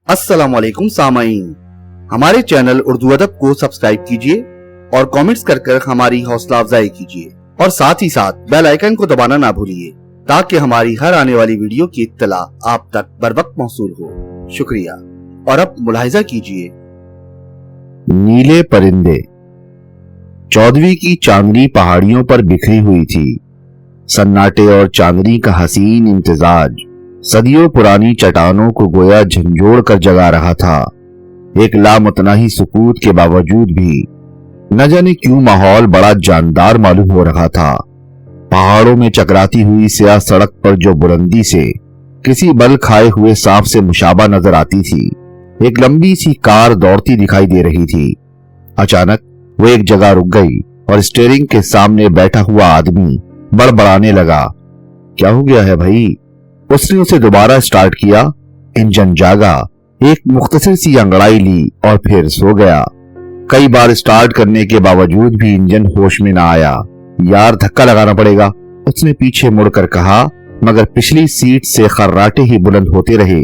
अस्सलाम वालेकुम सामाईन, हमारे चैनल उर्दू अदब को सब्सक्राइब कीजिए और कमेंट्स कर हमारी हौसला अफजाई कीजिए और साथ ही साथ बेल आइकन को दबाना ना भूलिए ताकि हमारी हर आने वाली वीडियो की इत्तला आप तक बरवक्त मौसूल हो। शुक्रिया। और अब मुलाहिजा कीजिए। नीले परिंदे। चौदवी की चांदनी पहाड़ियों पर बिखरी हुई थी। सन्नाटे और चांदनी का हसीन इम्तिजाज सदियों पुरानी चट्टानों को गोया झंझोड़ कर जगा रहा था। एक लामुतनाही सुकूत के बावजूद भी न जाने क्यों माहौल बड़ा जानदार मालूम हो रहा था। पहाड़ों में चकराती हुई स्याह सड़क पर जो बुलंदी से किसी बल खाए हुए सांप से मुशाबा नजर आती थी, एक लंबी सी कार दौड़ती दिखाई दे रही थी। अचानक वो एक जगह रुक गई और स्टीयरिंग के सामने बैठा हुआ आदमी बड़बड़ाने लगा। क्या हो गया है भाई? उसने उसे दोबारा स्टार्ट किया। इंजन जागा, एक मुख्तसर सी अंगड़ाई ली और फिर सो गया। कई बार स्टार्ट करने के बावजूद भी इंजन होश में ना आया। यार, धक्का लगाना पड़ेगा, उसने पीछे मुड़कर कहा, मगर पिछली सीट से खर्राटे ही बुलंद होते रहे।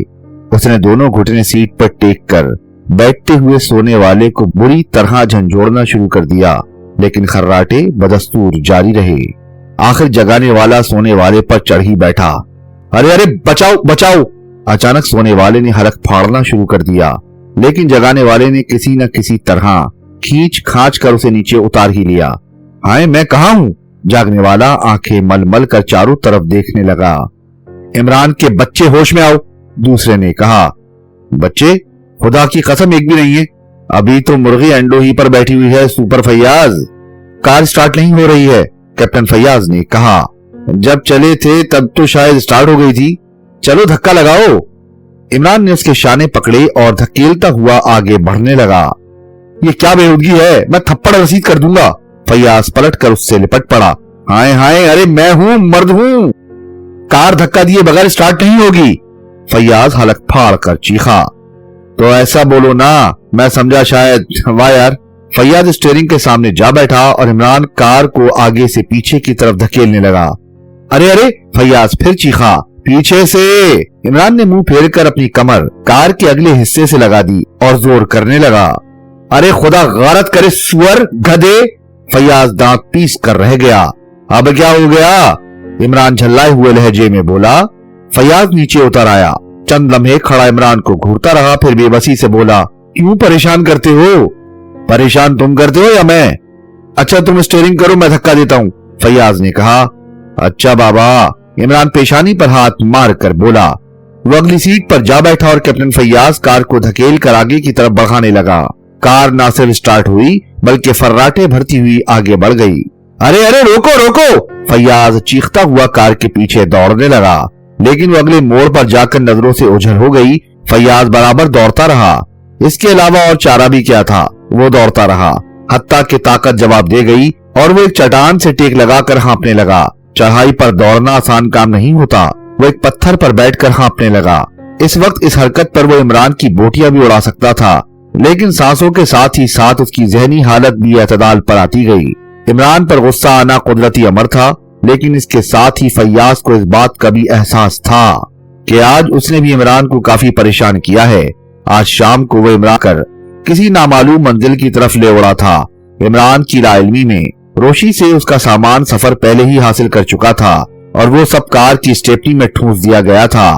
उसने दोनों घुटने सीट पर टेक कर बैठते हुए सोने वाले को बुरी तरह झंझोड़ना शुरू कर दिया, लेकिन खर्राटे बदस्तूर जारी रहे। आखिर जगाने वाला सोने वाले पर चढ़ ही बैठा। अरे अरे, बचाओ बचाओ! अचानक सोने वाले ने हलक फाड़ना शुरू कर दिया, लेकिन जगाने वाले ने किसी न किसी तरह खींच खांच कर उसे नीचे उतार ही लिया। हाय, मैं कहाँ हूँ? जागने वाला आंखें मलमल कर चारों तरफ देखने लगा। इमरान के बच्चे, होश में आओ, दूसरे ने कहा। बच्चे? खुदा की कसम एक भी नहीं है। अभी तो मुर्गी अंडों ही पर बैठी हुई है सुपर फैयाज। कार स्टार्ट नहीं हो रही है, कैप्टन फैयाज ने कहा। जब चले थे तब तो शायद स्टार्ट हो गई थी, चलो धक्का लगाओ। इमरान ने उसके शाने पकड़े और धकेलता हुआ आगे बढ़ने लगा। ये क्या बेहूदगी है, मैं थप्पड़ रसीद कर दूंगा। फैयाज पलट कर उससे लिपट पड़ा। हाय हाय, अरे मैं हूं, मर्द हूं, कार धक्का दिए बगैर स्टार्ट नहीं होगी। फैयाज हलक फाड़ कर चीखा। तो ऐसा बोलो ना, मैं समझा शायद। वाह यार। फैयाज स्टीयरिंग के सामने जा बैठा और इमरान कार को आगे से पीछे की तरफ धकेलने लगा। अरे अरे, फैयाज फिर चीखा, पीछे से। इमरान ने मुंह फेर कर अपनी कमर कार के अगले हिस्से से लगा दी और जोर करने लगा। अरे खुदा गारत करे सुअर, गधे! फैयाज दांत पीस कर रह गया। अब क्या हो गया? इमरान झल्लाए हुए लहजे में बोला। फैयाज नीचे उतर आया। चंद लम्हे खड़ा इमरान को घूरता रहा, फिर बेबसी से बोला, क्यों परेशान करते हो? परेशान तुम करते हो या मैं? अच्छा, तुम स्टीयरिंग करो, मैं धक्का देता हूँ, फैयाज ने कहा। अच्छा बाबा, इमरान पेशानी पर हाथ मार कर बोला। वो अगली सीट पर जा बैठा और कैप्टन फैयाज कार को धकेल कर आगे की तरफ बढ़ाने लगा। कार ना सिर्फ स्टार्ट हुई बल्कि फर्राटे भरती हुई आगे बढ़ गई। अरे अरे, रोको रोको! फैयाज चीखता हुआ कार के पीछे दौड़ने लगा, लेकिन वो अगले मोड़ पर जाकर नजरों से ओझल हो गई। फैयाज बराबर दौड़ता रहा। इसके अलावा और चारा भी क्या था, वो दौड़ता रहा। हत्ता की ताकत जवाब दे गई और वो एक चट्टान से टेक लगाकर हाँफने लगा। चढ़ाई पर दौड़ना आसान काम नहीं होता। वो एक पत्थर पर बैठकर हाँफने लगा। इस वक्त इस हरकत पर वो इमरान की बोटियां भी उड़ा सकता था, लेकिन सांसों के साथ ही साथ उसकी जहनी हालत भी एतदाल पर आती गई। इमरान पर गुस्सा आना कुदरती अमर था, लेकिन इसके साथ ही फैयाज को इस बात का भी एहसास था कि आज उसने भी इमरान को काफी परेशान किया है। आज शाम को वो इमरान कर किसी नामालूम मंजिल की तरफ ले उड़ा था। इमरान की लाइल्मी में रोशी से उसका सामान सफर पहले ही हासिल कर चुका था और वो सब कार की स्टेपनी में ठूंस दिया गया था।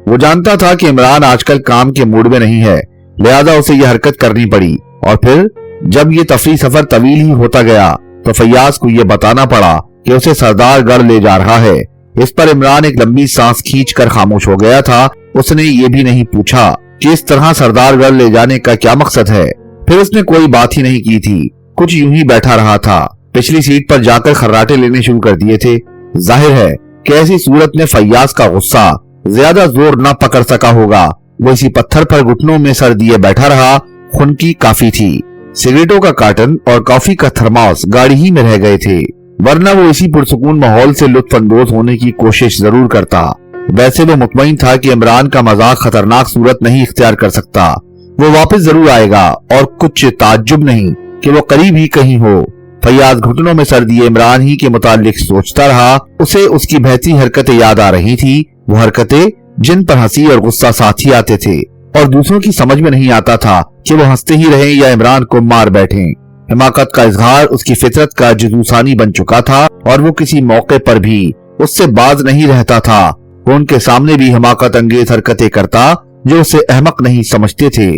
वो जानता था कि इमरान आजकल काम के मूड में नहीं है, लिहाजा उसे ये हरकत करनी पड़ी। और फिर जब ये तफरी सफर तवील ही होता गया तो फैयाज को ये बताना पड़ा कि उसे सरदारगढ़ ले जा रहा है। इस पर इमरान एक लंबी सांस खींचकर खामोश हो गया था। उसने ये भी नहीं पूछा कि इस तरह सरदारगढ़ ले जाने का क्या मकसद है। फिर उसने कोई बात ही नहीं की थी, कुछ यूं ही बैठा रहा था। पिछली सीट पर जाकर खर्राटे लेने शुरू कर दिए थे। जाहिर है कि ऐसी सूरत में फैयाज का गुस्सा ज्यादा जोर न पकड़ सका होगा। वो इसी पत्थर पर घुटनों में सर दिए बैठा रहा। खुनकी काफी थी। सिगरेटों का कार्टन और कॉफी का थर्मास गाड़ी ही में रह गए थे, वरना वो इसी पुरसुकून माहौल से लुत्फअंदोज होने की कोशिश जरूर करता। वैसे वो मुतमईन था कि इमरान का मजाक खतरनाक सूरत नहीं इख्तियार कर सकता। वो वापस जरूर आएगा और कुछ ताज्जुब नहीं कि वो करीब ही कहीं हो। फैयाज घुटनों में सर दिए इमरान ही के मुतालिक सोचता रहा। उसे उसकी बहती हरकतें याद आ रही थी, वो हरकतें जिन पर हंसी और गुस्सा साथ ही आते थे। और दूसरों की समझ में नहीं आता था कि वो हंसते ही रहें या इमरान को मार बैठें। हिमाकत का इजहार उसकी फितरत का जुजूसानी बन चुका था और वो किसी मौके पर भी उससे बाज नहीं रहता था। वो उनके सामने भी हिमाकत अंगेज हरकतें करता जो उसे अहमक नहीं समझते थे।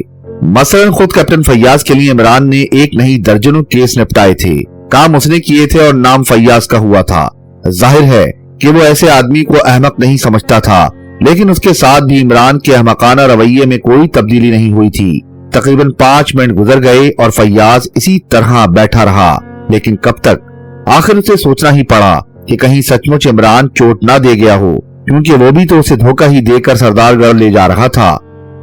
मसलन खुद कैप्टन फैयाज के लिए इमरान ने एक नहीं दर्जनों केस निपटाए थे। काम उसने किए थे और नाम फैयाज का हुआ था। जाहिर है कि वो ऐसे आदमी को अहमक नहीं समझता था, लेकिन उसके साथ भी इमरान के अहमकाना रवैये में कोई तब्दीली नहीं हुई थी। तकरीबन 5 मिनट गुजर गए और फैयाज इसी तरह बैठा रहा। लेकिन कब तक? आखिर उसे सोचना ही पड़ा कि कहीं सचमुच इमरान चोट ना दे गया हो, क्योंकि वो भी तो उसे धोखा ही देकर सरदारगढ़ ले जा रहा था।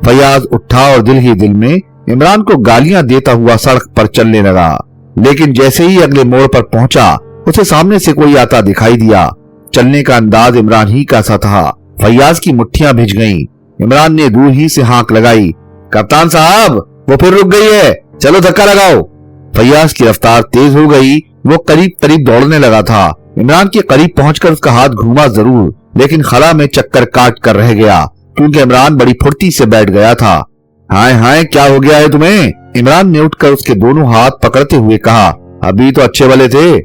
फैयाज उठा और दिल ही दिल में इमरान को गालियां देता हुआ सड़क पर चलने लगा। लेकिन जैसे ही अगले मोड़ पर पहुंचा, उसे सामने से कोई आता दिखाई दिया। चलने का अंदाज इमरान ही का सा था। फैयाज की मुट्ठियां भिज गईं। इमरान ने दूर ही से हाँक लगाई, कप्तान साहब, वो फिर रुक गई है, चलो धक्का लगाओ। फैयाज की रफ्तार तेज हो गई। वो करीब करीब दौड़ने लगा था। इमरान के करीब पहुंचकर उसका हाथ घूमा जरूर, लेकिन खला में चक्कर काट कर रह गया, क्योंकि इमरान बड़ी फुर्ती से बैठ गया था। हाय हाय, क्या हो गया है तुम्हें? इमरान ने उठकर उसके दोनों हाथ पकड़ते हुए कहा, अभी तो अच्छे वाले थे,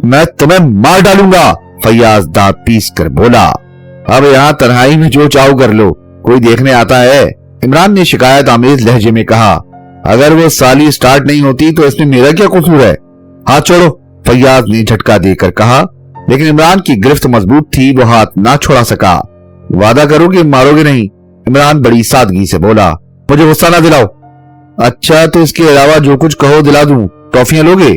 मैं तुम्हें मार डालूंगा। फैयाज दांत पीस कर बोला, अब यहाँ तन्हाई में जो चाहो कर लो, कोई देखने आता है? इमरान ने शिकायत आमेज लहजे में कहा, अगर वो साली स्टार्ट नहीं होती तो इसमें मेरा क्या कसूर है? हाथ छोड़ो, फैयाज ने झटका देकर कहा। लेकिन इमरान की गिरफ्त मजबूत थी, वो हाथ ना छोड़ा सका। वादा करो कि मारोगे नहीं? इमरान बड़ी सादगी से बोला, मुझे गुस्सा ना दिलाओ। अच्छा, तो इसके अलावा जो कुछ कहो दिला दूं, टॉफियां लोगे?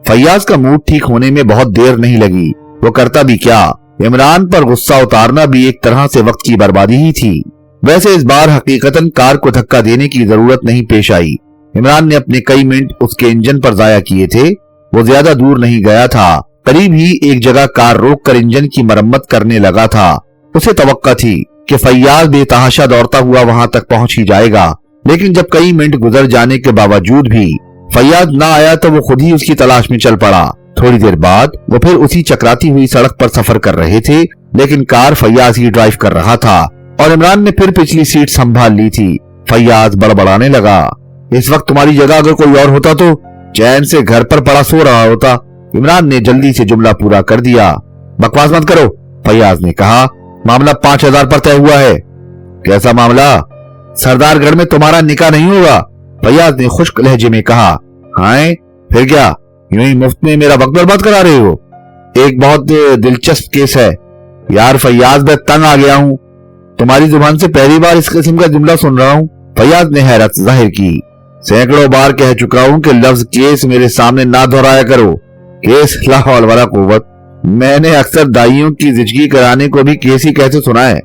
फैयाज का मूड ठीक होने में बहुत देर नहीं लगी। वो करता भी क्या, इमरान पर गुस्सा उतारना भी एक तरह से वक्त की बर्बादी ही थी। वैसे इस बार हकीकतन कार को धक्का देने की जरूरत नहीं पेश आई। इमरान ने अपने कई मिनट उसके इंजन पर जाया किए थे। वो ज्यादा दूर नहीं गया था, करीब ही एक जगह कार रोक कर इंजन की मरम्मत करने लगा था। उसे तवक्का थी कि फैयाज बेतहाशा दौड़ता हुआ वहां तक पहुंच ही जाएगा, लेकिन जब कई मिनट गुजर जाने के बावजूद भी फैयाज ना आया तो वो खुद ही उसकी तलाश में चल पड़ा। थोड़ी देर बाद वो फिर उसी चकराती हुई सड़क पर सफर कर रहे थे, लेकिन कार फैयाज ही ड्राइव कर रहा था और इमरान ने फिर पिछली सीट संभाल ली थी। फैयाज बड़बड़ाने लगा, इस वक्त तुम्हारी जगह अगर कोई और होता तो चैन से घर पर पड़ा सो रहा होता। इमरान ने जल्दी से जुमला पूरा कर दिया। बकवास मत करो, फैयाज ने कहा, मामला 5000 पर तय हुआ है। कैसा मामला? सरदारगढ़ में तुम्हारा निकाह नहीं होगा, फैयाज ने खुश्क लहजे में कहा। हाय, फिर क्या यूं ही मुफ्त में मेरा वक्त बर्बाद करा रहे हो? एक बहुत दिलचस्प केस है। यार फैयाज, मैं तंग आ गया हूँ, तुम्हारी जुबान से पहली बार इस किस्म का जुमला सुन रहा हूँ। फैयाज ने हैरत जाहिर की। सैकड़ों बार कह चुका हूँ कि लफ्ज केस मेरे सामने ना दोहराया करो। केस, ला हौल वला कुव्वत। मैंने अक्सर दाइयों की जिंदगी कराने को भी केस ही कैसे सुना है।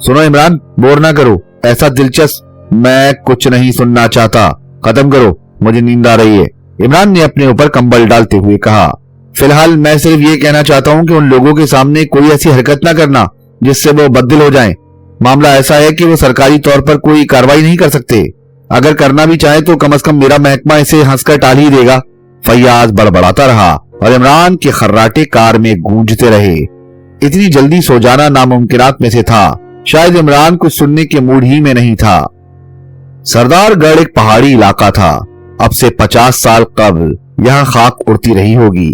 सुनो इमरान, बोर ना करो, ऐसा दिलचस्प मैं कुछ नहीं सुनना चाहता, खत्म करो, मुझे नींद आ रही है। इमरान ने अपने ऊपर कंबल डालते हुए कहा, फिलहाल मैं सिर्फ ये कहना चाहता हूँ कि उन लोगों के सामने कोई ऐसी हरकत ना करना जिससे वो बददिल हो जाएं। मामला ऐसा है कि वो सरकारी तौर पर कोई कार्रवाई नहीं कर सकते। अगर करना भी चाहे तो कम से कम मेरा महकमा इसे हंसकर टाल ही देगा। फैयाज बड़बड़ाता रहा और इमरान के खर्राटे कार में गूंजते रहे। इतनी जल्दी सो जाना नामुमकिनात में से था। शायद इमरान कुछ सुनने के मूड ही में नहीं था। सरदारगढ़ एक पहाड़ी इलाका था। अब से 50 साल कबल यहाँ खाक उड़ती रही होगी,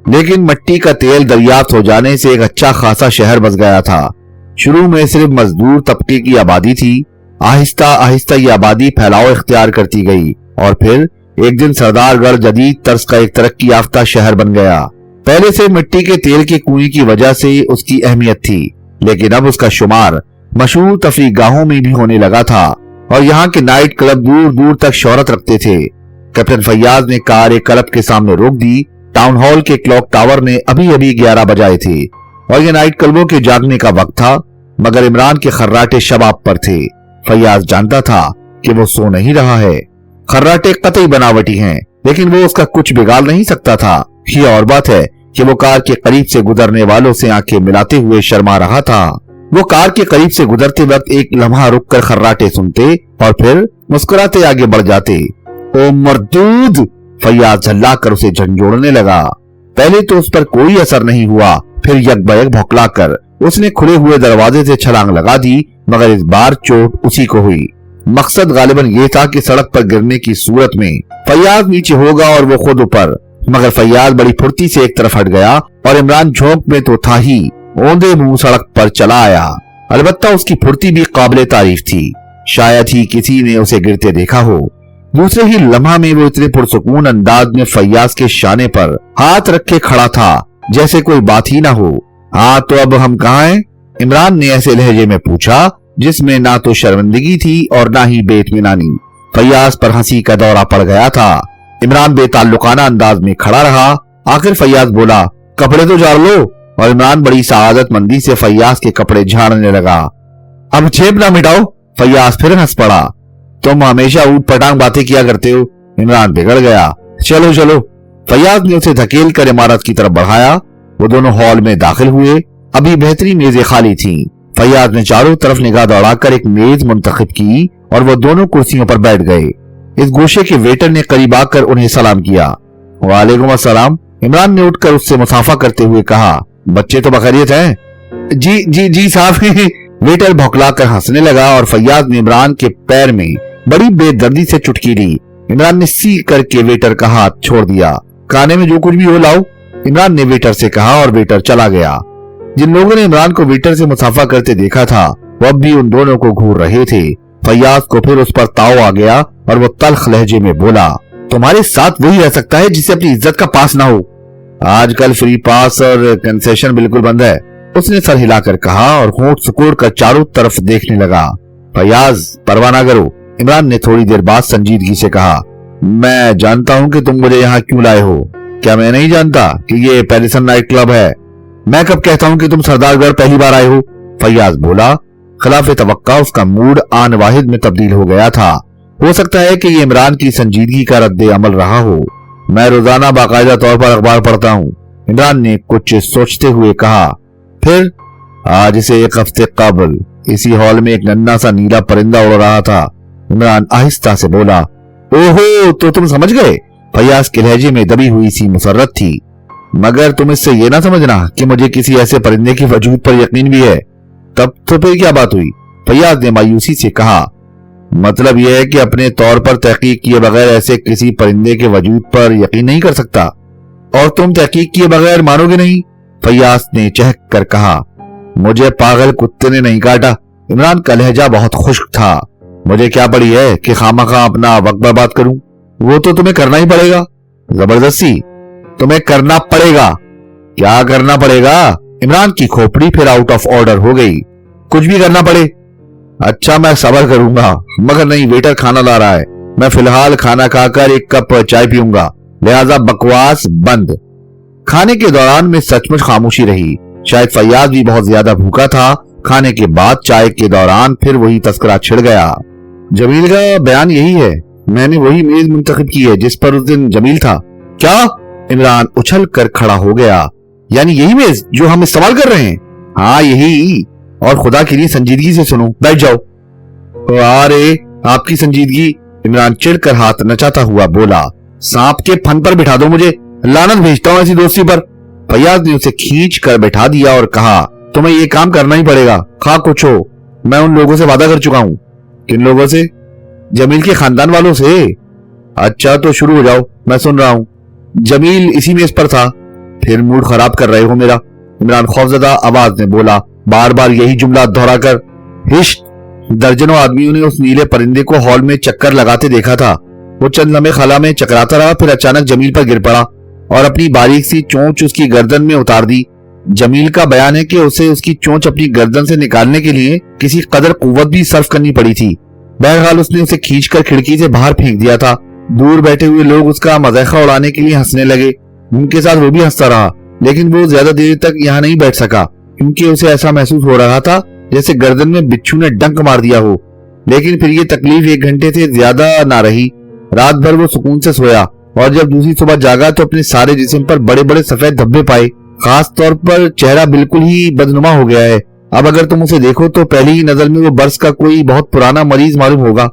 लेकिन मिट्टी का तेल दरियाफ्त हो जाने से एक अच्छा खासा शहर बस गया था। शुरू में सिर्फ मजदूर तबके की आबादी थी। आहिस्ता आहिस्ता ये आबादी फैलाव इख्तियार करती गई और फिर एक दिन सरदारगढ़ जदीद तर्ज का एक तरक्की याफ्ता शहर बन गया। पहले से मिट्टी के तेल के कुएं की वजह से उसकी अहमियत थी, लेकिन अब उसका शुमार मशहूर तफरीह गाहों में भी होने लगा था और यहाँ के नाइट क्लब दूर दूर तक शोहरत रखते थे। कैप्टन फैयाज ने कार एक क्लब के सामने रोक दी। टाउन हॉल के क्लॉक टावर ने अभी अभी 11 बजाए थे और ये नाइट क्लबों के जागने का वक्त था, मगर इमरान के खर्राटे शबाब पर थे। फैयाज जानता था कि वो सो नहीं रहा है। खर्राटे कतई बनावटी हैं, लेकिन वो उसका कुछ बिगाड़ नहीं सकता था। ये और बात है कि वो कार के करीब से गुजरने वालों से आंखें मिलाते हुए शर्मा रहा था। वो कार के करीब से गुजरते वक्त एक लम्हा रुककर खर्राटे सुनते और फिर मुस्कुराते आगे बढ़ जाते। ओ मर्दूद! फैयाज झल्लाकर उसे झंझोड़ने लगा। पहले तो उस पर कोई असर नहीं हुआ, फिर यकबयक भौंकलाकर उसने खुले हुए दरवाजे से छलांग लगा दी, मगर इस बार चोट उसी को हुई। मकसद गालिबन ये था कि सड़क पर गिरने की सूरत में फैयाज नीचे होगा और वो खुद ऊपर। मगर फैयाज बड़ी फुर्ती से एक तरफ हट गया और इमरान झोंक में तो था ही औंधे मुंह सड़क पर चला आया। अलबत्ता उसकी फुर्ती भी काबिले तारीफ थी, शायद ही किसी ने उसे गिरते देखा हो। दूसरे ही लम्हा में वो इतने पुरसुकून अंदाज में फैयाज के शाने पर हाथ रखे खड़ा था जैसे कोई बात ही ना हो। हाँ तो अब हम कहाँ हैं? इमरान ने ऐसे लहजे में पूछा जिसमें ना तो शर्मिंदगी थी और ना ही बेइत्मीनानी। फैयाज पर हंसी का दौरा पड़ गया था। इमरान बेताल्लुकाना अंदाज में खड़ा रहा। आखिर फैयाज बोला, कपड़े तो झाड़ लो। और इमरान बड़ी सआदतमंदी से फैयाज के कपड़े झाड़ने लगा। अब झेप ना मिटाओ। फैयाज फिर हंस पड़ा। तुम हमेशा ऊट पटांग बातें किया करते हो। इमरान बिगड़ गया। चलो चलो। फैयाज ने उसे धकेल कर इमारत की तरफ बढ़ाया। वो दोनों हॉल में दाखिल हुए। अभी बेहतरीन मेजें खाली थीं। फैयाज ने चारों तरफ निगाह दौड़ाकर एक मेज मुंतखब की और वो दोनों कुर्सियों पर बैठ गए। इस गोशे के वेटर ने करीब आकर उन्हें सलाम किया। वालेकुम अस्सलाम। इमरान ने उठकर उससे मुसाफा करते हुए कहा, बच्चे तो बखैरियत हैं? जी जी जी साहब। वेटर भौंकला कर हंसने लगा और फैयाज ने इमरान के पैर में बड़ी बेदर्दी से चुटकी ली। इमरान ने सी करके वेटर का हाथ छोड़ दिया। खाने में जो कुछ भी हो लाओ, इमरान ने वेटर से कहा और वेटर चला गया। जिन लोगों ने इमरान को वेटर से मुसाफा करते देखा था वो अब भी उन दोनों को घूर रहे थे। फैयाज को फिर उस पर ताव आ गया और वो तल्ख लहजे में बोला, तुम्हारे साथ वही रह सकता है जिसे अपनी इज्जत का पास ना हो। आजकल फ्री पास और कंसेशन बिल्कुल बंद है। उसने सर हिलाकर कहा और होंठ सिकोड़ कर चारों तरफ देखने लगा। फैयाज परवाह ना करो। इमरान ने थोड़ी देर बाद संजीदगी से कहा, मैं जानता हूँ कि तुम मुझे यहाँ क्यों लाए हो। क्या मैं नहीं जानता कि ये पेरिसन नाइट क्लब है? मैं कब कहता हूँ कि तुम सरदारगढ़ पहली बार आए हो? फैयाज बोला। खिलाफ तवक्का उसका मूड आन वाहिद में तब्दील हो गया था। हो सकता है कि ये इमरान की संजीदगी का रद्द अमल रहा हो। मैं रोजाना बाकायदा तौर पर अखबार पढ़ता हूँ। इमरान ने कुछ सोचते हुए कहा। फिर आज से एक हफ्ते कबल इसी हॉल में एक नन्हा सा नीला परिंदा उड़ रहा था। इमरान आहिस्ता से बोला, ओहो तो तुम समझ गए। फैयाज के लहजे में दबी हुई सी मुसर्रत थी। मगर तुम इससे ये ना समझना कि मुझे किसी ऐसे परिंदे के वजूद पर यकीन भी है। तब तो फिर क्या बात हुई? फैयाज ने मायूसी से कहा, मतलब यह है कि अपने तौर पर तहकीक किए बगैर ऐसे किसी परिंदे के वजूद पर यकीन नहीं कर सकता। और तुम तहकीक किए बगैर मानोगे नहीं? फैयाज ने चहक कर कहा, मुझे पागल कुत्ते ने नहीं काटा। इमरान का लहजा बहुत खुश्क था। मुझे क्या पड़ी है कि खामखा अपना वक्त बर्बाद करूं? वो तो तुम्हें करना ही पड़ेगा। जबरदस्ती? तुम्हें करना पड़ेगा। क्या करना पड़ेगा? इमरान की खोपड़ी फिर आउट ऑफ ऑर्डर हो गई। कुछ भी करना पड़े। अच्छा मैं सब्र करूंगा, मगर नहीं, वेटर खाना ला रहा है। मैं फिलहाल खाना खाकर एक कप चाय पीऊंगा, लिहाजा बकवास बंद। खाने के दौरान में सचमुच खामोशी रही। शायद फैयाज भी बहुत ज्यादा भूखा था। खाने के बाद चाय के दौरान फिर वही तस्करा छिड़ गया। जमील का बयान यही है, मैंने वही मेज मुंतखब की है जिस पर उस दिन जमील था। क्या? इमरान उछल कर खड़ा हो गया। यानी यही मेज जो हम इस्तेमाल कर रहे हैं? हाँ यही। और खुदा के लिए संजीदगी से सुनो, बैठ जाओ। अरे आपकी संजीदगी? इमरान चिढ़कर हाथ नचाता हुआ बोला, सांप के फन पर बिठा दो मुझे, लानत भेजता हूं ऐसी दोस्ती पर। फैयाज ने उसे खींच कर बैठा दिया और कहा, तुम्हें ये काम करना ही पड़ेगा, खा कुछ हो। मैं उन लोगों से वादा कर चुका हूं। किन लोगों से? जमील के खानदान वालों से। अच्छा तो शुरू हो जाओ, मैं सुन रहा हूं। जमील इसी मेज पर था। फिर मूड खराब कर रहे हो मेरा। इमरान खौफजदा आवाज में बोला, बार बार यही जुमला दोहराकर। हिश। दर्जनों आदमियों ने उस नीले परिंदे को हॉल में चक्कर लगाते देखा था। वो चंद लम्हे खला में चकराता रहा, फिर अचानक जमील पर गिर पड़ा और अपनी बारीक सी चोंच उसकी गर्दन में उतार दी। जमील का बयान है कि उसे उसकी चोंच अपनी गर्दन से निकालने के लिए किसी कदर कुव्वत भी सर्फ करनी पड़ी थी। बहरहाल उसने उसे खींचकर खिड़की से बाहर फेंक दिया था। दूर बैठे हुए लोग उसका मजाका उड़ाने के लिए हंसने लगे। उनके साथ वो भी हंसता रहा, लेकिन वो ज्यादा देर तक यहाँ नहीं बैठ सका क्योंकि उसे ऐसा महसूस हो रहा था जैसे गर्दन में बिच्छू ने डंक मार दिया हो। लेकिन फिर ये तकलीफ 1 घंटे से ज्यादा ना रही। रात भर वो सुकून से सोया और जब दूसरी सुबह जागा तो अपने सारे जिस्म पर बड़े बड़े सफेद धब्बे पाए। खास तौर पर चेहरा बिल्कुल ही बदनुमा हो गया है। अब अगर तुम उसे देखो तो पहली ही नजर में वो बर्स का कोई बहुत पुराना मरीज मालूम होगा।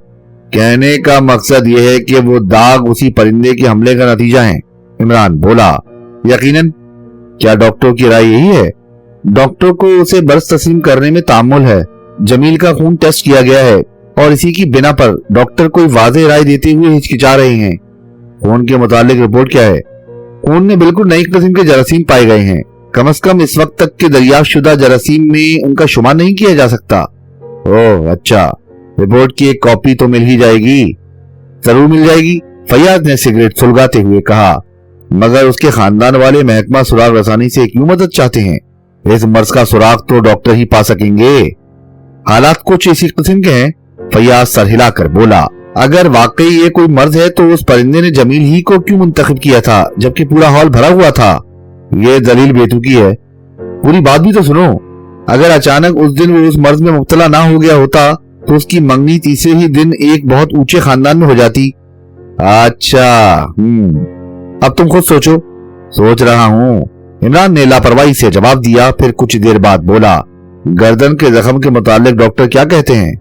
कहने का मकसद ये है कि वो दाग उसी परिंदे के हमले का नतीजा है, इमरान बोला। यकीनन। क्या डॉक्टर की राय यही है? डॉक्टर को उसे बर्स तस्लीम करने में तामुल है। जमील का खून टेस्ट किया गया है, और इसी की बिना पर डॉक्टर कोई वाज़ेह राय देते हुए हिचकिचा रहे हैं। खून के मुतालिक रिपोर्ट क्या है? खून में बिल्कुल नई किस्म के जरासीम पाए गए हैं। कम से कम इस वक्त तक के दरियाफ्त शुदा जरासीम में उनका शुमार नहीं किया जा सकता। ओह अच्छा, रिपोर्ट की एक कॉपी तो मिल ही जाएगी। जरूर मिल जाएगी, फैयाज ने सिगरेट सुलगाते हुए कहा। मगर उसके खानदान वाले महकमा सुराग रसानी से क्यों मदद चाहते हैं? इस मर्ज का सुराग तो डॉक्टर ही पा सकेंगे। हालात कुछ इसी किस्म के हैं, फैयाज सर हिलाकर बोला। अगर वाकई ये कोई मर्ज है तो उस परिंदे ने जमील ही को क्यों मुंतखब किया था जबकि पूरा हॉल भरा हुआ था? ये दलील बेतुकी है। पूरी बात भी तो सुनो। अगर अचानक उस दिन वो उस मर्ज में मुब्तला ना हो गया होता तो उसकी मंगनी तीसरे ही दिन एक बहुत ऊंचे खानदान में हो जाती। अच्छा, अब तुम खुद सोचो। सोच रहा हूँ, इमरान ने लापरवाही से जवाब दिया। फिर कुछ देर बाद बोला, गर्दन के जख्म के मुतालिक डॉक्टर क्या कहते हैं?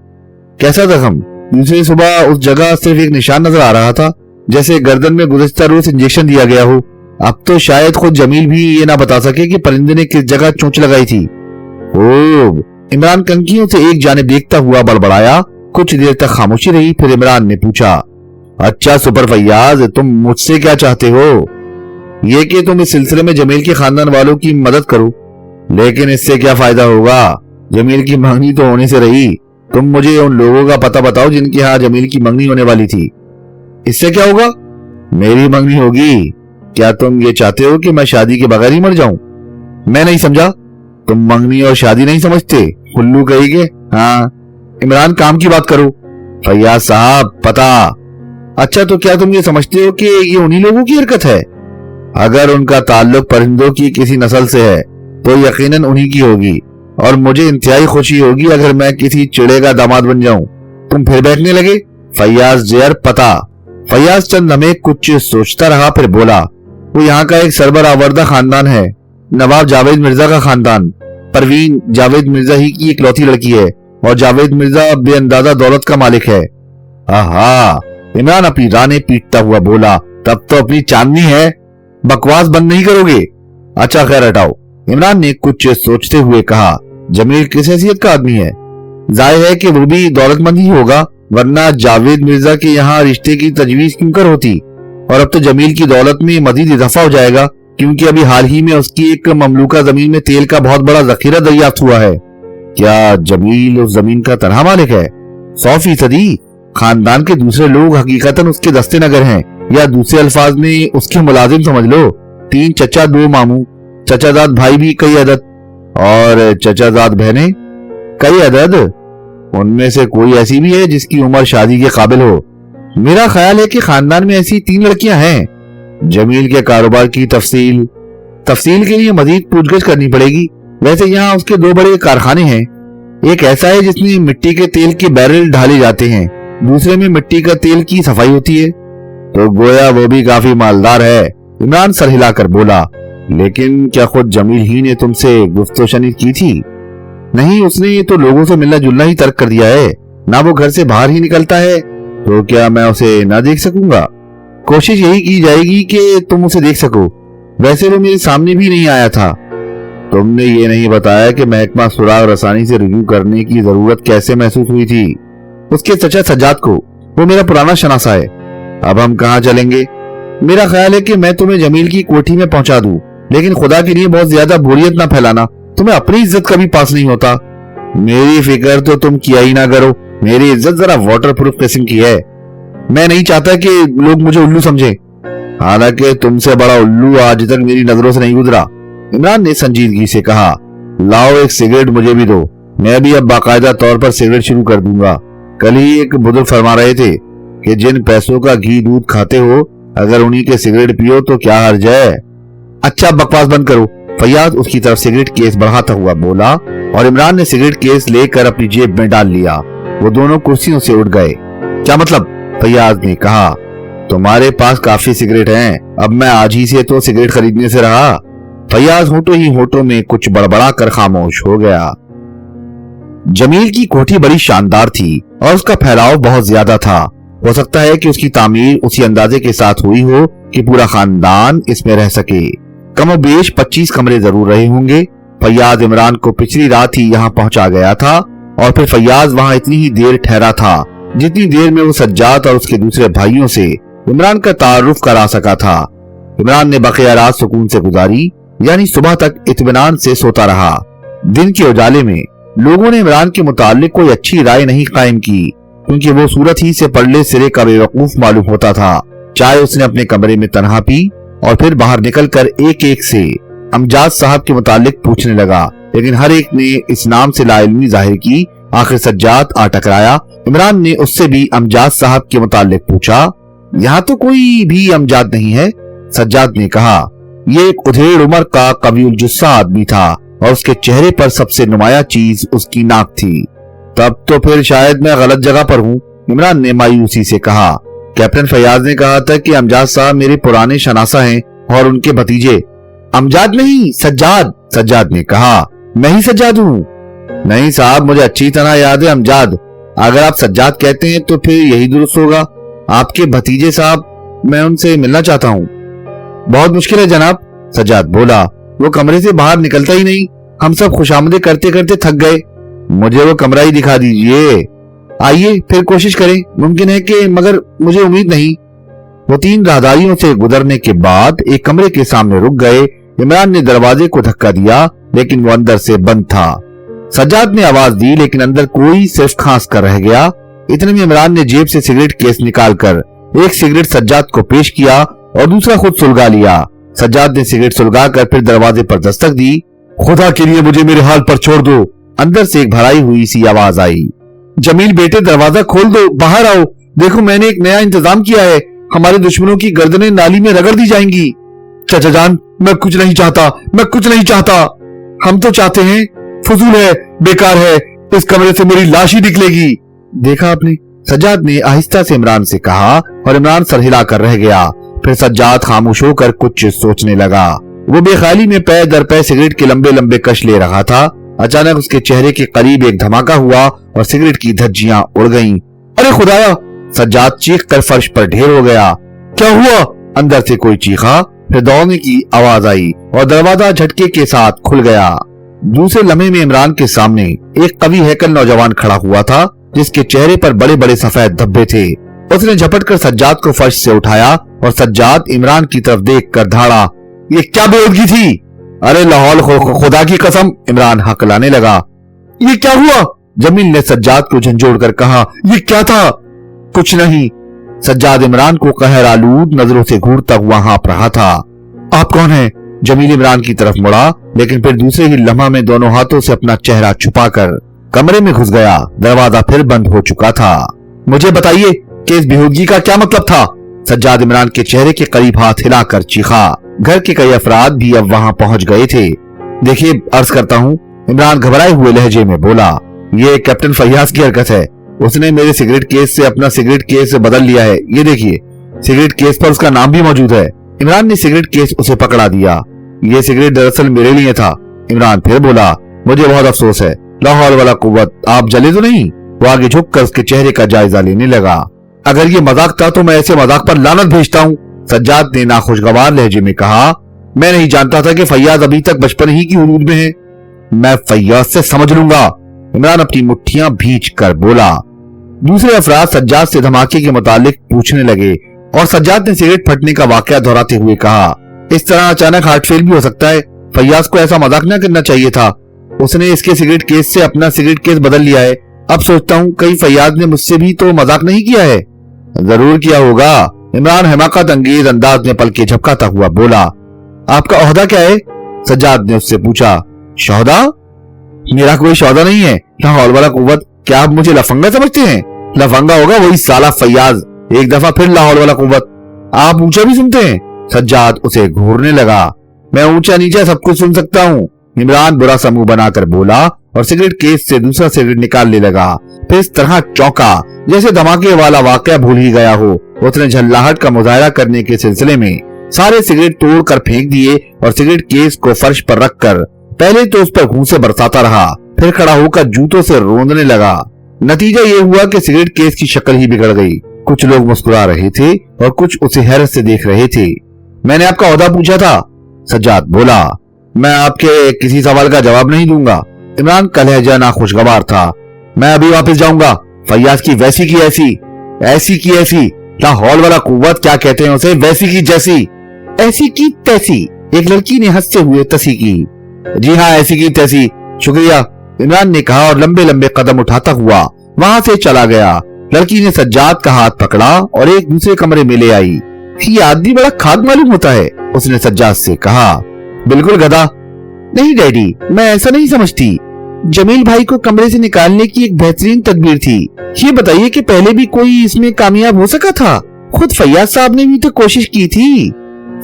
कैसा जख्म? दूसरी सुबह उस जगह सिर्फ एक निशान नजर आ रहा था, जैसे गर्दन में गुज़िश्ता रोज इंजेक्शन दिया गया हो। अब तो शायद खुद जमील भी ये ना बता सके कि परिंदे ने किस जगह चोंच लगाई थी। ओह, इमरान कनखियों से एक जानिब देखता हुआ बड़बड़ाया। कुछ देर तक खामोशी रही। फिर इमरान ने पूछा, अच्छा सुपर फैयाज, तुम मुझसे क्या चाहते हो? ये कि तुम इस सिलसिले में जमील के खानदान वालों की मदद करो। लेकिन इससे क्या फायदा होगा? जमील की मंगनी तो होने से रही। तुम मुझे उन लोगों का पता बताओ जिनके यहाँ जमील की मंगनी होने वाली थी। इससे क्या होगा? मेरी मंगनी होगी। क्या तुम ये चाहते हो कि मैं शादी के बगैर ही मर जाऊं? मैं नहीं समझा। तुम मंगनी और शादी नहीं समझते? उल्लू कहेंगे। हाँ, इमरान काम की बात करो। फैयाज साहब, पता। अच्छा, तो क्या तुम ये समझते हो कि ये उन्हीं लोगों की हरकत है? अगर उनका ताल्लुक परिंदों की किसी नस्ल से है तो यकीनन उन्हीं की होगी, और मुझे इंतहाई खुशी होगी अगर मैं किसी चिड़े का दामाद बन जाऊं। तुम फिर बैठने लगे? फैयाज जेर, पता। फैयाज चंद लम्हे कुछ सोचता रहा, फिर बोला, वो यहाँ का एक सरबर आवर्दा खानदान है, नवाब जावेद मिर्जा का खानदान। परवीन जावेद मिर्जा ही की इकलौती लड़की है और जावेद मिर्जा बेअंदाजा दौलत का मालिक है। आहा, इमरान अपनी रानें पीटता हुआ बोला, तब तो अपनी चांदनी है। बकवास बंद नहीं करोगे? अच्छा खैर हटाओ। इमरान ने कुछ सोचते हुए कहा, जमील किस हैसियत का आदमी है? जाहिर है कि वो भी दौलतमंद ही होगा, वरना जावेद मिर्जा के यहाँ रिश्ते की तजवीज क्यों कर होती? और अब तो जमील की दौलत में मजीद इजाफा हो जाएगा, क्योंकि अभी हाल ही में उसकी एक ममलूका जमीन में तेल का बहुत बड़ा जखीरा दरियाफ्त हुआ है। क्या जमील उस जमीन का तनहा मालिक है? 100%। खानदान के दूसरे लोग हकीकतन उसके दस्ते नगर हैं, या दूसरे अल्फाज में उसके मुलाजिम समझ लो। 3 चचा 2 मामू, चचाजाद भाई भी कई अदद, और चचाजाद बहनें कई अदद। उनमें से कोई ऐसी भी है जिसकी उम्र शादी के काबिल हो? मेरा ख्याल है कि खानदान में ऐसी 3 लड़कियां हैं। जमील के कारोबार की तफसील के लिए मजीद पूछगछ करनी पड़ेगी। वैसे यहाँ उसके 2 बड़े कारखाने हैं। एक ऐसा है जिसमें मिट्टी के तेल के बैरल ढाले जाते हैं, दूसरे में मिट्टी का तेल की सफाई होती है। तो गोया वो भी काफी मालदार है। इमरान सर हिलाकर बोला, लेकिन क्या खुद जमील ही ने तुमसे गुफ्तगू की थी? नहीं, उसने तो लोगों से मिलना जुलना ही तर्क कर दिया है, ना वो घर से बाहर ही निकलता है। तो क्या मैं उसे ना देख सकूंगा? कोशिश यही की जाएगी कि तुम उसे देख सको। वैसे वो मेरे सामने भी नहीं आया था। तुमने ये नहीं बताया कि महकमा सुराग रसानी से रिव्यू करने की जरूरत कैसे महसूस हुई थी? उसके चचा सज्जाद को। वो मेरा पुराना शनासा है। अब हम कहाँ चलेंगे? मेरा ख्याल है कि मैं तुम्हें जमील की कोठी में पहुंचा दूं, लेकिन खुदा के लिए बहुत ज्यादा बोरियत ना फैलाना। तुम्हें अपनी इज्जत का भी पास नहीं होता। मेरी फिक्र तो तुम किया ही ना करो। मेरी इज्जत जरा वाटर प्रूफ किस्म की है। मैं नहीं चाहता कि लोग मुझे उल्लू समझे। हालांकि तुमसे बड़ा उल्लू आज तक मेरी नजरों से नहीं गुजरा। इमरान ने संजीदगी से कहा, लाओ एक सिगरेट मुझे भी दो। मैं भी अब बाकायदा तौर पर सिगरेट शुरू कर दूंगा। कल ही एक बुजुर्ग फरमा रहे थे कि जिन पैसों का घी दूध खाते हो, अगर उन्हीं के सिगरेट पियो तो क्या हर्ज है। अच्छा, बकवास बंद करो। फैयाज उसकी तरफ सिगरेट केस बढ़ाता हुआ बोला, और इमरान ने सिगरेट केस लेकर अपनी जेब में डाल लिया। वो दोनों कुर्सियों से उठ गए। क्या मतलब? फैयाज ने कहा, तुम्हारे पास काफी सिगरेट हैं। अब मैं आज ही से तो सिगरेट खरीदने से रहा। फैयाज होठों ही होठों में कुछ बड़बड़ा कर खामोश हो गया। जमील की कोठी बड़ी शानदार थी और उसका फैलाव बहुत ज्यादा था। हो सकता है कि उसकी तामीर उसी अंदाजे के साथ हुई हो कि पूरा खानदान इसमें रह सके। कमोबेश 25 कमरे जरूर रहे होंगे। फैयाज इमरान को पिछली रात ही यहाँ पहुंचा गया था और फिर फैयाज वहां इतनी ही देर ठहरा था जितनी देर में वो सज्जाद और उसके दूसरे भाइयों से इमरान का तारुफ करा सका था। इमरान ने बकिया रात सुकून से गुजारी, यानी सुबह तक इत्मीनान से सोता रहा। दिन के उजाले में लोगों ने इमरान के मुतालिक कोई अच्छी राय नहीं कायम की, क्योंकि वो सूरत ही से पड़ले सिरे का बेवकूफ मालूम होता था। चाय उसने अपने कमरे में तन्हा पी और फिर बाहर निकलकर एक एक से अमजाद साहब के मुतालिक पूछने लगा, लेकिन हर एक ने इस नाम से लाइल्मी जाहिर की। आखिर सज्जाद आ टकराया। इमरान ने उससे भी अमजाद साहब के मुतालिक पूछा। यहाँ तो कोई भी अमजाद नहीं है। सज्जाद ने कहा। ये एक उधेड़ उम्र का कवील जुस्सा आदमी था और उसके चेहरे पर सबसे नुमाया चीज उसकी नाक थी। तब तो फिर शायद मैं गलत जगह पर हूँ, इमरान ने मायूसी से कहा। कैप्टन फैयाज ने कहा था कि अमजाद साहब मेरे पुराने शनासा हैं और उनके भतीजे। अमजाद नहीं, सज्जाद, सज्जाद ने कहा। मैं ही सज्जाद हूँ? नहीं साहब, मुझे अच्छी तरह याद है अमजाद। अगर आप सज्जाद कहते हैं तो फिर यही दुरुस्त होगा। आपके भतीजे साहब, मैं उनसे मिलना चाहता हूँ। बहुत मुश्किल है जनाब, सज्जाद बोला। वो कमरे से बाहर निकलता ही नहीं। हम सब खुशामदे करते करते थक गए। मुझे वो कमरा ही दिखा दीजिए। आइए फिर कोशिश करें, मुमकिन है कि, मगर मुझे उम्मीद नहीं। वो 3 राहदारियों से गुजरने के बाद एक कमरे के सामने रुक गए। इमरान ने दरवाजे को धक्का दिया, लेकिन वो अंदर से बंद था। सज्जाद ने आवाज दी, लेकिन अंदर कोई सिर्फ खांस कर रह गया। इतने में इमरान ने जेब से सिगरेट केस निकालकर एक सिगरेट सज्जाद को पेश किया और दूसरा खुद सुलगा लिया। सज्जाद ने सिगरेट सुलगा कर फिर दरवाजे पर दस्तक दी। खुदा के लिए मुझे मेरे हाल पर छोड़ दो, अंदर से एक भराई हुई सी आवाज आई। जमील बेटे, दरवाजा खोल दो, बाहर आओ। देखो मैंने एक नया इंतजाम किया है। हमारे दुश्मनों की गर्दनें नाली में रगड़ दी जाएंगी। चाचा जान, मैं कुछ नहीं चाहता, मैं कुछ नहीं चाहता। हम तो चाहते हैं, फजूल है, बेकार है, इस कमरे से मेरी लाश ही निकलेगी। देखा आपने, सज्जाद ने आहिस्ता से इमरान से कहा और इमरान सर हिला कर रह गया। फिर सज्जाद खामोश होकर कुछ सोचने लगा। वो बेख्याली में पै दर पै सिगरेट के लंबे लंबे कश ले रहा था। अचानक उसके चेहरे के करीब एक धमाका हुआ और सिगरेट की धज्जियां उड़ गईं। अरे खुदाया! सज्जाद चीख कर फर्श पर ढेर हो गया। क्या हुआ? अंदर से कोई चीखा, फिर दौड़ने की आवाज आई और दरवाजा झटके के साथ खुल गया। दूसरे लम्हे में इमरान के सामने एक कवि हैकल नौजवान खड़ा हुआ था, जिसके चेहरे पर बड़े बड़े सफेद धब्बे थे। उसने झपटकर सज्जाद को फर्श से उठाया और सज्जाद इमरान की तरफ देख कर धाड़ा। ये क्या बेहूदगी थी? अरे लाहौल खुदा की कसम, इमरान हकलाने लगा। ये क्या हुआ? जमील ने सज्जाद को झंझोड़ कर कहा। ये क्या था? कुछ नहीं। सज्जाद इमरान को कहर आलूद नजरों से घूरता हुआ हाँप रहा था। आप कौन हैं? जमील इमरान की तरफ मुड़ा, लेकिन फिर दूसरे ही लम्हा में दोनों हाथों से अपना चेहरा छुपाकर कमरे में घुस गया। दरवाजा फिर बंद हो चुका था। मुझे बताइए कि इस बेहूदगी का क्या मतलब था? सज्जाद इमरान के चेहरे के करीब हाथ हिलाकर चीखा। घर के कई अफराद भी अब वहां पहुंच गए थे। देखिए, अर्ज करता हूँ, इमरान घबराए हुए लहजे में बोला। ये कैप्टन फैयाज की हरकत है। उसने मेरे सिगरेट केस से अपना सिगरेट केस बदल लिया है। ये देखिए, सिगरेट केस पर उसका नाम भी मौजूद है। इमरान ने सिगरेट केस उसे पकड़ा दिया। ये सिगरेट दरअसल मेरे लिए था। इमरान फिर बोला। मुझे बहुत अफसोस है। लाहौल वाला कुव्वत, आप जले तो नहीं? वो आगे झुककर उसके चेहरे का जायजा लेने लगा। अगर ये मजाक था तो मैं ऐसे मजाक पर लानत भेजता हूँ, सज्जाद ने नाखुशगवार लहजे में कहा। मैं नहीं जानता था कि फैयाज अभी तक बचपन ही की हुदूद में है। मैं फैयाज से समझ लूंगा, इमरान अपनी मुट्ठियां भींच कर बोला। दूसरे अफराद सज्जाद से धमाके के मुतालिक पूछने लगे और सज्जाद ने सिगरेट फटने का वाकया दोहराते हुए कहा। इस तरह अचानक हार्ट फेल भी हो सकता है। फैयाज को ऐसा मजाक न करना चाहिए था। उसने इसके सिगरेट केस से अपना सिगरेट केस बदल लिया है। अब सोचता हूँ कहीं फैयाज ने मुझसे भी तो मजाक नहीं किया है। जरूर किया होगा, इमरान हिमाकत अंगेज अंदाज में पलके झपकाता हुआ बोला। आपका ओहदा क्या है? सज्जाद ने उससे पूछा। शौहदा? मेरा कोई शौहदा नहीं है। लाहौल वाला कुव्वत, क्या आप मुझे लफंगा समझते हैं? लफंगा होगा वही साला फैयाज। एक दफा फिर लाहौल वाला कुव्वत। आप ऊंचा भी सुनते हैं? सज्जाद उसे घूरने लगा। मैं ऊंचा नीचा सब कुछ सुन सकता हूँ, इमरान बुरा सा मुंह बनाकर बोला और सिगरेट केस से दूसरा सिगरेट निकालने लगा। फिर इस तरह चौंका जैसे धमाके वाला वाकया भूल ही गया हो। उसने झल्लाहट का मुजाहरा करने के सिलसिले में सारे सिगरेट तोड़कर फेंक दिए और सिगरेट केस को फर्श पर रखकर पहले तो उस पर घूंसे बरसाता रहा, फिर खड़ा होकर जूतों से रोंदने लगा। नतीजा ये हुआ कि सिगरेट केस की शक्ल ही बिगड़ गई। कुछ लोग मुस्कुरा रहे थे और कुछ उसे हैरत से देख रहे थे। मैंने आपका ओहदा पूछा था, सज्जाद बोला। मैं आपके किसी सवाल का जवाब नहीं दूंगा। इमरान का लहजा नाखुशगवार था। मैं अभी वापस जाऊंगा। फैयाज की वैसी की ऐसी की ऐसी, लाहौल वाला कुव्वत क्या कहते हैं उसे, वैसी की जैसी, ऐसी की तैसी। एक लड़की ने हंसते हुए तसी की। जी हाँ, ऐसी की तैसी, शुक्रिया, इमरान ने कहा और लंबे लंबे कदम उठाता हुआ वहां से चला गया। लड़की ने सज्जाद का हाथ पकड़ा और एक दूसरे कमरे में ले आई। ये आदमी बड़ा खाद मालूम होता है, उसने सज्जाद से कहा। बिल्कुल गधा। नहीं डैडी, मैं ऐसा नहीं समझती। जमील भाई को कमरे से निकालने की एक बेहतरीन तदबीर थी। ये बताइए कि पहले भी कोई इसमें कामयाब हो सका था? खुद फैयाज साहब ने भी तो कोशिश की थी।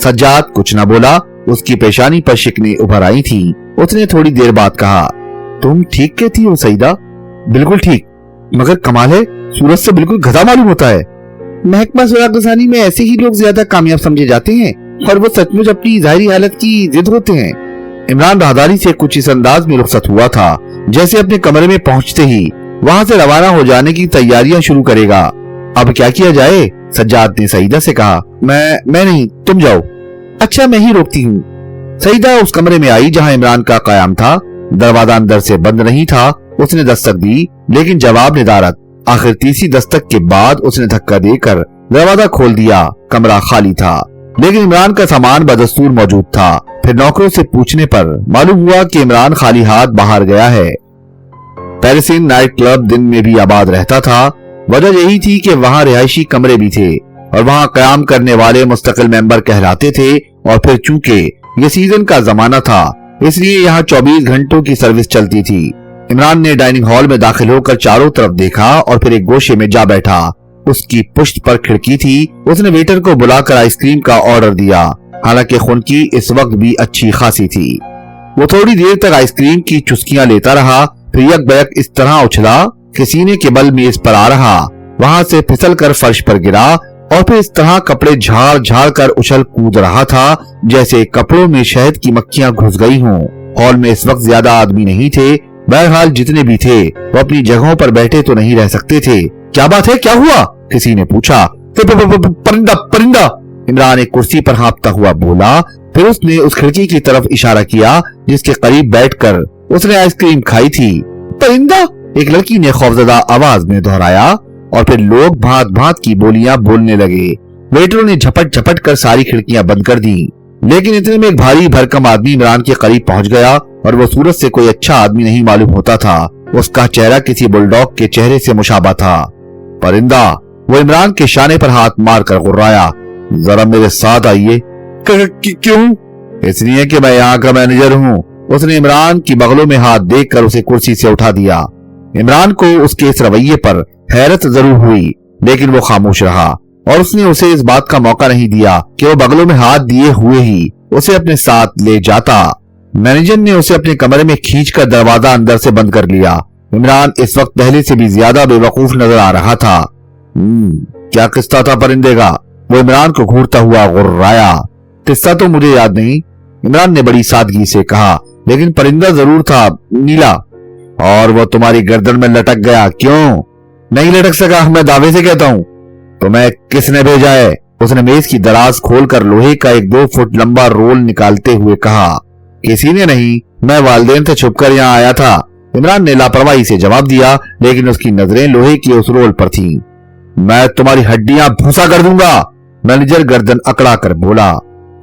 सज्जाद कुछ न बोला, उसकी पेशानी पर शिकने उभर आई थी। उसने थोड़ी देर बाद कहा, तुम ठीक कहती हो सईदा, बिल्कुल ठीक, मगर कमाल है, सूरज से बिल्कुल गधा मालूम होता है। महकमा सुरागसानी में ऐसे ही लोग ज्यादा कामयाब समझे जाते हैं और वो सचमुच अपनी जाहिरी हालत की जिद होते हैं। इमरान राहदारी से कुछ इस अंदाज में रुखसत हुआ था जैसे अपने कमरे में पहुंचते ही वहां से रवाना हो जाने की तैयारियां शुरू करेगा। अब क्या किया जाए? सज्जाद ने सईदा से कहा। मैं नहीं, तुम जाओ। अच्छा, मैं ही रोकती हूँ। सईदा उस कमरे में आई जहां इमरान का कयाम था। दरवाजा अंदर से बंद नहीं था। उसने दस्तक दी लेकिन जवाब निदारत। आखिर तीसरी दस्तक के बाद उसने धक्का देकर दरवाजा खोल दिया। कमरा खाली था लेकिन इमरान का सामान बदस्तूर मौजूद था। फिर नौकरों से पूछने पर मालूम हुआ कि इमरान खाली हाथ बाहर गया है। पेरिसिन नाइट क्लब दिन में भी आबाद रहता था। वजह यही थी कि वहां रिहायशी कमरे भी थे और वहां कयाम करने वाले मुस्तकिल मेंबर कहलाते थे। और फिर चूंकि ये सीजन का जमाना था इसलिए यहाँ 24 घंटों की सर्विस चलती थी। इमरान ने डाइनिंग हॉल में दाखिल होकर चारों तरफ देखा और फिर एक गोशे में जा बैठा। उसकी पुश्त पर खिड़की थी। उसने वेटर को बुलाकर आइसक्रीम का ऑर्डर दिया। हालांकि खुनकी इस वक्त भी अच्छी खासी थी। वो थोड़ी देर तक आइसक्रीम की चुस्कियां लेता रहा, फिर यकबयक इस तरह उछला कि सीने के बल मेज पर आ रहा, वहां से फिसल कर फर्श पर गिरा और फिर इस तरह कपड़े झाड़ झाड़ कर उछल कूद रहा था जैसे कपड़ों में शहद की मक्खियां घुस गई हों। हॉल में इस वक्त ज्यादा आदमी नहीं थे। बहरहाल जितने भी थे वो अपनी जगहों पर बैठे तो नहीं रह सकते थे। क्या बात है, क्या हुआ? किसी ने पूछा। परिंदा परिंदा, इमरान एक कुर्सी पर हाँपता हुआ बोला। फिर उसने उस खिड़की की तरफ इशारा किया जिसके करीब बैठकर उसने आइसक्रीम खाई थी। परिंदा, एक लड़की ने खौफजदा आवाज में दोहराया और फिर लोग भांत भांत की बोलियां बोलने लगे। वेटरों ने झपट झपट कर सारी खिड़कियां बंद कर दी। लेकिन इतने में एक भारी भरकम आदमी इमरान के करीब पहुंच गया और वो सूरत से कोई अच्छा आदमी नहीं मालूम होता था। उसका चेहरा किसी बुलडॉग के चेहरे से मुशाबा था। परिंदा, वो इमरान के शाने पर हाथ मार कर गुर्राया। जरा मेरे साथ आइए। क्यों? इसलिए कि मैं यहाँ का मैनेजर हूँ। उसने इमरान की बगलों में हाथ देखकर उसे कुर्सी से उठा दिया। इमरान को उसके इस रवैये पर हैरत जरूर हुई लेकिन वो खामोश रहा और उसने उसे इस बात का मौका नहीं दिया कि वो बगलों में हाथ दिए हुए ही उसे अपने साथ ले जाता। मैनेजर ने उसे अपने कमरे में खींचकर दरवाजा अंदर से बंद कर लिया। इमरान इस वक्त पहले से भी ज्यादा बेवकूफ नजर आ रहा था। क्या किस्सा था परिंदे का? वो इमरान को घूरता हुआ गुर्राया। किस्सा तो मुझे याद नहीं, इमरान ने बड़ी सादगी से कहा, लेकिन परिंदा जरूर था, नीला। और वो तुम्हारी गर्दन में लटक गया। क्यों? नहीं लटक सका, मैं दावे से कहता हूँ। तुम्हें किसने भेजा है? उसने मेज की दराज खोलकर लोहे का एक 2 फुट लंबा रोल निकालते हुए कहा। किसी ने नहीं, मैं वालिदैन से छुपकर यहाँ आया था, इमरान ने लापरवाही से जवाब दिया, लेकिन उसकी नजरें लोहे की उस रोल पर थीं। मैं तुम्हारी हड्डियां भूसा कर दूंगा, मैनेजर गर्दन अकड़ा कर बोला।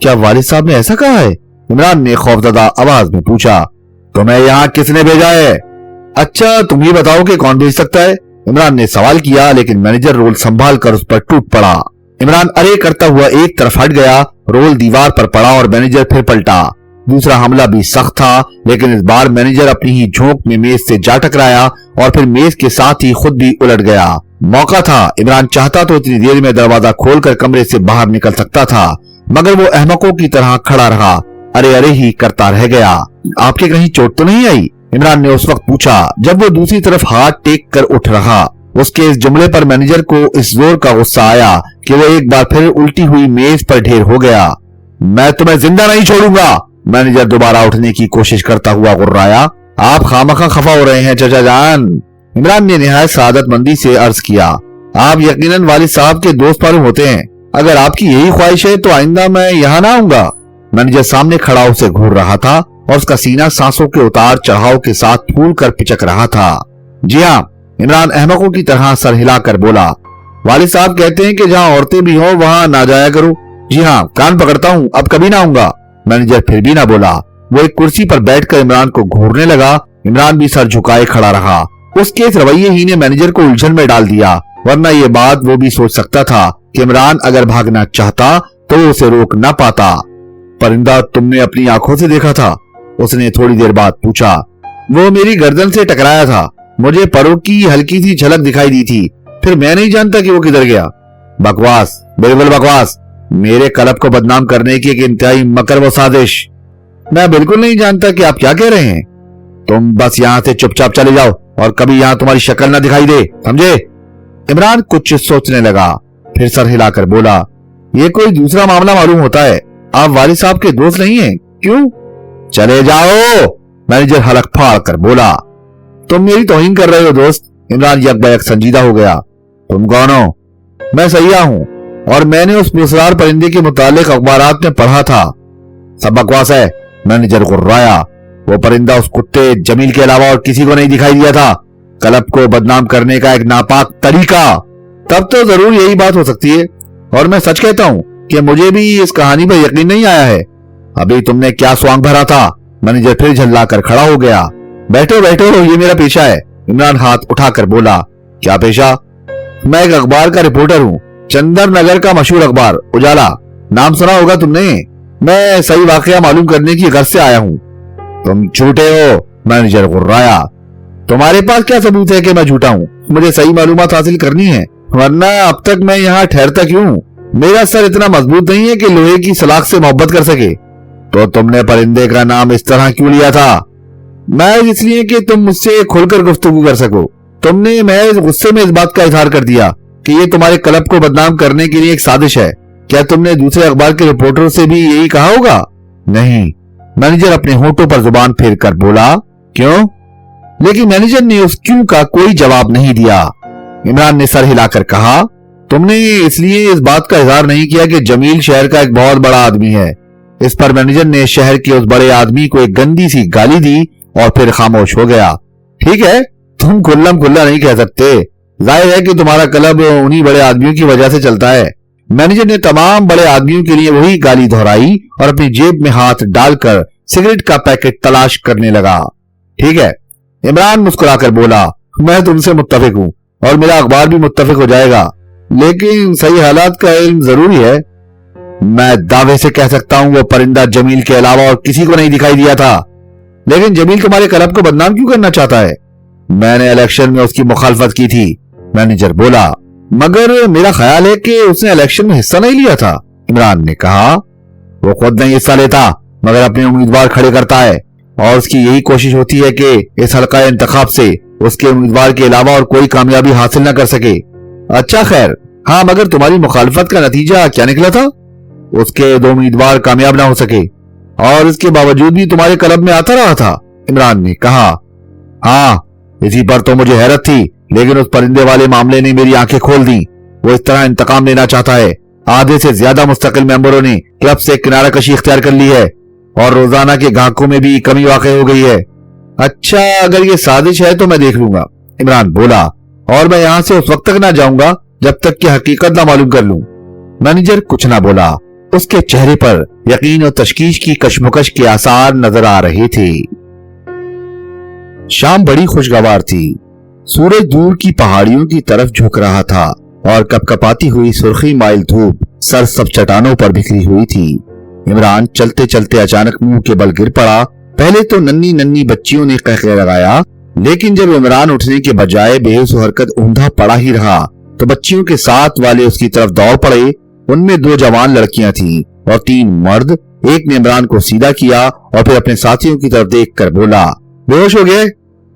क्या वालिद साहब ने ऐसा कहा है? इमरान ने खौफजदा आवाज में पूछा। तुम्हें यहाँ किसने भेजा है? अच्छा, तुम ही बताओ कि कौन भेज सकता है? इमरान ने सवाल किया, लेकिन मैनेजर रोल संभाल कर उस पर टूट पड़ा। इमरान अरे करता हुआ एक तरफ हट गया, रोल दीवार पर पड़ा और मैनेजर फिर पलटा। दूसरा हमला भी सख्त था, लेकिन इस बार मैनेजर अपनी ही झोंक में मेज से जा टकराया और फिर मेज के साथ ही खुद भी उलट गया। मौका था, इमरान चाहता तो इतनी देर में दरवाजा खोलकर कमरे से बाहर निकल सकता था, मगर वो अहमकों की तरह खड़ा रहा, अरे अरे ही करता रह गया। आपके कहीं चोट तो नहीं आई? इमरान ने उस वक्त पूछा जब वो दूसरी तरफ हाथ टेक कर उठ रहा। उसके इस जुमले पर मैनेजर को इस जोर का गुस्सा आया कि वो एक बार फिर उल्टी हुई मेज पर ढेर हो गया। मैं तुम्हें जिंदा नहीं छोड़ूंगा, मैनेजर दोबारा उठने की कोशिश करता हुआ गुर्राया। आप खामखा खफा हो रहे हैं चाचा जान, इमरान ने निहायत सादतमंदी से अर्ज किया। आप यकीनन वालिद साहब के दोस्त मालूम होते हैं, अगर आपकी यही ख्वाहिश है तो आइंदा मैं यहाँ ना आऊंगा। मैनेजर सामने खड़ा उसे घूर रहा था और उसका सीना सांसों के उतार चढ़ाव के साथ फूल कर पिचक रहा था। जी हाँ, इमरान अहमकों की तरह सर हिलाकर बोला, वालिद साहब कहते हैं कि जहां औरतें भी हों वहां ना जाया करो। जी हाँ, कान पकड़ता हूँ, अब कभी ना आऊंगा। मैनेजर फिर भी ना बोला। वो एक कुर्सी पर बैठकर इमरान को घूरने लगा। इमरान भी सर झुकाए खड़ा रहा। उसके इस रवैये ही ने मैनेजर को उलझन में डाल दिया, वरना ये बात वो भी सोच सकता था कि इमरान अगर भागना चाहता तो वो उसे रोक ना पाता। परिंदा तुमने अपनी आंखों से देखा था? उसने थोड़ी देर बाद पूछा। वो मेरी गर्दन से टकराया था, मुझे परों की हल्की सी झलक दिखाई दी थी, फिर मैं नहीं जानता कि वो किधर गया। बकवास, बिल्कुल बकवास। मेरे क्लब को बदनाम करने की एक इंतहाई मकर व साजिश। मैं बिल्कुल नहीं जानता कि आप क्या कह रहे हैं। तुम बस यहाँ से चुपचाप चले जाओ और कभी यहाँ तुम्हारी शक्ल ना दिखाई दे, समझे? इमरान कुछ सोचने लगा, फिर सर हिलाकर बोला, ये कोई दूसरा मामला मालूम होता है। आप वालिद साहब के दोस्त नहीं हैं, क्यों? चले जाओ, मैनेजर हलक फाड़ कर बोला। तुम मेरी तौहीन कर रहे हो दोस्त। इमरान यकबयक संजीदा हो गया। तुम कौन हो? मैं सैयाह हूं और मैंने उस पुरस्कार परिंदे के मुतालिक अखबारात में पढ़ा था। सब बकवास है, मैनेजर गुर्राया। वो परिंदा उस कुत्ते जमील के अलावा और किसी को नहीं दिखाई दिया था। क्लब को बदनाम करने का एक नापाक तरीका। तब तो जरूर यही बात हो सकती है, और मैं सच कहता हूं कि मुझे भी इस कहानी पर यकीन नहीं आया है। अभी तुमने क्या स्वांग भरा था? मैनेजर फिर झल्लाकर खड़ा हो गया। बैठो बैठो, ये मेरा पेशा है। इमरान हाथ उठाकर बोला। क्या पेशा? मैं एक अखबार का रिपोर्टर हूँ, चंदर नगर का मशहूर अखबार उजाला, नाम सुना होगा तुमने। मैं सही वाकया मालूम करने की गर्ज से आया हूँ। तुम झूठे हो, मैनेजर गुर्राया। तुम्हारे पास क्या सबूत है कि मैं झूठा हूँ? मुझे सही मालूमात हासिल करनी है, वरना अब तक मैं यहाँ ठहरता क्यों? मेरा सर इतना मजबूत नहीं है कि लोहे की सलाख से मोहब्बत कर सके। तो तुमने परिंदे का नाम इस तरह क्यों लिया था? मैं इसलिए कि तुम मुझसे खुलकर गुफ्तगू कर सको। तुमने महज गुस्से में इस बात का इजहार कर दिया कि ये तुम्हारे क्लब को बदनाम करने के लिए एक साजिश है। क्या तुमने दूसरे अखबार के रिपोर्टरों से भी यही कहा होगा? नहीं, मैनेजर अपने होठों पर जुबान फेर कर बोला। क्यों? लेकिन मैनेजर ने उस क्यों का कोई जवाब नहीं दिया। इमरान ने सर हिलाकर कहा, तुमने इसलिए इस बात का इजहार नहीं किया कि जमील शहर का एक बहुत बड़ा आदमी है। इस पर मैनेजर ने शहर के उस बड़े आदमी को एक गंदी सी गाली दी और फिर खामोश हो गया। ठीक है, तुम खुल्लम खुल्ला नहीं कह सकते। जाहिर है कि तुम्हारा क्लब उन्हीं बड़े आदमियों की वजह से चलता है। मैनेजर ने तमाम बड़े आदमियों के लिए वही गाली दोहराई और अपनी जेब में हाथ डालकर सिगरेट का पैकेट तलाश करने लगा। ठीक है, इमरान मुस्कुराकर बोला, मैं तुमसे मुत्तफिक हूं और मेरा अखबार भी मुत्तफिक हो जाएगा, लेकिन सही हालात का इल्म जरूरी है। मैं दावे से कह सकता हूं वो परिंदा जमील के अलावा और किसी को नहीं दिखाई दिया था। लेकिन जमील तुम्हारे क्लब को बदनाम क्यों करना चाहता है? मैंने इलेक्शन में उसकी मुखालफत की थी, मैनेजर बोला। मगर मेरा ख्याल है कि उसने इलेक्शन में हिस्सा नहीं लिया था, इमरान ने कहा। वो खुद नहीं हिस्सा लेता, मगर अपने उम्मीदवार खड़े करता है और उसकी यही कोशिश होती है कि इस हल्का इंतखाब से उसके उम्मीदवार के अलावा और कोई कामयाबी हासिल न कर सके। अच्छा खैर, हाँ, मगर तुम्हारी मुखालफत का नतीजा क्या निकला था? उसके 2 उम्मीदवार कामयाब ना हो सके और इसके बावजूद भी तुम्हारे क्लब में आता रहा था, इमरान ने कहा। हाँ, इसी पर तो मुझे हैरत थी, लेकिन उस परिंदे वाले मामले ने मेरी आंखें खोल दी। वो इस तरह इंतकाम लेना चाहता है। आधे से ज्यादा मुस्तकिल मेंबरों ने क्लब से किनारा कशी इख्तियार कर ली है और रोजाना के ग्राहकों में भी कमी वाक़ई हो गई है। अच्छा, अगर ये साजिश है तो मैं देख लूंगा, इमरान बोला, और मैं यहां से उस वक्त तक ना जाऊंगा जब तक कि हकीकत ना मालूम कर लूं। मैनेजर कुछ ना बोला। उसके चेहरे पर यकीन और तशकीश की कशमकश के आसार नजर आ रहे थे। शाम बड़ी खुशगवार थी। सूरज दूर की पहाड़ियों की तरफ झुक रहा था और कपकपाती हुई सुर्खी माइल धूप सरसब्ज चट्टानों पर बिखरी हुई थी। इमरान चलते चलते अचानक मुंह के बल गिर पड़ा। पहले तो नन्ही नन्ही बच्चियों ने कहकह लगाया, लेकिन जब इमरान उठने के बजाय बेहोश हरकत ऊंधा पड़ा ही रहा तो बच्चियों के साथ वाले उसकी तरफ दौड़ पड़े। उनमें 2 जवान लड़कियां थीं और 3 मर्द। एक ने इमरान को सीधा किया और फिर अपने साथियों की तरफ देखकर बोला, बेहोश हो गए?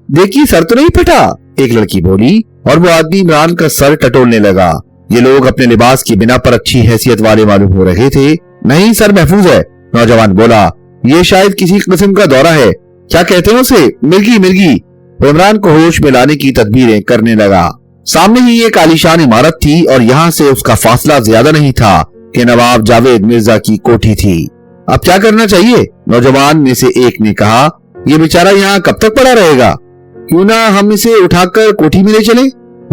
देखिए, सर तो नहीं फटा, एक लड़की बोली, और वो आदमी इमरान का सर टटोलने लगा। ये लोग अपने लिबास की बिना पर अच्छी हैसियत वाले मालूम हो रहे थे। नहीं, सर महफूज है, नौजवान बोला। ये शायद किसी किस्म का दौरा है। क्या कहते हैं उसे? मिर्गी मिर्गी। वो इमरान को होश में लाने की तदबीरें करने लगा। सामने ही एक आलीशान इमारत थी और यहाँ से उसका फासला ज्यादा नहीं था कि नवाब जावेद मिर्जा की कोठी थी। अब क्या करना चाहिए? नौजवान में से एक ने कहा, ये बेचारा यहाँ कब तक पड़ा रहेगा? क्यों ना हम इसे उठाकर कोठी में ले चले।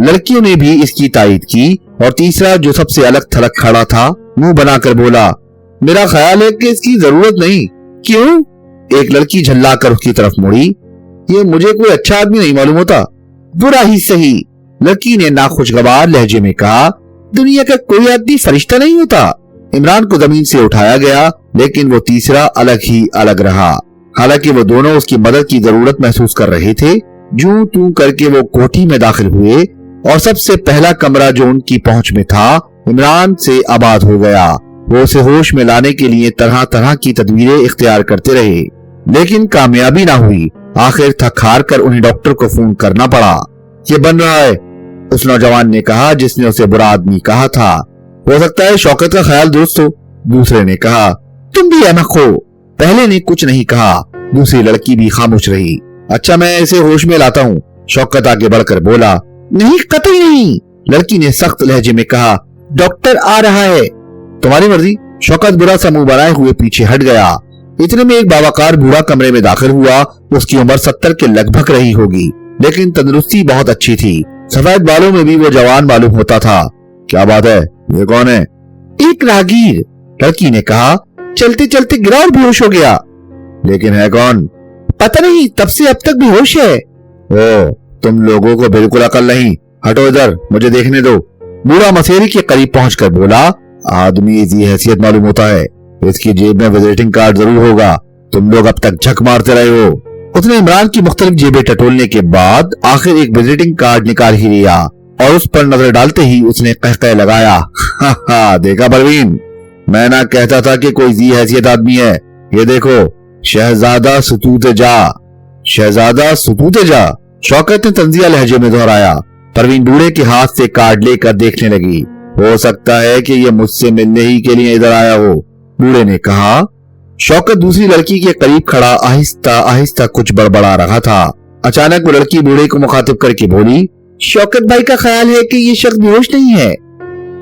लड़कियों ने भी इसकी तायीद की और तीसरा जो सबसे अलग थलग खड़ा था मुंह बनाकर बोला, मेरा ख्याल है कि इसकी जरूरत नहीं। क्यों? एक लड़की झल्लाकर उसकी तरफ मुड़ी। ये मुझे कोई अच्छा आदमी नहीं मालूम होता। बुरा ही सही, लड़की ने नाखुशगवार लहजे में कहा, दुनिया का कोई आदमी फरिश्ता नहीं होता। इमरान को जमीन से उठाया गया, लेकिन वो तीसरा अलग ही अलग रहा। हालांकि वो दोनों उसकी मदद की जरूरत महसूस कर रहे थे। जूं तू करके वो कोठी में दाखिल हुए और सबसे पहला कमरा जो उनकी पहुंच में था इमरान से आबाद हो गया। वो उसे होश में लाने के लिए तरह तरह की तदबीरें इख्तियार करते रहे, लेकिन कामयाबी ना हुई। आखिर थक हार कर उन्हें डॉक्टर को फोन करना पड़ा। ये बन रहा है, उस नौजवान ने कहा जिसने उसे बुरा आदमी कहा था। हो सकता है शौकत का ख्याल दुरुस्त हो, दूसरे ने कहा। तुम भी अहमक हो, पहले ने कुछ नहीं कहा, दूसरी लड़की भी खामोश रही। अच्छा, मैं इसे होश में लाता हूँ, शौकत आगे बढ़कर बोला। नहीं, कतई नहीं, लड़की ने सख्त लहजे में कहा। डॉक्टर आ रहा है। तुम्हारी मर्जी, शौकत बुरा सा मुंह बनाए हुए पीछे हट गया। इतने में एक बावकार बूढ़ा कमरे में दाखिल हुआ। उसकी उम्र 70 के लगभग रही होगी, लेकिन तंदुरुस्ती बहुत अच्छी थी। सफेद बालों में भी वो जवान मालूम होता था। क्या बात है, ये कौन है? एक राहगीर, लड़की ने कहा। चलते चलते गिरा और बेहोश हो गया। लेकिन है कौन? पता नहीं, तब से अब तक बेहोश है। ओ, तुम लोगों को बिल्कुल अकल नहीं। हटो इधर, मुझे देखने दो। बूढ़ा मसेरी के करीब पहुंचकर बोला, आदमी इसी हैसियत मालूम होता है, इसकी जेब में विजिटिंग कार्ड जरूर होगा। तुम लोग अब तक झक मारते रहे हो। उसने इमरान की मुख्तलिफ जेबें टटोलने के बाद आखिर एक विजिटिंग कार्ड निकाल ही लिया और उस पर नजर डालते ही उसने कहकह लगाया। हा, देखा परवीन, मैं ना कहता था कि कोई जी हैसियत आदमी है। ये देखो, शहजादा सुतूतेजा। शहजादा सुतूतेजा, शौकत ने तंजिया लहजे में दोहराया। परवीन बूढ़े के हाथ से कार्ड लेकर देखने लगी। हो सकता है कि ये मुझसे मिलने ही के लिए इधर आया हो, बूढ़े ने कहा। शौकत दूसरी लड़की के करीब खड़ा आहिस्ता आहिस्ता कुछ बड़बड़ा रहा था। अचानक वो लड़की बूढ़े को मुखातिब करके बोली, शौकत भाई का ख्याल है कि ये शख्स बेहोश नहीं है।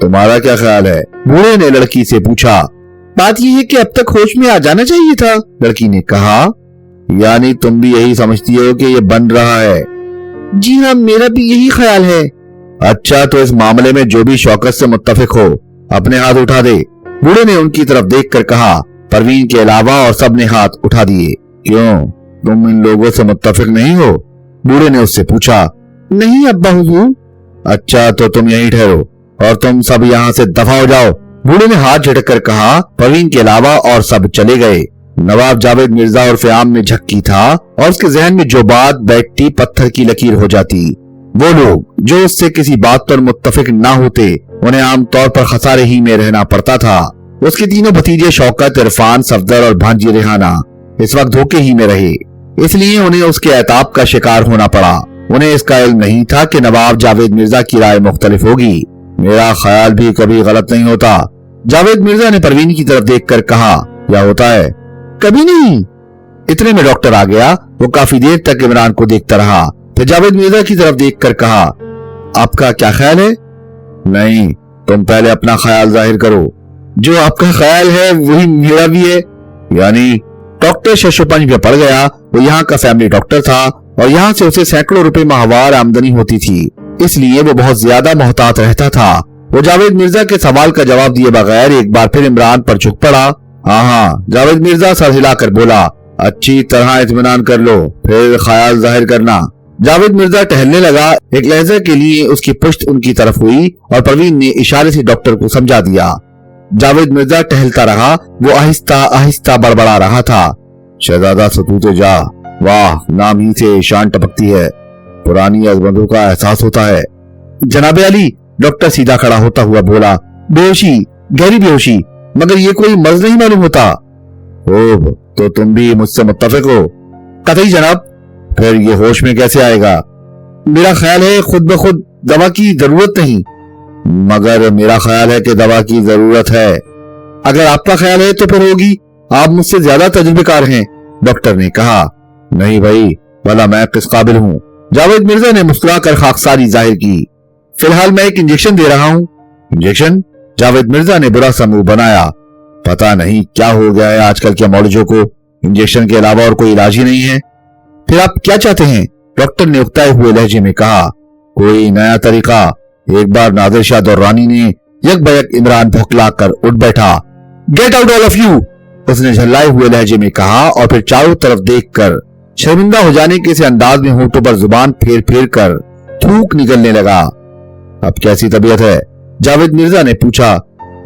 तुम्हारा क्या ख्याल है? बूढ़े ने लड़की से पूछा। बात यह है कि अब तक होश में आ जाना चाहिए था, लड़की ने कहा। यानी तुम भी यही समझती हो कि ये बन रहा है? जी हाँ, मेरा भी यही ख्याल है। अच्छा, तो इस मामले में जो भी शौकत से मुत्तफिक हो अपने हाथ उठा दे, बूढ़े ने उनकी तरफ देखकर कहा। परवीन के अलावा और सब ने हाथ उठा दिए। क्यों, तुम इन लोगों से मुत्तफिक नहीं हो? बूढ़े ने उससे पूछा। नहीं अब्बा हुजूर। अच्छा, तो तुम यहीं ठहरो और तुम सब यहाँ से दफा हो जाओ, बूढ़े ने हाथ झटक कर कहा। परवीन के अलावा और सब चले गए। नवाब जावेद मिर्जा और फ़याम में झक्की था और उसके जहन में जो बात बैठती पत्थर की लकीर हो जाती। वो लोग जो उससे किसी बात पर मुत्तफिक ना होते, उन्हें आमतौर पर खसारे ही में रहना पड़ता था। उसके तीनों भतीजे शौकत, इरफान, सफदर और भांजी रेहाना इस वक्त धोखे ही में रहे, इसलिए उन्हें उसके एताब का शिकार होना पड़ा। उन्हें इसका इल्म नहीं था कि नवाब जावेद मिर्जा की राय मुख्तलिफ होगी। मेरा ख्याल भी कभी गलत नहीं होता, जावेद मिर्जा ने परवीन की तरफ देखकर कहा। क्या होता है? कभी नहीं। इतने में डॉक्टर आ गया। वो काफी देर तक इमरान को देखता रहा, फिर जावेद मिर्जा की तरफ देखकर कहा, आपका क्या ख्याल है? नहीं, तुम पहले अपना ख्याल जाहिर करो। जो आपका ख्याल है वही मेरा भी है। यानी? डॉक्टर शशोपंज में पड़ गया। वो यहाँ का फैमिली डॉक्टर था और यहाँ से उसे सैकड़ों रुपए माहवार आमदनी होती थी, इसलिए वो बहुत ज्यादा मोहतात रहता था। वो जावेद मिर्जा के सवाल का जवाब दिए बगैर एक बार फिर इमरान पर झुक पड़ा। हाँ, जावेद मिर्जा सर हिलाकर बोला, अच्छी तरह इत्मीनान कर लो, फिर ख्याल जाहिर करना। जावेद मिर्जा टहलने लगा। एक लहजे के लिए उसकी पुश्त उनकी तरफ हुई और परवीन ने इशारे से डॉक्टर को समझा दिया। जावेद मिर्जा टहलता रहा। वो आहिस्ता आहिस्ता बड़बड़ा रहा था। शहजादा सुतूतेजा, वाह, नाम ही से शान टपकती है, पुरानी अजमतों का एहसास होता है। जनाबे अली, डॉक्टर सीधा खड़ा होता हुआ बोला, बेहोशी, गहरी बेहोशी, मगर ये कोई मर्ज नहीं मालूम होता। ओह, तो तुम भी मुझसे मुत्तफिक हो? कतई जनाब। फिर ये होश में कैसे आएगा? मेरा ख्याल है खुद ब खुद दवा की जरूरत नहीं। मगर मेरा ख्याल है कि दवा की जरूरत है। अगर आपका ख्याल है तो फिर होगी, आप मुझसे ज्यादा तजुर्बेकार हैं, डॉक्टर ने कहा। नहीं भाई, भला मैं किस काबिल हूँ? जावेद मिर्जा ने मुस्कुराकर खाकसारी जाहिर की। फिलहाल मैं एक इंजेक्शन दे रहा हूँ। इंजेक्शन? जावेद मिर्जा ने बुरा सा मुंह बनाया। पता नहीं क्या हो गया है आजकल के मौलवियों को, इंजेक्शन के अलावा और कोई इलाज ही नहीं है। फिर आप क्या चाहते हैं? डॉक्टर ने उकताए हुए लहजे में कहा, कोई नया तरीका? एक बार नादिर शाह दुर्रानी ने यकबयक इमरान भौंकला कर उठ बैठा। Get out all of you, उसने झल्लाए हुए लहजे में कहा और फिर चारों तरफ देखकर शर्मिंदा हो जाने के से अंदाज में होठों पर जुबान फेर फेर कर थूक निकलने लगा। अब कैसी तबीयत है? जावेद मिर्जा ने पूछा।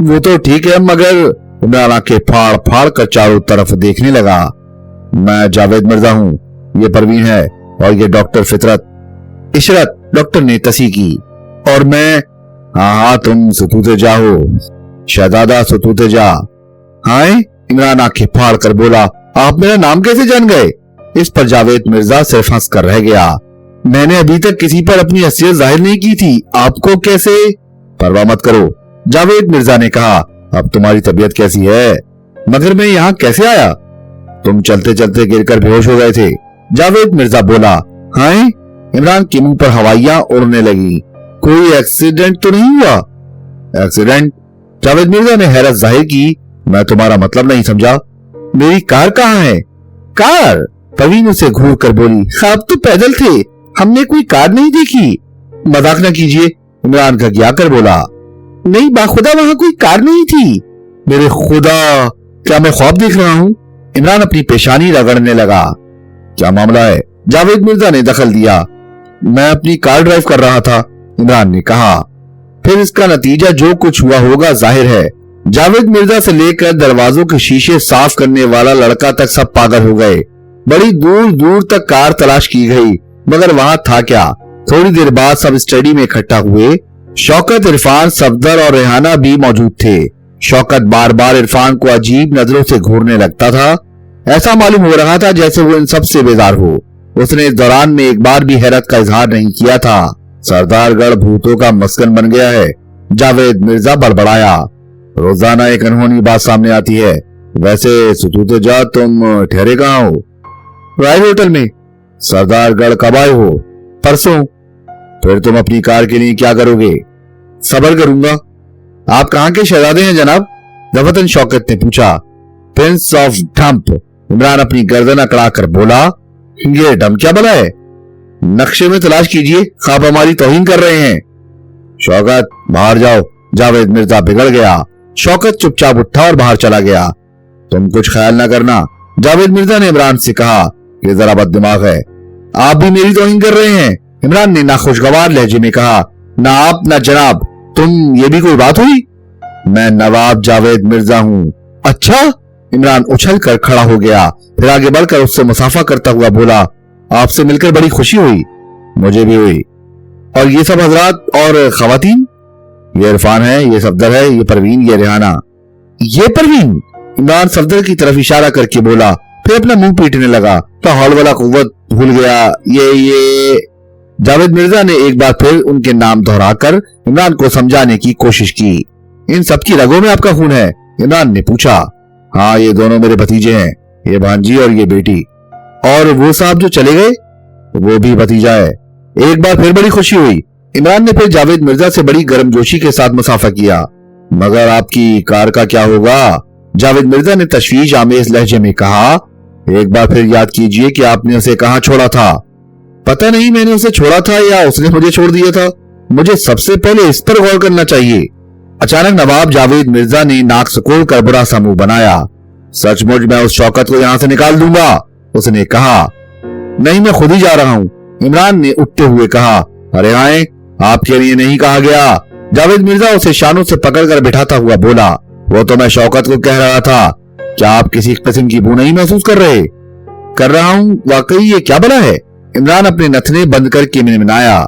वो तो ठीक है, मगर इमरान आंखें फाड़ फाड़ कर चारों तरफ देखने लगा। मैं जावेद मिर्जा हूँ, ये परवीन है और ये डॉक्टर फितरत। इशरत, डॉक्टर ने तसी की। और मैं? हाँ, तुम सुतूते जा हो, शहजादा सुतूते जा। हाँ, इमरान आंखें फाड़ कर बोला, आप मेरा नाम कैसे जान गए? इस पर जावेद मिर्जा सिर्फ हंस कर रह गया। मैंने अभी तक किसी पर अपनी हैसियत जाहिर नहीं की थी, आपको कैसे? परवाह मत करो, जावेद मिर्जा ने कहा। अब तुम्हारी तबीयत कैसी है? मगर मैं यहाँ कैसे आया? तुम चलते चलते गिरकर बेहोश हो गए थे, जावेद मिर्जा बोला। हाँ, इमरान के मुंह पर हवाइयां उड़ने लगी। कोई एक्सीडेंट तो नहीं हुआ? एक्सीडेंट? जावेद मिर्जा ने हैरत जाहिर की। मैं तुम्हारा मतलब नहीं समझा। मेरी कार कहाँ है? कार? परवीन उसे घूर कर बोली, आप तो पैदल थे, हमने कोई कार नहीं देखी। मजाक न कीजिए, इमरान घबरा कर बोला। नहीं बाखुदा, वहां कोई कार नहीं थी। मेरे खुदा, क्या मैं ख्वाब देख रहा हूँ? इमरान अपनी पेशानी रगड़ने लगा। क्या मामला है? जावेद मिर्जा ने दखल दिया। मैं अपनी कार ड्राइव कर रहा था, इमरान ने कहा। फिर इसका नतीजा जो कुछ हुआ होगा जाहिर है। जावेद मिर्जा से लेकर दरवाजों के शीशे साफ करने वाला लड़का तक सब पागल हो गए। बड़ी दूर दूर तक कार तलाश की गई, मगर वहां था क्या? थोड़ी देर बाद सब स्टडी में इकट्ठा हुए। शौकत, इरफान, सफदर और रेहाना भी मौजूद थे। शौकत बार बार इरफान को अजीब नजरों से घूरने लगता था। ऐसा मालूम हो रहा था जैसे वो इन सब से बेजार हो। उसने इस दौरान में एक बार भी हैरत का इजहार नहीं किया था। सरदारगढ़ भूतों का मस्कन बन गया है, जावेद मिर्जा बड़बड़ाया। रोजाना एक अनहोनी बात सामने आती है। वैसे सुतूते जा, तुम ठहरे कहाँ हो? रॉयल होटल में। सरदारगढ़ कब आए हो? परसों। फिर तुम अपनी कार के लिए क्या करोगे? सबर करूंगा। आप कहाँ के शहजादे हैं जनाब? दफतन शौकत ने पूछा। प्रिंस ऑफ डंप, इमरान अपनी गर्दन अकड़ा कर बोला। ये डंप क्या बना है? नक्शे में तलाश कीजिए, आप हमारी तौहीन कर रहे हैं। शौकत, बाहर जाओ, जावेद मिर्जा बिगड़ गया। शौकत चुपचाप उठा और बाहर चला गया। तुम कुछ ख्याल न करना, जावेद मिर्जा ने इमरान से कहा। ये जरा बददिमाग है। आप भी मेरी तौहीन कर रहे हैं, इमरान ने नाखुशगवार लहजे में कहा। ना आप ना जनाब, तुम, ये भी कोई बात हुई? मैं नवाब जावेद मिर्जा हूँ। अच्छा? इमरान उछल कर खड़ा हो गया, फिर आगे बढ़कर उससे मुसाफा करता हुआ बोला। आपसे मिलकर बड़ी खुशी हुई। मुझे भी हुई। और ये सब हजरात और खवातीन? ये इरफान है, ये सफदर है, ये परवीन, ये रेहाना। ये परवीन? इमरान सफदर की तरफ इशारा करके बोला, फिर अपना मुंह पीटने लगा। तो हौल वाला कुव्वत भूल गया। ये जावेद मिर्जा ने एक बार फिर उनके नाम दोहराकर इमरान को समझाने की कोशिश की। इन सबकी रगों में आपका खून है? इमरान ने पूछा। हाँ, ये दोनों मेरे भतीजे हैं, ये भांजी और ये बेटी। और वो साहब जो चले गए, वो भी भतीजा है। एक बार फिर बड़ी खुशी हुई। इमरान ने फिर जावेद मिर्जा से बड़ी गर्मजोशी के साथ मुसाफा किया। मगर आपकी कार का क्या होगा? जावेद मिर्जा ने तशवीश आमेज लहजे में कहा। एक बार फिर याद कीजिए कि आपने उसे कहाँ छोड़ा था। पता नहीं मैंने उसे छोड़ा था या उसने मुझे छोड़ दिया था। मुझे सबसे पहले इस पर गौर करना चाहिए। अचानक नवाब जावेद मिर्जा ने नाक सुकोड़ कर बुरा सा मुंह बनाया। सचमुच मैं उस शौकत को यहाँ से निकाल दूंगा, उसने कहा। नहीं, मैं खुद ही जा रहा हूँ, इमरान ने उठते हुए कहा। अरे आए, आपके लिए नहीं कहा गया, जावेद मिर्जा उसे शानों से पकड़कर बिठाता हुआ बोला। वो तो मैं शौकत को कह रहा था। क्या आप किसी किस्म की बू नहीं महसूस कर रहे? कर रहा हूँ, वाकई ये क्या बला है? इमरान अपने नथने बंद करके मिनमिनाया।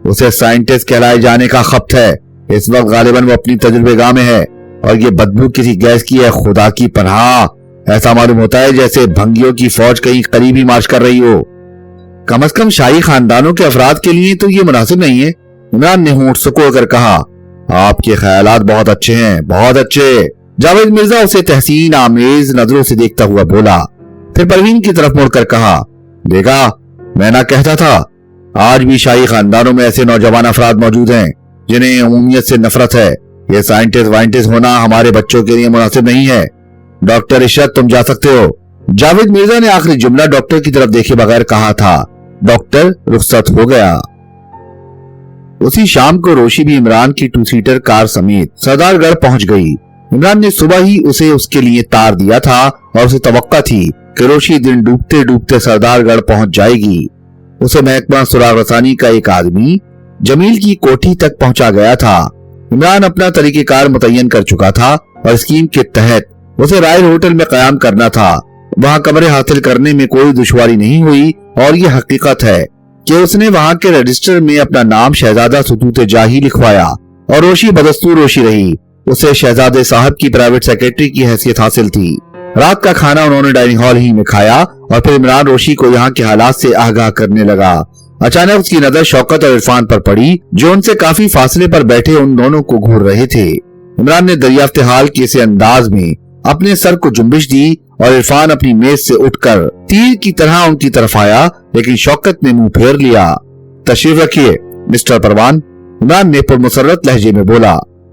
उसे साइंटिस्ट कहलाए जाने का खप्त है। इस वक्त गालिबन वो अपनी तजुर्बेगाह में है और ये बदबू किसी गैस की है। खुदा की पनाह, ऐसा मालूम होता है जैसे भंगियों की फौज कहीं करीब ही मार्च कर रही हो। कम से कम शाही खानदानों के अफराद के लिए तो ये मुनासिब नहीं है, इमरान ने होंठ सुकोड़ कर कहा। आपके ख्यालात बहुत अच्छे हैं, बहुत अच्छे। जावेद मिर्जा उसे तहसीन आमेज नजरों से देखता हुआ बोला। फिर परवीन की तरफ मुड़कर कहा, देखा, मैं ना कहता था। आज भी शाही खानदानों में ऐसे नौजवान अफराद मौजूद हैं जिन्हें उम्मीद से नफरत है। ये साइंटिस्ट वाइंटिस्ट होना हमारे बच्चों के लिए मुनासिब नहीं है। डॉक्टर इशरत, तुम जा सकते हो। जावेद मिर्जा ने आखिरी जुमला डॉक्टर की तरफ देखे बगैर कहा था। डॉक्टर रुखसत हो गया। उसी शाम को रोशी भी इमरान की 2 सीटर कार समेत सरदारगढ़ पहुंच गई। इमरान ने सुबह ही उसे उसके लिए तार दिया था और उसे तवक्का थी कि रोशी दिन डूबते डूबते सरदारगढ़ पहुंच जाएगी। उसे महकमा सुराग रसानी का एक आदमी जमील की कोठी तक पहुंचा गया था। इमरान अपना तरीकेकार मुतय्यन कर चुका था और स्कीम के तहत उसे रायल होटल में कयाम करना था। वहां कमरे हासिल करने में कोई दुश्वारी नहीं हुई और ये हकीकत है कि उसने वहां के रजिस्टर में अपना नाम शहजादा सुतूत जाही लिखवाया और रोशी बदस्तूर रोशी रही। उसे शहजादे साहब की प्राइवेट सेक्रेटरी की हैसियत हासिल थी। रात का खाना उन्होंने डाइनिंग हॉल ही में खाया और फिर इमरान रोशी को यहाँ के हालात से आगाह करने लगा। अचानक उसकी नजर शौकत और इरफान पर पड़ी, जो उनसे काफी फासले पर बैठे उन दोनों को घूर रहे थे। इमरान ने दरियाफ्ते हाल के इसे अंदाज में अपने सर को जुम्बिश दी और इरफान अपनी मेज से उठकर तीर की तरह उनकी तरफ आया, लेकिन शौकत ने मुंह फेर लिया। तशरीफ रखिए मिस्टर परवान, इमरान ने पुरमुसर्रत लहजे में बोला।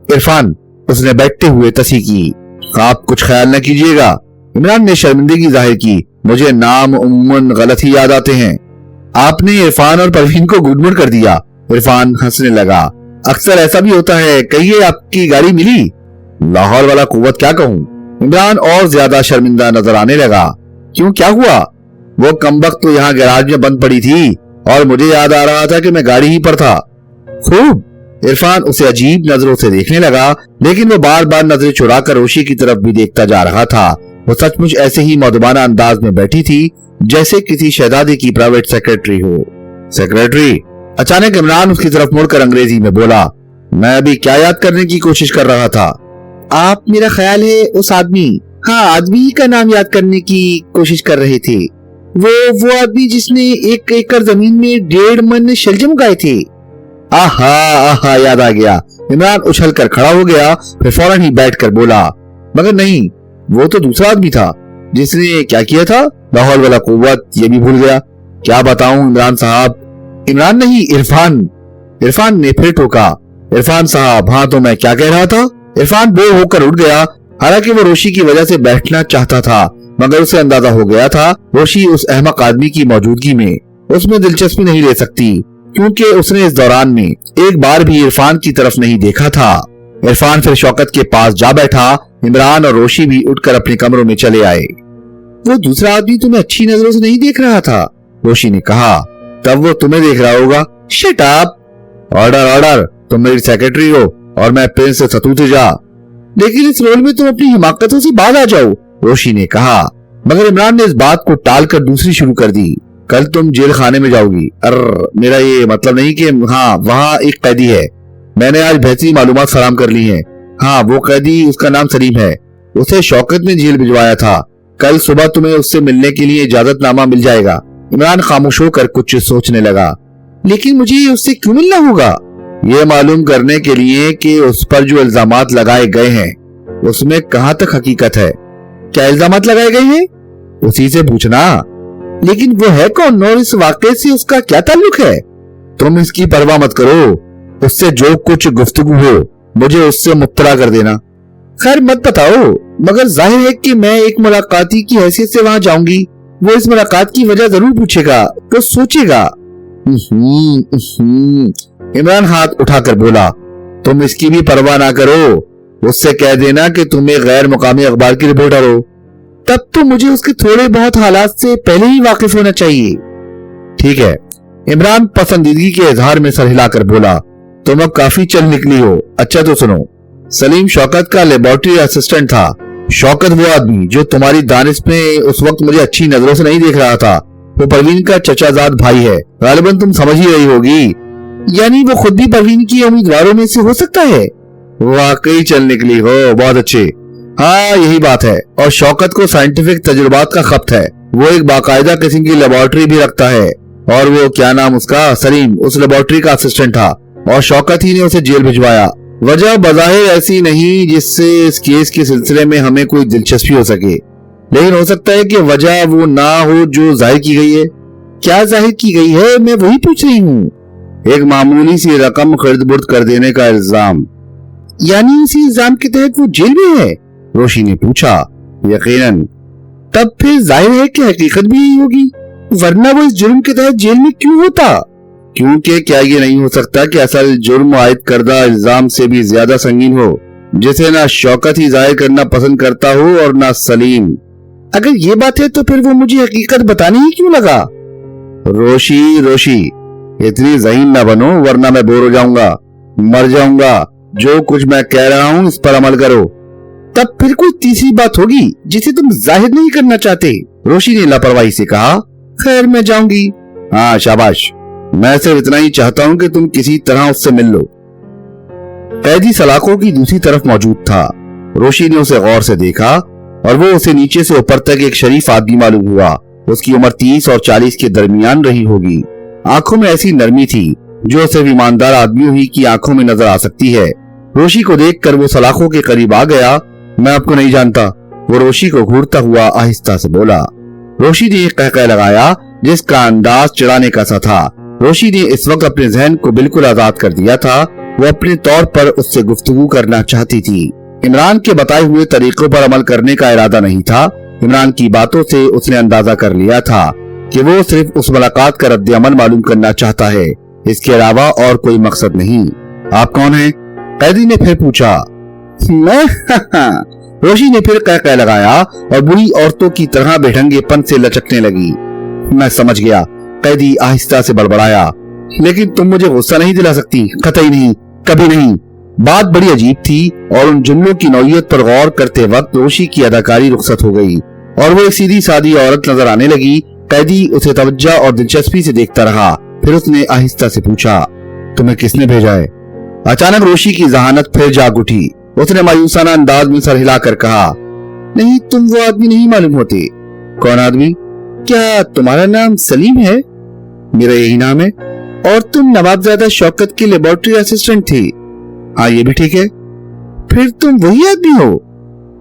इरफान उसने बैठते हुए तसी की। आप कुछ ख्याल न कीजिएगा, इमरान ने शर्मिंदगी जाहिर की। मुझे नाम उम्मन गलत ही याद आते हैं। आपने इरफान और परवीन को गुडमुड़ कर दिया। इरफान हंसने लगा। अक्सर ऐसा भी होता है, कहिए आपकी गाड़ी मिली? लाहौर वाला कुव्वत क्या कहूँ। इमरान और ज्यादा शर्मिंदा नजर आने लगा। क्यों, क्या हुआ? वो कमबख्त तो यहाँ गैराज में बंद पड़ी थी और मुझे याद आ रहा था कि मैं गाड़ी ही पर था। खूब। इरफान उसे अजीब नजरों से देखने लगा, लेकिन वो बार बार नजरें चुरा कर रोशी की तरफ भी देखता जा रहा था। वो सचमुच ऐसे ही मौदबाना अंदाज में बैठी थी जैसे किसी शहजादे की प्राइवेट सेक्रेटरी हो। सेक्रेटरी? अचानक इमरान उसकी तरफ मुड़कर अंग्रेजी में बोला। मैं अभी क्या याद करने की कोशिश कर रहा था? आप मेरा ख्याल है उस आदमी, हाँ आदमी का नाम याद करने की कोशिश कर रहे थे। वो आदमी जिसने 1 एकड़ जमीन में 1.5 मन शलजम उगाए थे। आहा आहा, याद आ गया। इमरान उछल कर खड़ा हो गया, फिर फौरन ही बैठ कर बोला, मगर नहीं, वो तो दूसरा आदमी था जिसने क्या किया था। लाहौर वाला कुव्वत, ये भी भूल गया। क्या बताऊं इमरान साहब। इमरान नहीं, इरफान। इरफान ने फिर टोका। इरफान साहब, हाँ तो मैं क्या कह रहा था। इरफान बोर होकर उठ गया। हालांकि वो रोशी की वजह से बैठना चाहता था, मगर उसे अंदाजा हो गया था रोशी उस अहमक आदमी की मौजूदगी में उसमें दिलचस्पी नहीं ले सकती, क्योंकि उसने इस दौरान में एक बार भी इरफान की तरफ नहीं देखा था। इरफान फिर शौकत के पास जा बैठा। इमरान और रोशी भी उठकर अपने कमरों में चले आए। वो दूसरा आदमी तुम्हें अच्छी नजरों से नहीं देख रहा था, रोशी ने कहा। तब वो तुम्हें देख रहा होगा। Shut up. ऑर्डर ऑर्डर, तुम मेरी सेक्रेटरी हो और मैं प्रिंस सतूते जा। लेकिन इस रोल में तुम अपनी हिमाकतों से बाहर आ जाओ, रोशी ने कहा। मगर इमरान ने इस बात को टालकर दूसरी शुरू कर दी। कल तुम जेल खाने में जाओगी। मेरा ये मतलब नहीं कि हाँ, वहाँ एक कैदी है। मैंने आज बेहतरीन मालूमात फराम कर ली हैं। हाँ, वो कैदी, उसका नाम सलीम है। उसे शौकत ने जेल भिजवाया था। कल सुबह तुम्हें उससे मिलने के लिए इजाजतनामा मिल जाएगा। इमरान खामोश होकर कुछ सोचने लगा। लेकिन मुझे उससे क्यों मिलना होगा? ये मालूम करने के लिए कि उस पर जो इल्जामात लगाए गए हैं उसमें कहाँ तक हकीकत है। क्या इल्जामात लगाए गए हैं? उसी से पूछना। लेकिन वो है कौन और इस वाकये से उसका क्या ताल्लुक है? तुम इसकी परवाह मत करो। उससे जो कुछ गुफ्तगू हो मुझे उससे मुत्तला कर देना। खैर मत बताओ, मगर जाहिर है कि मैं एक मुलाकाती की हैसियत से वहां जाऊंगी। वो इस मुलाकात की वजह जरूर पूछेगा, तो सोचेगा। इमरान हाथ उठाकर बोला। तुम इसकी भी परवाह ना करो। उससे कह देना कि तुम एक गैर मुकामी अखबार की रिपोर्टर हो। तब तो मुझे उसके थोड़े बहुत हालात से पहले ही वाकिफ होना चाहिए। ठीक है, इमरान पसंदीदगी के इजहार में सर हिलाकर बोला। तुम अब काफी चल निकली हो। अच्छा तो सुनो, सलीम शौकत का लेबोरेटरी असिस्टेंट था। शौकत वो आदमी जो तुम्हारी दानिश में उस वक्त मुझे अच्छी नजरों से नहीं देख रहा था, वो परवीन का चचाजाद भाई है। गालिबन तुम समझ ही रही होगी। यानी वो खुद भी परवीन की उम्मीदवारों में से हो सकता है। वाकई चल निकली हो, बहुत अच्छे। हाँ यही बात है। और शौकत को साइंटिफिक तजुर्बात का खपत है। वो एक बाकायदा किस्म की लेबोरेटरी भी रखता है। और वो क्या नाम उसका, सलीम, उस लेबोरेटरी का असिस्टेंट था और शौकत ही ने उसे जेल भिजवाया। वजह बज़ाहिर ऐसी नहीं जिससे इस केस के सिलसिले में हमें कोई दिलचस्पी हो सके, लेकिन हो सकता है कि वजह वो ना हो जो जाहिर की गई है। क्या जाहिर की गई है, मैं वही पूछ रही हूँ। एक मामूली सी रकम खर्द बुर्द कर देने का इल्जाम। यानी इसी इल्जाम के तहत वो जेल में है, रोशी ने पूछा। यकीनन। तब फिर जाहिर है कि हकीकत भी यही होगी। ورنہ وہ इस जुर्म के तहत जेल में क्यों होता? क्योंकि क्या ये नहीं हो सकता कि असल जुर्म आयद करदा इल्जाम से भी ज्यादा संगीन हो, जिसे ना शौकत ही जाहिर करना पसंद करता हो और ना सलीम। अगर ये बात है तो फिर वो मुझे हकीकत बताने ही क्यों लगा? रोशी इतनी ज़हीन ना बनो वरना मैं बोर हो जाऊंगा, मर जाऊंगा। जो कुछ मैं कह रहा हूँ इस पर अमल करो। तब फिर कोई तीसरी बात होगी जिसे तुम जाहिर नहीं करना चाहते? रोशी ने लापरवाही से कहा। खैर मैं जाऊंगी। हाँ शाबाश, मैं सिर्फ इतना ही चाहता हूँ कि तुम किसी तरह उससे मिल लो। कैदी सलाखों की दूसरी तरफ मौजूद था। रोशी ने उसे गौर से देखा और वो उसे नीचे से ऊपर तक एक शरीफ आदमी मालूम हुआ। उसकी उम्र 30 और 40 के दरमियान रही होगी। आंखों में ऐसी नरमी थी जो सिर्फ ईमानदार आदमियों ही की आंखों में नजर आ सकती है। रोशी को देखकर वो सलाखों के करीब आ गया। मैं आपको नहीं जानता, वो रोशी को घूरता हुआ आहिस्ता से बोला। रोशी ने एक कहकह लगाया जिसका अंदाज चिढ़ाने का सा था। रोशी ने इस वक्त अपने जहन को बिल्कुल आजाद कर दिया था। वो अपने तौर पर उससे गुफ्तगू करना चाहती थी। इमरान के बताए हुए तरीकों पर अमल करने का इरादा नहीं था। इमरान की बातों से उसने अंदाजा कर लिया था कि वो सिर्फ उस मुलाकात का रद्द अमल मालूम करना चाहता है, इसके अलावा और कोई मकसद नहीं। आप कौन हैं? कैदी ने फिर पूछा। मैं रोशी ने फिर कहकह लगाया और बुरी औरतों की तरह बेढंगेपन से लचकने लगी। मैं समझ गया, कैदी आहिस्ता से बड़बड़ाया। लेकिन तुम मुझे गुस्सा नहीं दिला सकती, कतई नहीं, कभी नहीं। बात बड़ी अजीब थी और उन जुमलों की नौइयत पर गौर करते वक्त रोशी की अदाकारी रुखसत हो गई और वो एक सीधी सादी औरत नजर आने लगी। कैदी उसे तवज्जो और दिलचस्पी से देखता रहा। फिर उसने आहिस्ता से पूछा, तुम्हें किसने भेजा है? अचानक रोशी की जहानत फिर जाग उठी। उसने मायूसाना अंदाज में सर हिलाकर कहा, नहीं, तुम वो आदमी नहीं मालूम होते। कौन आदमी? क्या तुम्हारा नाम सलीम है? मेरा यही नाम है। और तुम नवाबजादा शौकत के लेबोरेटरी असिस्टेंट थे? हाँ, ये भी ठीक है। फिर तुम वही आदमी हो?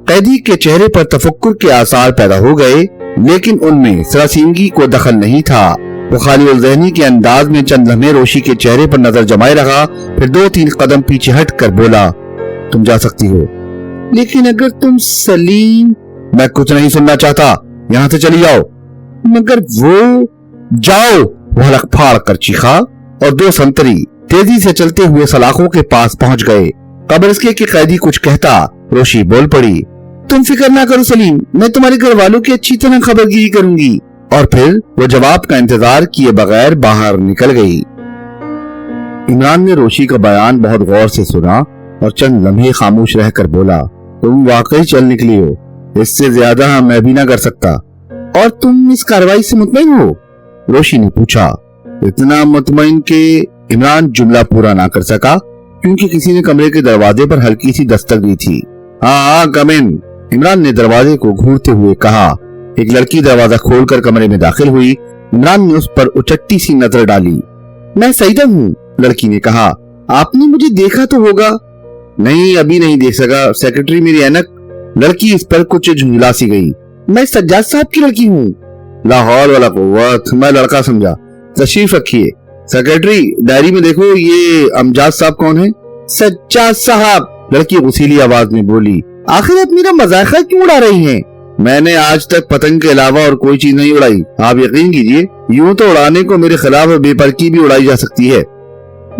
कैदी के चेहरे पर तफक्कुर के आसार पैदा हो गए, लेकिन उनमें सरासीमगी को दखल नहीं था। वो खाली और ज़हनी के अंदाज में चंद लम्हे रोशी के चेहरे पर नजर जमाए रहा। फिर 2-3 कदम पीछे हट कर बोला, तुम जा सकती हो। लेकिन अगर तुम सलीम। मैं कुछ नहीं सुनना चाहता, यहाँ से चली जाओ। मगर वो। जाओ, वो हलक फाड़ कर चीखा और 2 संतरी तेजी से चलते हुए सलाखों के पास पहुंच गए। कब्र इसके कि कैदी कुछ कहता, रोशी बोल पड़ी, तुम फिक्र ना करो सलीम, मैं तुम्हारे घर वालों की अच्छी तरह खबरगिरी करूंगी। और फिर वो जवाब का इंतजार किए बगैर बाहर निकल गई। इमरान ने रोशी का बयान बहुत गौर से सुना और चंद लम्हे खामोश रहकर बोला, तुम वाकई चल निकली हो, इससे ज्यादा मैं भी ना कर सकता। और तुम इस कार्रवाई से मुतमईन हो? रोशी ने पूछा। इतना मुतमईन के इमरान जुमला पूरा ना कर सका क्योंकि किसी ने कमरे के दरवाजे पर हल्की सी दस्तक दी थी। हाँ, कम इन। इमरान ने दरवाजे को घूरते हुए कहा। एक लड़की दरवाजा खोलकर कमरे में दाखिल हुई। इमरान ने उस पर उचट्टी सी नजर डाली। मैं सईदा हूँ, लड़की ने कहा। आपने मुझे देखा तो होगा? नहीं, अभी नहीं देख सका, सेक्रेटरी मेरी ऐनक। लड़की इस पर कुछ झुंझला सी गई। मैं सज्जाद साहब की लड़की हूँ। लाहौर वाला कुव्वत, मैं लड़का समझा। तशरीफ रखिए। सेक्रेटरी, डायरी में देखो, ये अमजाद साहब कौन है? सज्जाद साहब, लड़की गुस्सीली आवाज में बोली। आखिर आप मेरा मजाक क्यों उड़ा रही हैं? मैंने आज तक पतंग के अलावा और कोई चीज नहीं उड़ाई। आप यकीन कीजिए, यूं तो उड़ाने को मेरे खिलाफ बेपरकी भी उड़ाई जा सकती है।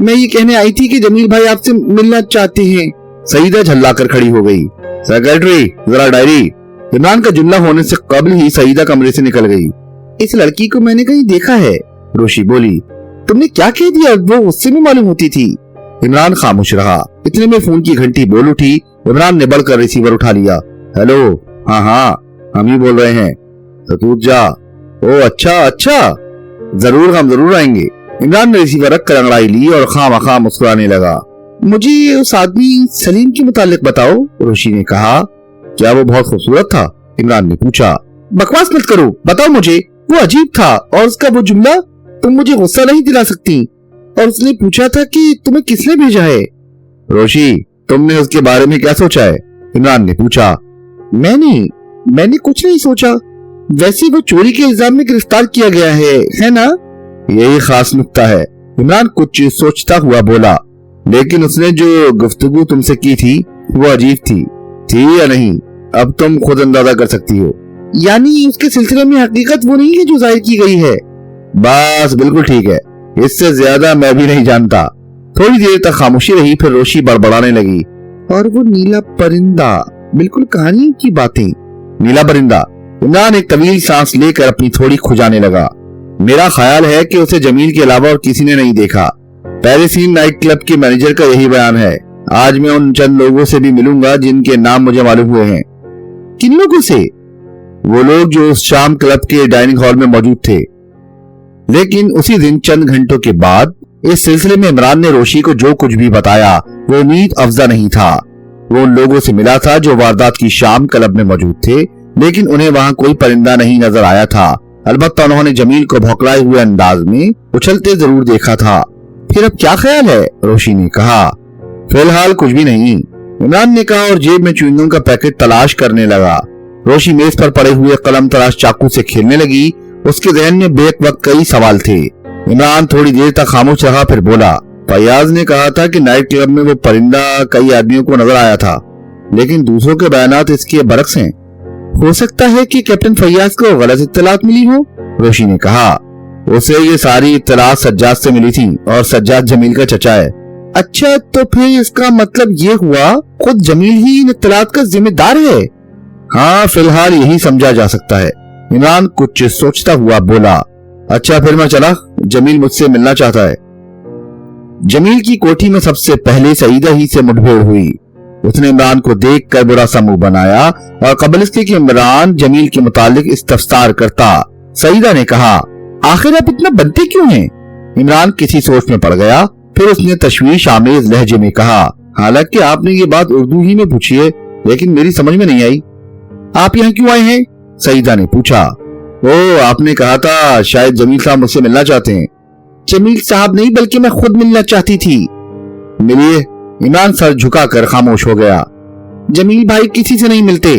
मैं ये कहने आई थी कि जमील भाई आपसे मिलना चाहते हैं। सईदा झल्लाकर खड़ी हो गई। सेक्रेटरी, जरा डायरी। इमरान का जुमला होने से कबल ही सईदा कमरे से निकल गई। इस लड़की को मैंने कहीं देखा है, रोशी बोली। तुमने क्या कह दिया? वो उससे भी मालूम होती थी। इमरान खामोश रहा। इतने में फोन की घंटी बोल उठी। इमरान ने बढ़कर रिसीवर उठा लिया। हेलो, हाँ, हम ही बोल रहे हैं। तो तू जा। ओ अच्छा, जरूर, हम जरूर आएंगे। इमरान ने रिसीवर रख कर अंगड़ाई ली और खामखा मुस्कुराने लगा। मुझे उस आदमी सलीम के मुतालिक बताओ, रोशी ने कहा। क्या वो बहुत खूबसूरत था? इमरान ने पूछा। बकवास मत करो, बताओ मुझे। वो अजीब था और उसका वो जुमला, तुम मुझे गुस्सा नहीं दिला सकती। और उसने पूछा था कि तुम्हें किसने भेजा है। रोशी, तुमने उसके बारे में क्या सोचा है? इमरान ने पूछा। मैंने कुछ नहीं सोचा। वैसे वो चोरी के इल्जाम में गिरफ्तार किया गया है ना? यही खास नुक्ता है। इमरान कुछ सोचता हुआ बोला। लेकिन उसने जो गुफ्तगू तुमसे की थी वो अजीब थी या नहीं? अब तुम खुद अंदाजा कर सकती हो। यानी उसके सिलसिले में हकीकत वो नहीं है जो जाहिर की गई है। बस बिल्कुल ठीक है, इससे ज्यादा मैं भी नहीं जानता। थोड़ी देर तक खामोशी रही, फिर रोशी बड़बड़ाने लगी। और वो नीला परिंदा, बिल्कुल कहानी की बातें। नीला परिंदा। इमरान एक तवील सांस लेकर अपनी थोड़ी खुजाने लगा। मेरा ख्याल है कि उसे जमील के अलावा और किसी ने नहीं देखा। पैरिसीन नाइट क्लब के मैनेजर का यही बयान है। आज मैं उन चंद लोगों से भी मिलूंगा जिनके नाम मुझे मालूम हुए हैं। किन लोगों से? वो लोग जो उस शाम क्लब के डाइनिंग हॉल में मौजूद थे। लेकिन उसी दिन चंद घंटों के बाद इस सिलसिले में इमरान ने रोशी को जो कुछ भी बताया वो उम्मीद अफजा नहीं था। वो उन लोगों से मिला था जो वारदात की शाम क्लब में मौजूद थे, लेकिन उन्हें वहां कोई परिंदा नहीं नजर आया था। अलबत्ता उन्होंने जमील को भौंकलाए हुए अंदाज में उछलते जरूर देखा था। फिर अब क्या ख्याल है? रोशी ने कहा। फिलहाल कुछ भी नहीं, इमरान ने कहा और जेब में च्युइंगम का पैकेट तलाश करने लगा। रोशी मेज पर पड़े हुए कलम तराश चाकू से खेलने लगी। उसके जहन में बेक वक्त कई सवाल थे। इमरान थोड़ी देर तक खामोश रहा, फिर बोला, फैयाज ने कहा था कि नाइट क्लब में वो परिंदा कई आदमियों को नजर आया था, लेकिन दूसरों के बयानात इसके बरक्स हैं। हो सकता है कि कैप्टन फैयाज को गलत इत्तलात मिली हो, रोशी ने कहा। उसे ये सारी इत्तलात सज्जाद से मिली थी और सज्जाद जमील का चचा है। अच्छा, तो फिर इसका मतलब ये हुआ खुद जमील ही इन इत्तलात का जिम्मेदार है? हाँ, फिलहाल यही समझा जा सकता है। इमरान कुछ सोचता हुआ बोला, अच्छा फिर मैं चला, जमील मुझसे मिलना चाहता है। जमील की कोठी में सबसे पहले सईदा ही से मुठभेड़ हुई। उसने इमरान को देखकर बुरा सा मुंह बनाया और कबल इसके कि इमरान जमील के मुतालिक इस्तफसार करता। सईदा ने कहा, आखिर आप इतना बनते क्यों हैं? इमरान किसी सोच में पड़ गया, फिर उसने तशवीश आमेज लहजे में कहा, हालांकि आपने ये बात उर्दू ही में पूछी है, लेकिन मेरी समझ में नहीं आई। आप यहाँ क्यों आए हैं? सईदा ने पूछा। ओ, आपने कहा था शायद जमील साहब मुझसे मिलना चाहते हैं। जमील साहब नहीं, बल्कि मैं खुद मिलना चाहती थी। मिलिए। इमरान सर झुकाकर खामोश हो गया। जमील भाई किसी से नहीं मिलते,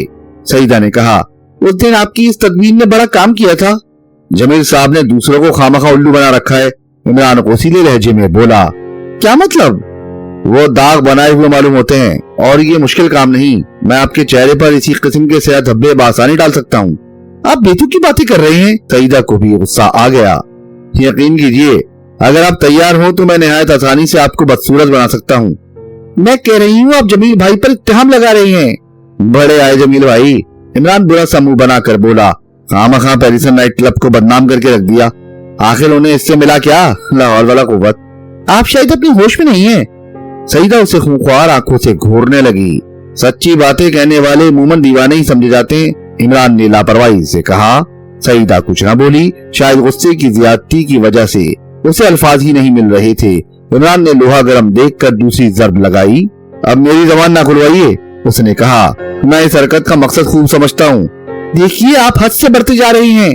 सईदा ने कहा। उस दिन आपकी इस तदबीर ने बड़ा काम किया था। जमील साहब ने दूसरों को खामखा उल्लू बना रखा है, इमरान कोसीले लहजे में बोला। क्या मतलब? वो दाग बनाए हुए मालूम होते हैं और ये मुश्किल काम नहीं। मैं आपके चेहरे पर इसी किस्म के स्याह धब्बे बासानी डाल सकता हूँ। आप बेतुकी बातें कर रहे हैं। सईदा को भी गुस्सा आ गया। यकीन कीजिए, अगर आप तैयार हो तो मैं निहायत आसानी से आपको बदसूरत बना सकता हूँ। मैं कह रही हूँ आप जमील भाई पर इत्तेहाम लगा रहे हैं। बड़े आए जमील भाई, इमरान बुरा सा मुंह बनाकर बोला। खामखा पैरिसन नाइट क्लब को बदनाम करके रख दिया। आखिर उन्हें इससे मिला क्या? लाहौल वाला कुव्वत। आप शायद अपने होश में नहीं है। सईदा उसे खूंखार आंखों से घूरने लगी। सच्ची बातें कहने वाले अमूमन दीवाने ही समझे जाते हैं, इमरान ने लापरवाही से कहा। सईदा कुछ न बोली। शायद गुस्से की ज्यादती की वजह से उसे अल्फाज ही नहीं मिल रहे थे। इमरान ने लोहा गर्म देखकर दूसरी जर्ब लगाई। अब मेरी जबान ना खुलवाइए, उसने कहा। मैं इस हरकत का मकसद खूब समझता हूँ। देखिए, आप हद से बढ़ते जा रहे हैं।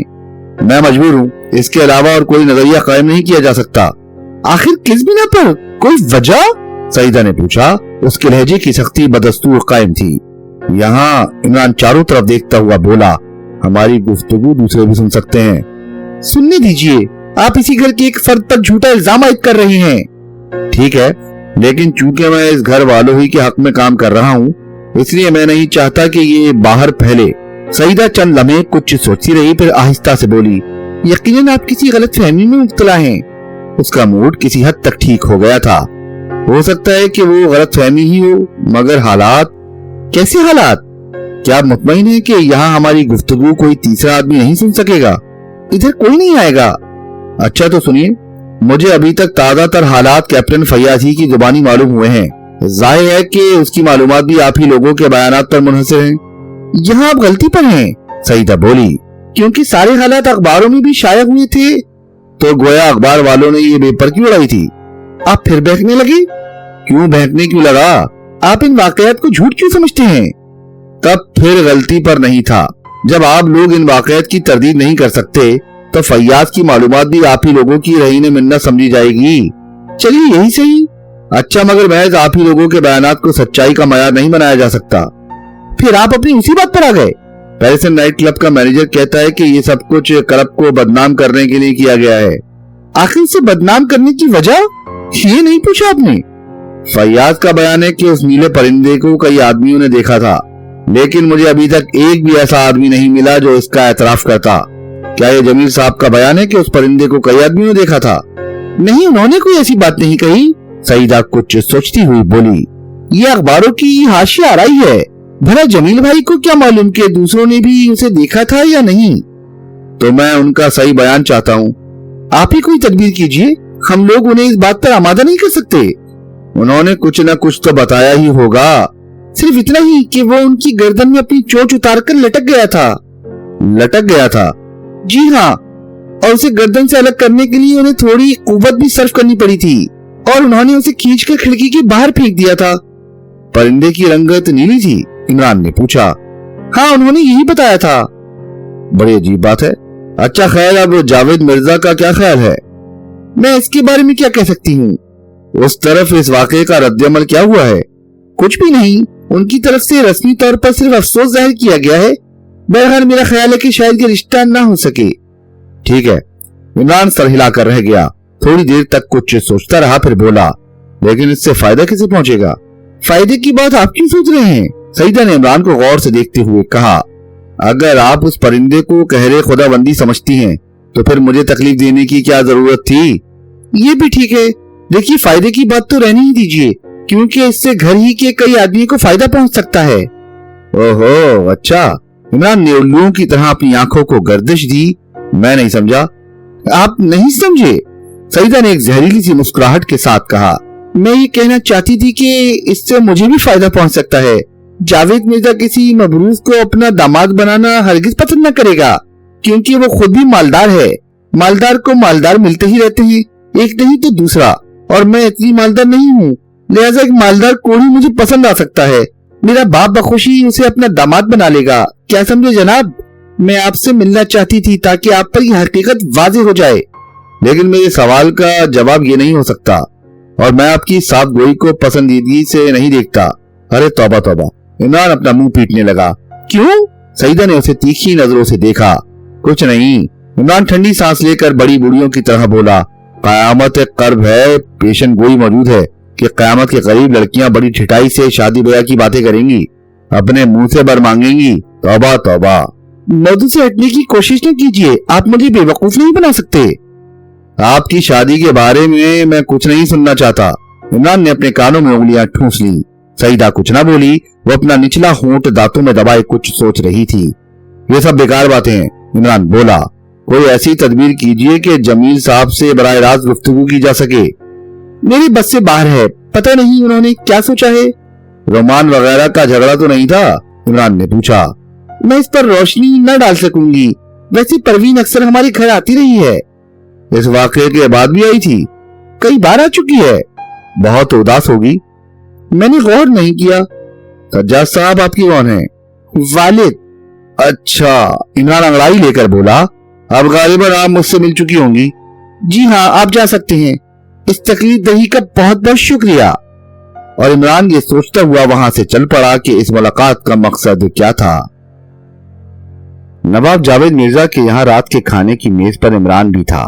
मैं मजबूर हूँ, इसके अलावा और कोई नजरिया कायम नहीं किया जा सकता। आखिर किस बिना पर? कोई वजह? सईदा ने पूछा। उसके लहजे की सख्ती बदस्तूर कायम थी। यहाँ इमरान चारों तरफ देखता हुआ बोला, हमारी गुफ्तगू दूसरे भी सुन सकते हैं। सुनने दीजिए, आप इसी घर के एक फर्द पर झूठा इल्जाम आयद कर रहे हैं। ठीक है, लेकिन चूंकि मैं इस घर वालों ही के हक में काम कर रहा हूँ, इसलिए मैं नहीं चाहता कि ये बाहर फैले। सईदा चंद लम्हे कुछ सोचती रही, फिर आहिस्ता से बोली, यकीनन आप किसी गलत फहमी में मुब्तला हैं। उसका मूड किसी हद तक ठीक हो गया था। हो सकता है कि वो गलत फहमी ही हो, मगर हालात? कैसे हालात? क्या आप मुतमईन हैं कि यहाँ हमारी गुफ्तगू कोई तीसरा आदमी नहीं सुन सकेगा? इधर कोई नहीं आएगा। अच्छा तो सुनिए, मुझे अभी तक ताज़ातर हालात कैप्टन फैयाज ही की जुबानी मालूम हुए हैं। जाहिर है कि उसकी मालूमात भी आप ही लोगों के बयानात पर मुनहसर हैं। यहाँ आप गलती पर हैं, सईदा बोली, क्योंकि सारे हालात अखबारों में भी शाया हुए थे। तो गोया अखबार वालों ने ये बेपर क्यों उड़ाई थी? आप फिर बहकने लगे। क्यों बहकने क्यों लगा? आप इन वाकयात को झूठ क्यों समझते हैं? तब फिर गलती पर नहीं था। जब आप लोग इन वाकयात की तरदीद नहीं कर सकते तो फैयाज की मालूमात भी आप ही लोगों की रहीने मिन्नत समझी जाएगी। चलिए यही सही। अच्छा, मगर महज आप ही लोगों के बयानात को सच्चाई का मयार नहीं बनाया जा सकता। फिर आप अपनी उसी बात पर आ गए। पैरिसन नाइट क्लब का मैनेजर कहता है कि ये सब कुछ क्लब को बदनाम करने के लिए किया गया है। आखिर से बदनाम करने की वजह ये नहीं पूछा आपने? फैयाज का बयान है कि उस नीले परिंदे को कई आदमियों ने देखा था। لیکن مجھے ابھی تک ایک بھی ایسا آدمی نہیں ملا جو اس کا اعتراف کرتا۔ کیا یہ جمیل صاحب کا بیان ہے کہ اس پرندے کو کئی آدمیوں نے دیکھا تھا؟ نہیں، انہوں نے کوئی ایسی بات نہیں کہی۔ سعیدہ کچھ سوچتی ہوئی بولی، یہ اخباروں کی حاشیہ آرائی ہے۔ بھلا جمیل بھائی کو کیا معلوم کہ دوسروں نے بھی اسے دیکھا تھا یا نہیں؟ تو میں ان کا صحیح بیان چاہتا ہوں۔ آپ ہی کوئی تدبیر کیجئے، ہم لوگ انہیں اس بات پر آمادہ نہیں کر سکتے۔ انہوں نے کچھ نہ کچھ تو بتایا ہی ہوگا، صرف اتنا ہی کہ وہ ان کی گردن میں اپنی چونچ اتار کر لٹک گیا تھا۔ لٹک گیا تھا؟ جی ہاں، اور اسے گردن سے الگ کرنے کے لیے انہیں تھوڑی قوت بھی صرف کرنی پڑی تھی، اور انہوں نے اسے کھینچ کر کھڑکی کے باہر پھینک دیا تھا۔ پرندے کی رنگت نیلی تھی؟ عمران نے پوچھا۔ ہاں، انہوں نے یہی بتایا تھا۔ بڑی عجیب بات ہے۔ اچھا خیر، اب جاوید مرزا کا کیا خیال ہے؟ میں اس کے بارے میں کیا کہہ سکتی ہوں؟ اس طرف اس واقعے کا رد عمل کیا ہوا ہے؟ کچھ بھی نہیں، ان کی طرف سے رسمی طور پر صرف افسوس ظاہر کیا گیا ہے۔ بہرحال میرا خیال ہے کہ شاید یہ رشتہ نہ ہو سکے۔ ٹھیک ہے۔ عمران سر ہلا کر رہ گیا، تھوڑی دیر تک کچھ سوچتا رہا، پھر بولا، لیکن اس سے فائدہ کسے پہنچے گا؟ فائدے کی بات آپ کیوں سوچ رہے ہیں؟ سعیدہ نے عمران کو غور سے دیکھتے ہوئے کہا، اگر آپ اس پرندے کو قہر خدا بندی سمجھتی ہیں تو پھر مجھے تکلیف دینے کی کیا ضرورت تھی؟ یہ بھی ٹھیک ہے، دیکھیے فائدے کی بات تو رہنے ہی دیجیے، کیونکہ اس سے گھر ہی کے کئی آدمی کو فائدہ پہنچ سکتا ہے۔ اوہو، اچھا۔ عمران نے الوؤں کی طرح اپنی آنکھوں کو گردش دی۔ میں نہیں سمجھا۔ آپ نہیں سمجھے؟ سعیدہ نے ایک زہریلی سی مسکراہٹ کے ساتھ کہا، میں یہ کہنا چاہتی تھی کہ اس سے مجھے بھی فائدہ پہنچ سکتا ہے۔ جاوید مرزا کسی مبروز کو اپنا داماد بنانا ہرگز پسند نہ کرے گا، کیونکہ وہ خود بھی مالدار ہے۔ مالدار کو مالدار ملتے ہی رہتے ہیں، ایک نہیں تو دوسرا، اور میں اتنی مالدار نہیں ہوں، لہذا ایک مالدار کوڑی مجھے پسند آ سکتا ہے۔ میرا باپ بخوشی اسے اپنا داماد بنا لے گا، کیا سمجھے جناب؟ میں آپ سے ملنا چاہتی تھی تاکہ آپ پر یہ حقیقت واضح ہو جائے۔ لیکن میرے سوال کا جواب یہ نہیں ہو سکتا، اور میں آپ کی صاف گوئی کو پسندیدگی سے نہیں دیکھتا۔ ارے توبہ توبہ! عمران اپنا منہ پیٹنے لگا۔ کیوں؟ سعیدہ نے اسے تیکھی نظروں سے دیکھا۔ کچھ نہیں۔ عمران ٹھنڈی سانس لے کر بڑی بوڑھیوں کی طرح بولا، قیامت قرب ہے، پیشن گوئی موجود ہے کہ قیامت کے قریب لڑکیاں بڑی ٹھٹائی سے شادی بیاہ کی باتیں کریں گی، اپنے منہ سے بر مانگیں گی۔ توبہ توبہ! موضوع سے ہٹنے کی کوشش نہ کیجیے، آپ مجھے بے وقوف نہیں بنا سکتے۔ آپ کی شادی کے بارے میں کچھ نہیں سننا چاہتا۔ عمران نے اپنے کانوں میں انگلیاں ٹھونس لیں۔ سعیدہ کچھ نہ بولی، وہ اپنا نچلا ہونٹ دانتوں میں دبائے کچھ سوچ رہی تھی۔ یہ سب بیکار باتیں ہیں، عمران بولا۔ کوئی ایسی تدبیر کیجئے کہ جمیل صاحب سے براہ راست گفتگو کی جا سکے۔ میری بس سے باہر ہے، پتہ نہیں انہوں نے کیا سوچا ہے۔ رومان وغیرہ کا جھگڑا تو نہیں تھا؟ عمران نے پوچھا۔ میں اس پر روشنی نہ ڈال سکوں گی، ویسے پروین اکثر ہمارے گھر آتی رہی ہے۔ اس واقعے کے بعد بھی آئی تھی؟ کئی بار آ چکی ہے۔ بہت اداس ہوگی۔ میں نے غور نہیں کیا۔ سجاد صاحب آپ کی کون ہیں؟ والد۔ اچھا، عمران انگڑائی لے کر بولا، اب غالباً آپ مجھ سے مل چکی ہوں گی۔ جی ہاں، آپ جا سکتے ہیں۔ اس تکلیف دہی کا بہت بہت شکریہ۔ اور عمران یہ سوچتا ہوا وہاں سے چل پڑا کہ اس ملاقات کا مقصد کیا تھا۔ نواب جاوید مرزا کے یہاں رات کے کھانے کی میز پر عمران بھی تھا۔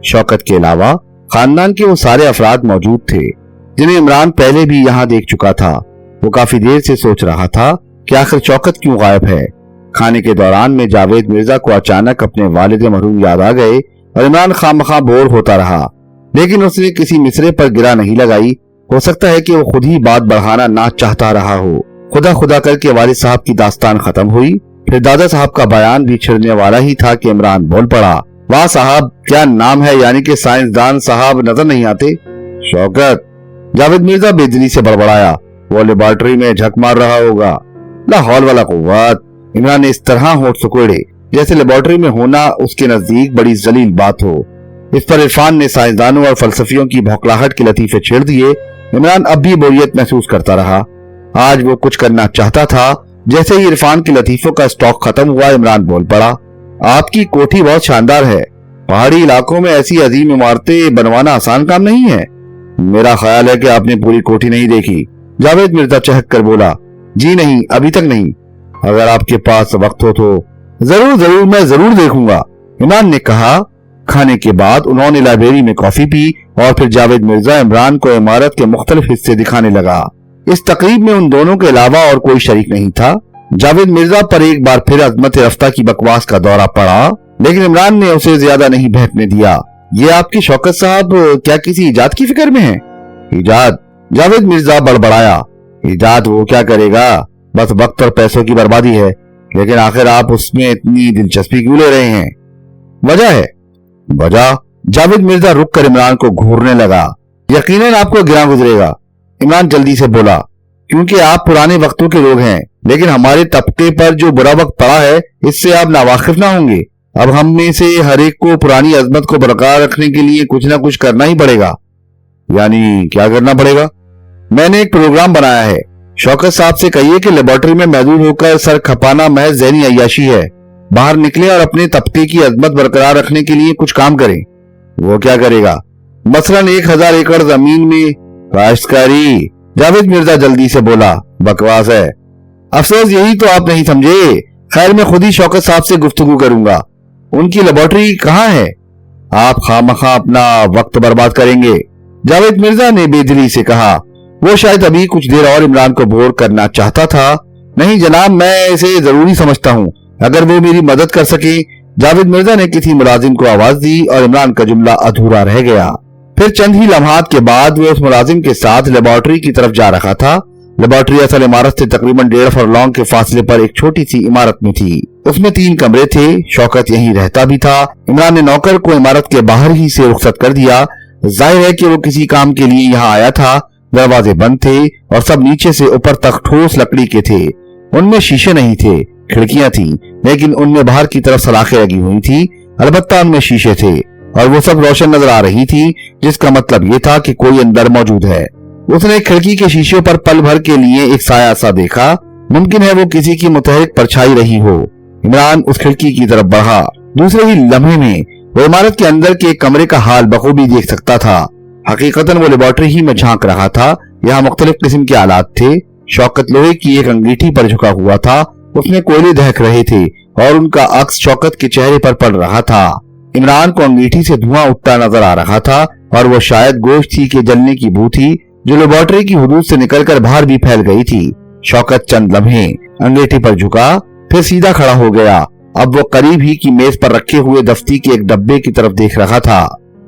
شوکت کے علاوہ خاندان کے وہ سارے افراد موجود تھے جنہیں عمران پہلے بھی یہاں دیکھ چکا تھا۔ وہ کافی دیر سے سوچ رہا تھا کہ آخر شوکت کیوں غائب ہے۔ کھانے کے دوران میں جاوید مرزا کو اچانک اپنے والد مرحوم یاد آ گئے اور عمران خواہ مخواہ بور ہوتا رہا، لیکن اس نے کسی مصرے پر گرا نہیں لگائی۔ ہو سکتا ہے کہ وہ خود ہی بات بڑھانا نہ چاہتا رہا ہو۔ خدا خدا کر کے والد صاحب کی داستان ختم ہوئی، پھر دادا صاحب کا بیان بھی چھڑنے والا ہی تھا کہ عمران بول پڑا، واہ صاحب کیا نام ہے، یعنی کہ سائنسدان صاحب نظر نہیں آتے؟ شوکت! جاوید مرزا بے دلی سے بڑبڑایا، وہ لیبارٹری میں جھک مار رہا ہوگا۔ لا حول ولا قوت! عمران نے اس طرح ہونٹ سکوڑے جیسے لیبارٹری میں ہونا اس کے نزدیک بڑی ذلیل بات ہو۔ اس پر عرفان نے سائنسدانوں اور فلسفیوں کی بھوکلاہٹ کے لطیفے چھیڑ دیے۔ عمران اب بھی بوریت محسوس کرتا رہا۔ آج وہ کچھ کرنا چاہتا تھا۔ جیسے ہی عرفان کے لطیفوں کا سٹاک ختم ہوا، عمران بول پڑا، آپ کی کوٹھی بہت شاندار ہے۔ پہاڑی علاقوں میں ایسی عظیم عمارتیں بنوانا آسان کام نہیں ہے۔ میرا خیال ہے کہ آپ نے پوری کوٹھی نہیں دیکھی۔ جاوید مرزا چہک کر بولا، جی نہیں، ابھی تک نہیں۔ اگر آپ کے پاس وقت ہو تو ضرور میں ضرور دیکھوں گا، عمران نے کہا۔ کھانے کے بعد انہوں نے لائبریری میں کافی پی اور پھر جاوید مرزا عمران کو عمارت کے مختلف حصے دکھانے لگا۔ اس تقریب میں ان دونوں کے علاوہ اور کوئی شریک نہیں تھا۔ जावेद मिर्जा पर एक बार फिर अजमत रफ्ता की बकवास का दौरा पड़ा, लेकिन इमरान ने उसे ज्यादा नहीं बहकने दिया। ये आपकी शौकत साहब क्या किसी इजाद की फिक्र में है? इजाद? जावेद मिर्जा बड़बड़ाया। इजाद वो क्या करेगा, बस वक्त और पैसों की बर्बादी है। लेकिन आखिर आप उसमें इतनी दिलचस्पी क्यों ले रहे हैं? वजह है। वजह? जावेद मिर्जा रुक कर इमरान को घूरने लगा। यकीनन आपको गिरा गुजरेगा, इमरान जल्दी से बोला, क्योंकि आप पुराने वक्तों के लोग हैं। लेकिन हमारे तबके पर जो बुरा वक्त पड़ा है, इससे आप नावाकिफ ना होंगे। अब हम में से हर एक को पुरानी अजमत को बरकरार रखने के लिए कुछ ना कुछ करना ही पड़ेगा। यानी क्या करना पड़ेगा? मैंने एक प्रोग्राम बनाया है। शौकत साहब से कहिए कि लेबोरेटरी में महदूद होकर सर खपाना महज ज़हनी अय्याशी है। बाहर निकले और अपने तबके की अजमत बरकरार रखने के लिए कुछ काम करें। वो क्या करेगा? मसलन 1000 एकड़ जमीन में काश्तकारी। जावेद मिर्जा जल्दी से बोला, बकवास है। अफसोस यही तो आप नहीं समझे। खैर, मैं खुद ही शौकत साहब से गुफ्तगू करूंगा। उनकी लेबोरेटरी कहाँ है? आप खामखा अपना वक्त बर्बाद करेंगे, जावेद मिर्जा ने बेदिली से कहा। वो शायद अभी कुछ देर और इमरान को बोर करना चाहता था। नहीं जनाब, मैं इसे जरूरी समझता हूँ, अगर वो मेरी मदद कर सके। जावेद मिर्जा ने किसी मुलाजिम को आवाज दी और इमरान का जुमला अधूरा रह गया। फिर चंद ही लम्हात के बाद वो उस मुलाजिम के साथ लेबोरेटरी की तरफ जा रहा था। लेबोरेटरी असल इमारत से तकरीबन 1.5 फुरलॉन्ग के फासले पर एक छोटी सी इमारत में थी। उसमें 3 कमरे थे। शौकत यहीं रहता भी था। इमरान ने नौकर को इमारत के बाहर ही से रुखसत कर दिया। जाहिर है कि वो किसी काम के लिए यहाँ आया था। दरवाजे बंद थे और सब नीचे से ऊपर तक ठोस लकड़ी के थे। उनमें शीशे नहीं थे, खिड़कियां थी, लेकिन उनमें बाहर की तरफ सलाखें लगी हुई थी। अलबत्ता उनमें शीशे थे और वो सब रोशन नजर आ रही थी, जिसका मतलब ये था कि कोई अंदर मौजूद है। उसने खिड़की के शीशे पर पल भर के लिए एक साया सा देखा। मुमकिन है वो किसी की मुतहरिक परछाई रही हो। इमरान उस खिड़की की तरफ बढ़ा। दूसरे ही लम्हे में वो इमारत के अंदर के कमरे का हाल बखूबी देख सकता था। हकीकतन वो लेबोरेटरी ही में झांक रहा था। यहाँ मुख्तलिफ किस्म के आलात थे। शौकत लोहे की एक अंगीठी पर झुका हुआ था। उसमें कोयले दहक रहे थे और उनका अक्स शौकत के चेहरे पर पड़ रहा था। इमरान को अंगीठी से धुआं उठता नजर आ रहा था और वो शायद गोश्त के जलने की बू थी जो लेबोरेटरी की हुदूद से निकलकर बाहर भी फैल गई थी। शौकत चंद लम्हे अंगीठी पर झुका, फिर सीधा खड़ा हो गया। अब वो करीब ही की मेज पर रखे हुए दफ्ती के एक डब्बे की तरफ देख रहा था।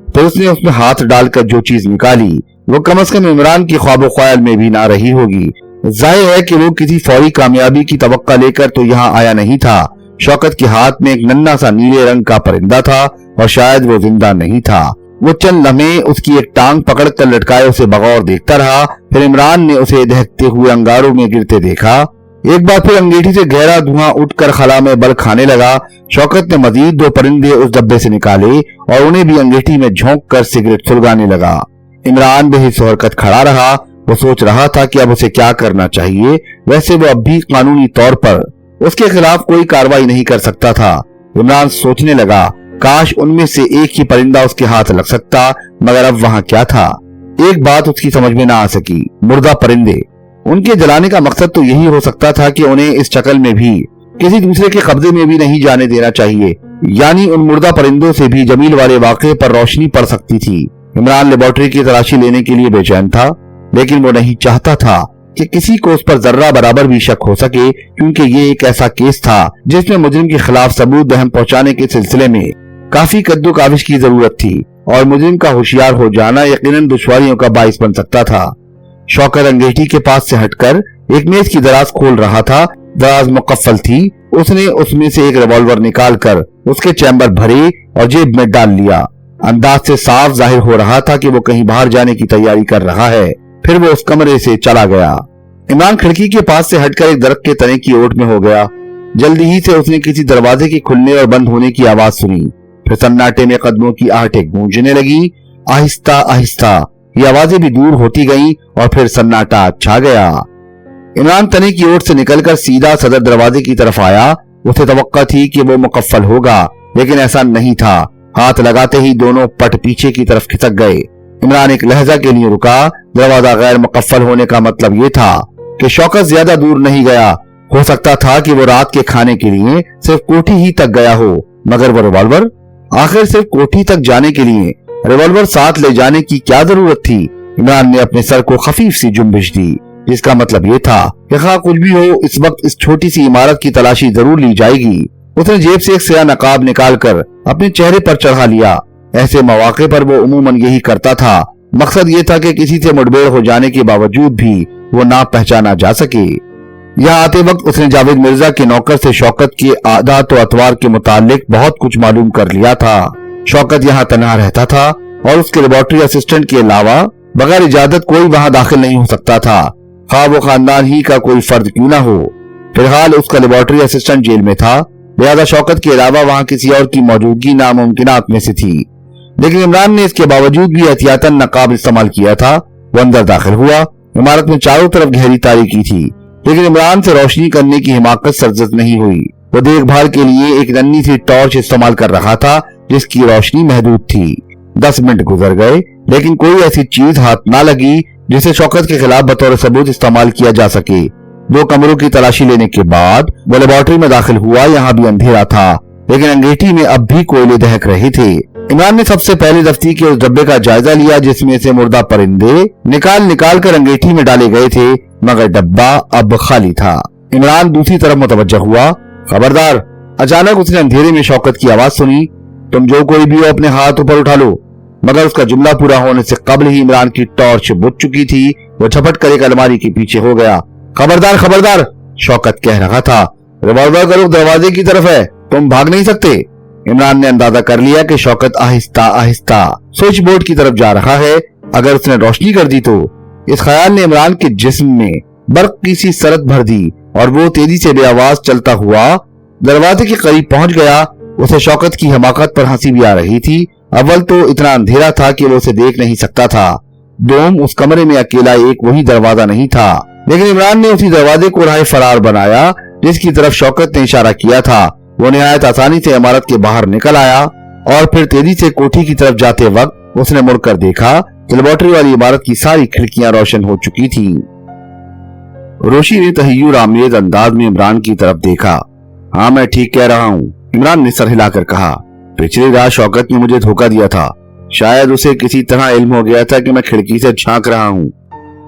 तो उसने उसमें हाथ डालकर जो चीज निकाली वो कम से कम इमरान की ख्वाब ख्याल में भी ना रही होगी। जाहिर है कि वो किसी फौरी कामयाबी की तवक्का लेकर तो यहाँ आया नहीं था। शौकत के हाथ में एक नन्हा सा नीले रंग का परिंदा था और शायद वो जिंदा नहीं था। वो चंद लम्हे उसकी एक टांग पकड़कर लटकाए उसे बगौर देखता रहा। फिर इमरान ने उसे दहकते हुए अंगारों में गिरते देखा। एक बार फिर अंगीठी से गहरा धुआं उठकर खला में बल खाने लगा। शौकत ने मजीद 2 परिंदे उस डब्बे से निकाले और उन्हें भी अंगीठी में झोंक कर सिगरेट सुलगाने लगा। इमरान बेहिस हरकत खड़ा रहा। वो सोच रहा था कि अब उसे क्या करना चाहिए। वैसे वो अब भी कानूनी तौर पर उसके खिलाफ कोई कार्रवाई नहीं कर सकता था। इमरान सोचने लगा, काश उनमें से एक ही परिंदा उसके हाथ लग सकता, मगर अब वहाँ क्या था। एक बात उसकी समझ में ना आ सकी, मुर्दा परिंदे। उनके जलाने का मकसद तो यही हो सकता था कि उन्हें इस शक्ल में भी किसी दूसरे के कब्जे में भी नहीं जाने देना चाहिए। यानी उन मुर्दा परिंदों से भी जमील वाले वाक़े पर रोशनी पड़ सकती थी। इमरान लेबोरेटरी की तलाशी लेने के लिए बेचैन था, लेकिन वो नहीं चाहता था कि किसी को उस पर जर्रा बराबर भी शक हो सके, क्योंकि ये एक ऐसा केस था जिसमें मुजरिम के खिलाफ सबूत दहम पहुंचाने के सिलसिले में काफी कद्दो काविश की जरूरत थी और मुजरिम का होशियार हो जाना यकीनन दुश्वारियों का बाइस बन सकता था। शौकत अंगीठी के पास से हटकर एक मेज की दराज खोल रहा था। दराज मुकफ्फल थी। उसने उसमें से एक रिवॉल्वर निकालकर उसके चैम्बर भरे और जेब में डाल लिया। अंदाज से साफ जाहिर हो रहा था कि वो कहीं बाहर जाने की तैयारी कर रहा है। फिर वो उस कमरे से चला गया। इमरान खिड़की के पास से हटकर एक दरख्त के तने की ओट में हो गया। जल्दी ही से उसने किसी दरवाजे के खुलने और बंद होने की आवाज सुनी। फिर सन्नाटे में कदमों की आहटें गूंजने लगी। आहिस्ता आहिस्ता ये आवाजें भी दूर होती गईं और फिर सन्नाटा छा गया। इमरान तने की ओट से निकलकर सीधा सदर दरवाजे की तरफ आया। उसे तवक्का थी कि वो मुकफ्फल होगा, लेकिन ऐसा नहीं था। हाथ लगाते ही दोनों पट पीछे की तरफ खिसक गए। इमरान एक लहजा के लिए रुका। दरवाजा गैर मुकफ्फल होने का मतलब ये था कि शौकत ज्यादा दूर नहीं गया। हो सकता था कि वो रात के खाने के लिए सिर्फ कोठी ही तक गया हो, मगर वो रिवॉल्वर, आखिर सिर्फ कोठी तक जाने के लिए रिवॉल्वर साथ ले जाने की क्या जरूरत थी। इमरान ने अपने सर को खफीफ सी जुम्बिश दी। जिसका मतलब ये था कि खा कुछ भी हो, इस वक्त इस छोटी सी इमारत की तलाशी जरूर ली जाएगी। उसने जेब से एक स्याह नकाब निकालकर अपने चेहरे पर चढ़ा लिया। ऐसे मौके पर वो उमूमन यही करता था। मकसद ये था कि किसी से मुठभेड़ हो जाने के बावजूद भी वो ना पहचाना जा सके। यहाँ आते वक्त उसने जावेद मिर्जा के नौकर से शौकत के आदात और अतवार के मुतालिक बहुत कुछ मालूम कर लिया था। शौकत यहाँ तन्हा रहता था और उसके लेबोरेटरी असिस्टेंट के अलावा बगैर इजाजत कोई वहाँ दाखिल नहीं हो सकता था, खा वो खानदान ही का कोई फर्द क्यों ना हो। फिलहाल उसका लेबोरेटरी असिस्टेंट जेल में था, लिहाजा शौकत के अलावा वहाँ किसी और की मौजूदगी नामुमकिनात में से थी। लेकिन इमरान ने इसके बावजूद भी एहतियातन नकाब इस्तेमाल किया था। वो अंदर दाखिल हुआ। इमारत में चारों तरफ गहरी तारीकी थी, लेकिन इमरान से रोशनी करने की हिमाकत सरजद नहीं हुई। वो देखभाल के लिए एक नन्ही सी टॉर्च इस्तेमाल कर रहा था जिसकी रोशनी महदूद थी। 10 मिनट गुजर गए, लेकिन कोई ऐसी चीज हाथ ना लगी जिसे शौकत के खिलाफ बतौर सबूत इस्तेमाल किया जा सके। 2 कमरों की तलाशी लेने के बाद वो लेबोरेटरी में दाखिल हुआ। यहाँ भी अंधेरा था, लेकिन अंगीठी में अब भी कोयले दहक रहे थे। इमरान ने सबसे पहले दफ्ती के उस डब्बे का जायजा लिया जिसमें से मुर्दा परिंदे निकाल कर अंगीठी में डाले गए थे, मगर डब्बा अब खाली था। इमरान दूसरी तरफ मुतवज्जह हुआ। खबरदार! अचानक उसने अंधेरे में शौकत की आवाज सुनी। तुम जो कोई भी हो अपने हाथ ऊपर उठा लो। मगर उसका जुमला पूरा होने से कबल ही इमरान की टॉर्च बुझ चुकी थी। वो झपट कर एक अलमारी के पीछे हो गया। खबरदार खबरदार! शौकत कह रहा था। रिवॉल्वर का रुख दरवाजे की तरफ है, तुम भाग नहीं सकते। इमरान ने अंदाजा कर लिया कि शौकत आहिस्ता आहिस्ता स्विच बोर्ड की तरफ जा रहा है। अगर उसने रोशनी कर दी तो। इस ख्याल ने इमरान के जिस्म में बर्क की सी सरत भर दी और वो तेजी से बेआवाज चलता हुआ दरवाजे के करीब पहुंच गया। उसे शौकत की हमाकत पर हंसी भी आ रही थी। अव्वल तो इतना अंधेरा था कि वो उसे देख नहीं सकता था। दोम उस कमरे में अकेला एक वही दरवाजा नहीं था, लेकिन इमरान ने उसी दरवाजे को राह फरार बनाया जिसकी तरफ शौकत ने इशारा किया था। वो निहायत आसानी से इमारत के बाहर निकल आया और फिर तेजी से कोठी की तरफ जाते वक्त उसने मुड़कर देखा कि लेबोरेटरी वाली इमारत की सारी खिड़कियां रोशन हो चुकी थी। रोशी ने तहय्युर आमेज अंदाज में इमरान की तरफ देखा। हाँ, मैं ठीक कह रहा हूँ, इमरान ने सर हिलाकर कहा। पिछली रात शौकत ने मुझे धोखा दिया था। शायद उसे किसी तरह इल्म हो गया था कि मैं खिड़की से झांक रहा हूँ।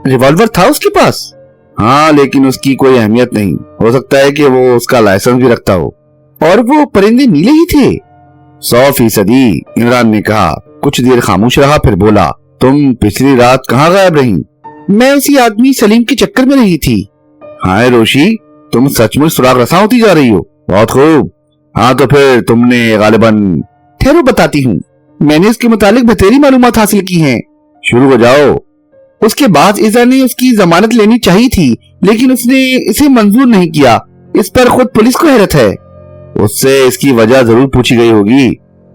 रिवॉल्वर था उसके पास? हाँ, लेकिन उसकी कोई अहमियत नहीं। हो सकता है कि वो उसका लाइसेंस भी रखता हो। और वो परिंदे नीले ही थे? 100%, इमरान ने कहा। कुछ देर खामोश रहा, फिर बोला, तुम पिछली रात कहाँ गायब रही? मैं उसी आदमी सलीम के चक्कर में रही थी। हाय रोशी, तुम सचमुच सुराग रसा होती जा रही हो। बहुत खूब। हाँ, तो फिर तुमने गालिबन... ठहरो, बताती हूँ। मैंने उसके मुतालिक बतेरी मालूमात हासिल की हैं। शुरू हो जाओ। उसके बाद इज़ा ने उसकी जमानत लेनी चाहिए थी, लेकिन उसने इसे मंजूर नहीं किया। इस पर खुद पुलिस को हैरत है। उससे इसकी वजह जरूर पूछी गई होगी।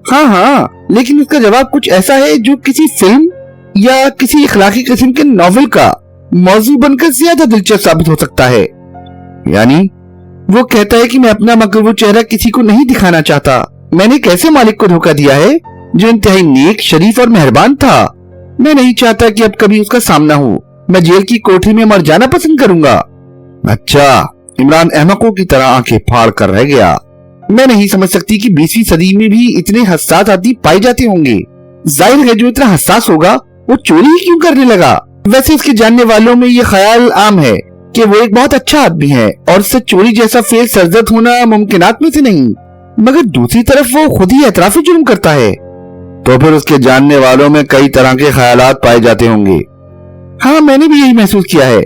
हाँ, लेकिन उसका जवाब कुछ ऐसा है जो किसी फिल्म या किसी इखलाकी किस्म के नॉवेल का मौजू बनकर ज्यादा दिलचस्प साबित हो सकता है। यानी? वो कहता है कि मैं अपना मकरूर चेहरा किसी को नहीं दिखाना चाहता। मैंने कैसे मालिक को धोखा दिया है जो इंतहाई नेक, शरीफ और मेहरबान था। मैं नहीं चाहता कि अब कभी उसका सामना हो। मैं जेल की कोठरी में मर जाना पसंद करूंगा। अच्छा, इमरान अहमकों की तरह आंखें फाड़ कर रह गया। मैं नहीं समझ सकती कि 20वीं सदी में भी इतने हसास आदमी पाए जाते होंगे। जाहिर है जो इतना हसास होगा वो चोरी ही क्यों करने लगा। वैसे इसके जानने वालों में ये ख्याल आम है कि वो एक बहुत अच्छा आदमी है और उससे चोरी जैसा फेल सरजद होना मुमकिनात में से नहीं। मगर दूसरी तरफ वो खुद ही एतराफी जुर्म करता है। तो फिर उसके जानने वालों में कई तरह के ख्यालात पाए जाते होंगे। हाँ, मैंने भी यही महसूस किया है।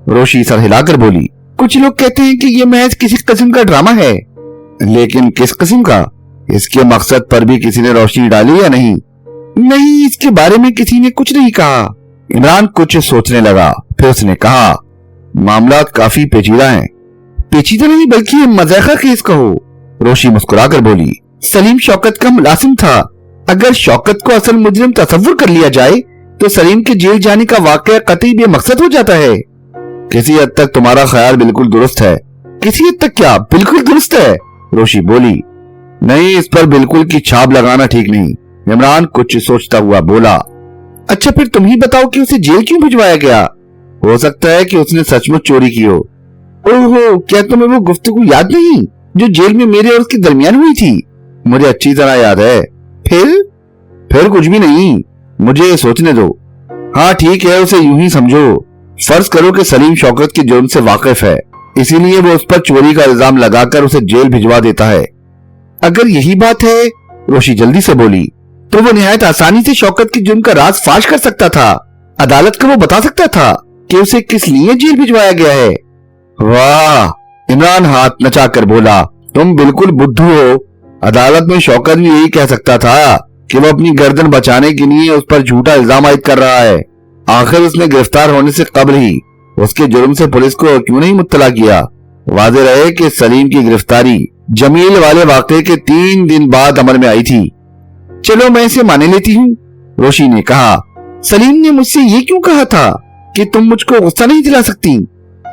रोशी सर हिलाकर बोली। कुछ लोग कहते हैं कि ये महज किसी किस्म का ड्रामा है। लेकिन किस किस्म का? इसके मकसद पर भी किसी ने रोशनी डाली या नहीं? नहीं, इसके बारे में किसी ने कुछ नहीं कहा। इमरान कुछ सोचने लगा, फिर उसने कहा, मामला काफी पेचीदा है। पेचीदा नहीं बल्कि मज़ाक़ा केस कहो। रोशी मुस्कुराकर बोली। सलीम शौकत का मुलाजिम था। अगर शौकत को असल मुजरिम तस्वुर कर लिया जाए तो सलीम के जेल जाने का वाकया कतई बेमकसद हो जाता है। किसी हद तक तुम्हारा ख्याल बिल्कुल दुरुस्त है। किसी हद तक क्या? बिल्कुल दुरुस्त है, रोशी बोली। नहीं, इस पर बिल्कुल की छाप लगाना ठीक नहीं। इमरान कुछ सोचता हुआ बोला। अच्छा, फिर तुम ही बताओ कि उसे जेल क्यों भिजवाया गया? हो सकता है कि उसने सचमुच चोरी की हो। ओहो, क्या तुम्हें वो गुफ्तगू याद नहीं जो जेल में मेरे और उसके दरमियान हुई थी? मुझे अच्छी तरह याद है। फिर कुछ भी नहीं, मुझे सोचने दो। हाँ ठीक है, उसे यूं ही समझो। فرض کرو کہ سلیم شوکت کے جرم سے واقف ہے، اسی لیے وہ اس پر چوری کا الزام لگا کر اسے جیل بھجوا دیتا ہے۔ اگر یہی بات ہے، روشی جلدی سے بولی، تو وہ نہایت آسانی سے شوکت کے جرم کا راز فاش کر سکتا تھا۔ عدالت کو وہ بتا سکتا تھا کہ اسے کس لیے جیل بھجوایا گیا ہے۔ واہ! عمران ہاتھ نچا کر بولا، تم بالکل بدھو ہو۔ عدالت میں شوکت بھی یہی کہہ سکتا تھا کہ وہ اپنی گردن بچانے کے لیے اس پر جھوٹا الزام عائد کر رہا ہے۔ آخر اس نے گرفتار ہونے سے قبل ہی اس کے جرم سے پولیس کو کیوں نہیں مطلع کیا؟ واضح رہے کہ سلیم کی گرفتاری جمیل والے واقعے کے 3 دن بعد عمل میں آئی تھی۔ چلو میں اسے مانے لیتی ہوں، روشی نے کہا۔ سلیم نے مجھ سے یہ کیوں کہا تھا کہ تم مجھ کو غصہ نہیں دلا سکتی؟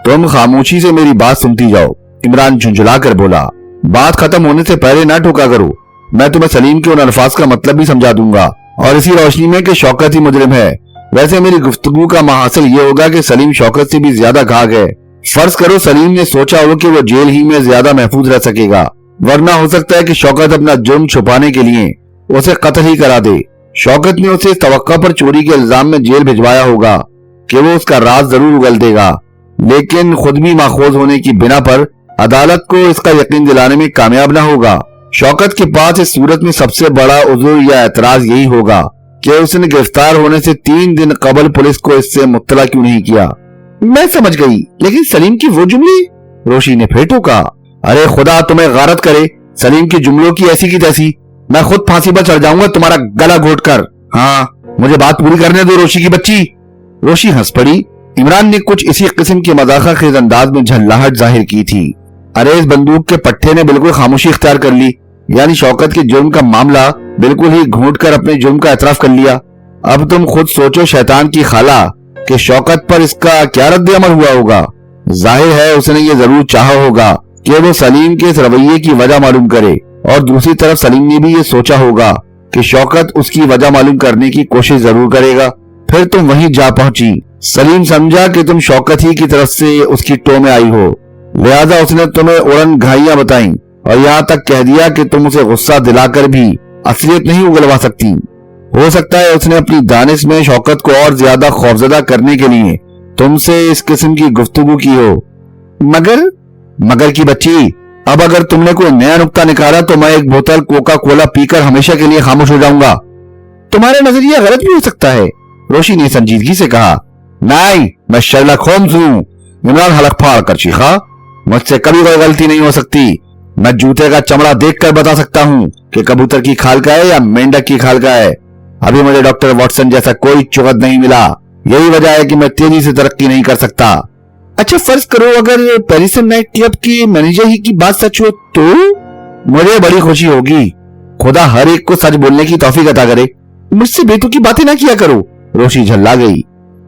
تم خاموشی سے میری بات سنتی جاؤ، عمران جھنجھلا کر بولا۔ بات ختم ہونے سے پہلے نہ ٹوکا کرو، میں تمہیں سلیم کے ان الفاظ کا مطلب بھی سمجھا دوں گا، اور اسی روشنی میں کہ شوکت ہی مجرم ہے۔ ویسے میری گفتگو کا محاصل یہ ہوگا کہ سلیم شوکت سے بھی زیادہ گھاگ ہے۔ فرض کرو سلیم نے سوچا ہو کہ وہ جیل ہی میں زیادہ محفوظ رہ سکے گا، ورنہ ہو سکتا ہے کہ شوکت اپنا جرم چھپانے کے لیے اسے قتل ہی کرا دے۔ شوکت نے اسے اس توقع پر چوری کے الزام میں جیل بھجوایا ہوگا کہ وہ اس کا راز ضرور اگل دے گا، لیکن خود بھی ماخوذ ہونے کی بنا پر عدالت کو اس کا یقین دلانے میں کامیاب نہ ہوگا۔ شوکت کے پاس اس صورت میں سب سے بڑا عذر یا اعتراض یہی ہوگا کہ اس نے گرفتار ہونے سے 3 دن قبل پولیس کو اس سے مطلع کیوں نہیں کیا۔ میں سمجھ گئی، لیکن سلیم کی وہ جملے؟ روشی نے پھر ٹوکا۔ ارے خدا تمہیں غارت کرے، سلیم کے جملوں کی ایسی کی تیسی، میں خود پھانسی پر چڑھ جاؤں گا تمہارا گلا گھونٹ کر۔ ہاں مجھے بات پوری کرنے دو روشی کی بچی۔ روشی ہنس پڑی۔ عمران نے کچھ اسی قسم کے مذاقہ خیز انداز میں جھلاہٹ ظاہر کی تھی۔ ارے اس بندوق کے پٹھے نے بالکل خاموشی اختیار کر لی، یعنی شوکت کے جرم کا معاملہ بالکل ہی گھونٹ کر اپنے جرم کا اعتراف کر لیا۔ اب تم خود سوچو شیطان کی خالہ کہ شوکت پر اس کا کیا رد عمل ہوا ہوگا۔ ظاہر ہے اس نے یہ ضرور چاہا ہوگا کہ وہ سلیم کے اس رویے کی وجہ معلوم کرے، اور دوسری طرف سلیم نے بھی یہ سوچا ہوگا کہ شوکت اس کی وجہ معلوم کرنے کی کوشش ضرور کرے گا۔ پھر تم وہیں جا پہنچی۔ سلیم سمجھا کہ تم شوکت ہی کی طرف سے اس کی ٹو میں آئی ہو، لہذا اس نے تمہیں اڑن گھائیاں بتائیں اور یہاں تک کہہ دیا کہ تم اسے غصہ دلا کر بھی اصلیت نہیں اگلوا سکتی۔ ہو سکتا ہے اس نے اپنی دانش میں شوکت کو اور زیادہ خوفزدہ کرنے کے لیے تم سے اس قسم کی گفتگو کی ہو۔ مگر کی بچی، اب اگر تم نے کوئی نیا نکتہ نکالا تو میں ایک بوتل کوکا کولا پی کر ہمیشہ کے لیے خاموش ہو جاؤں گا۔ تمہارا نظریہ غلط بھی ہو سکتا ہے، روشی نے سنجیدگی سے کہا۔ نہیں، میں شرلک ہومز ہوں، عمران حلق پھاڑ کر چیخا۔ مجھ سے کبھی کوئی غلطی نہیں ہو سکتی۔ میں جوتے کا چمڑا دیکھ کر بتا سکتا ہوں کہ کبوتر کی کھال کا ہے یا مینڈک کی کھال کا ہے۔ ابھی مجھے ڈاکٹر واٹسن جیسا کوئی چغت نہیں ملا، یہی وجہ ہے کہ میں تیزی سے ترقی نہیں کر سکتا۔ اچھا فرض کرو اگر پیریسن نائٹ کلب کے مینیجر ہی کی بات سچ ہو تو؟ مجھے بڑی خوشی ہوگی۔ خدا ہر ایک کو سچ بولنے کی توفیق عطا کرے۔ مجھ سے بے تکی باتیں نہ کیا کرو۔ روشی جھلا گئی۔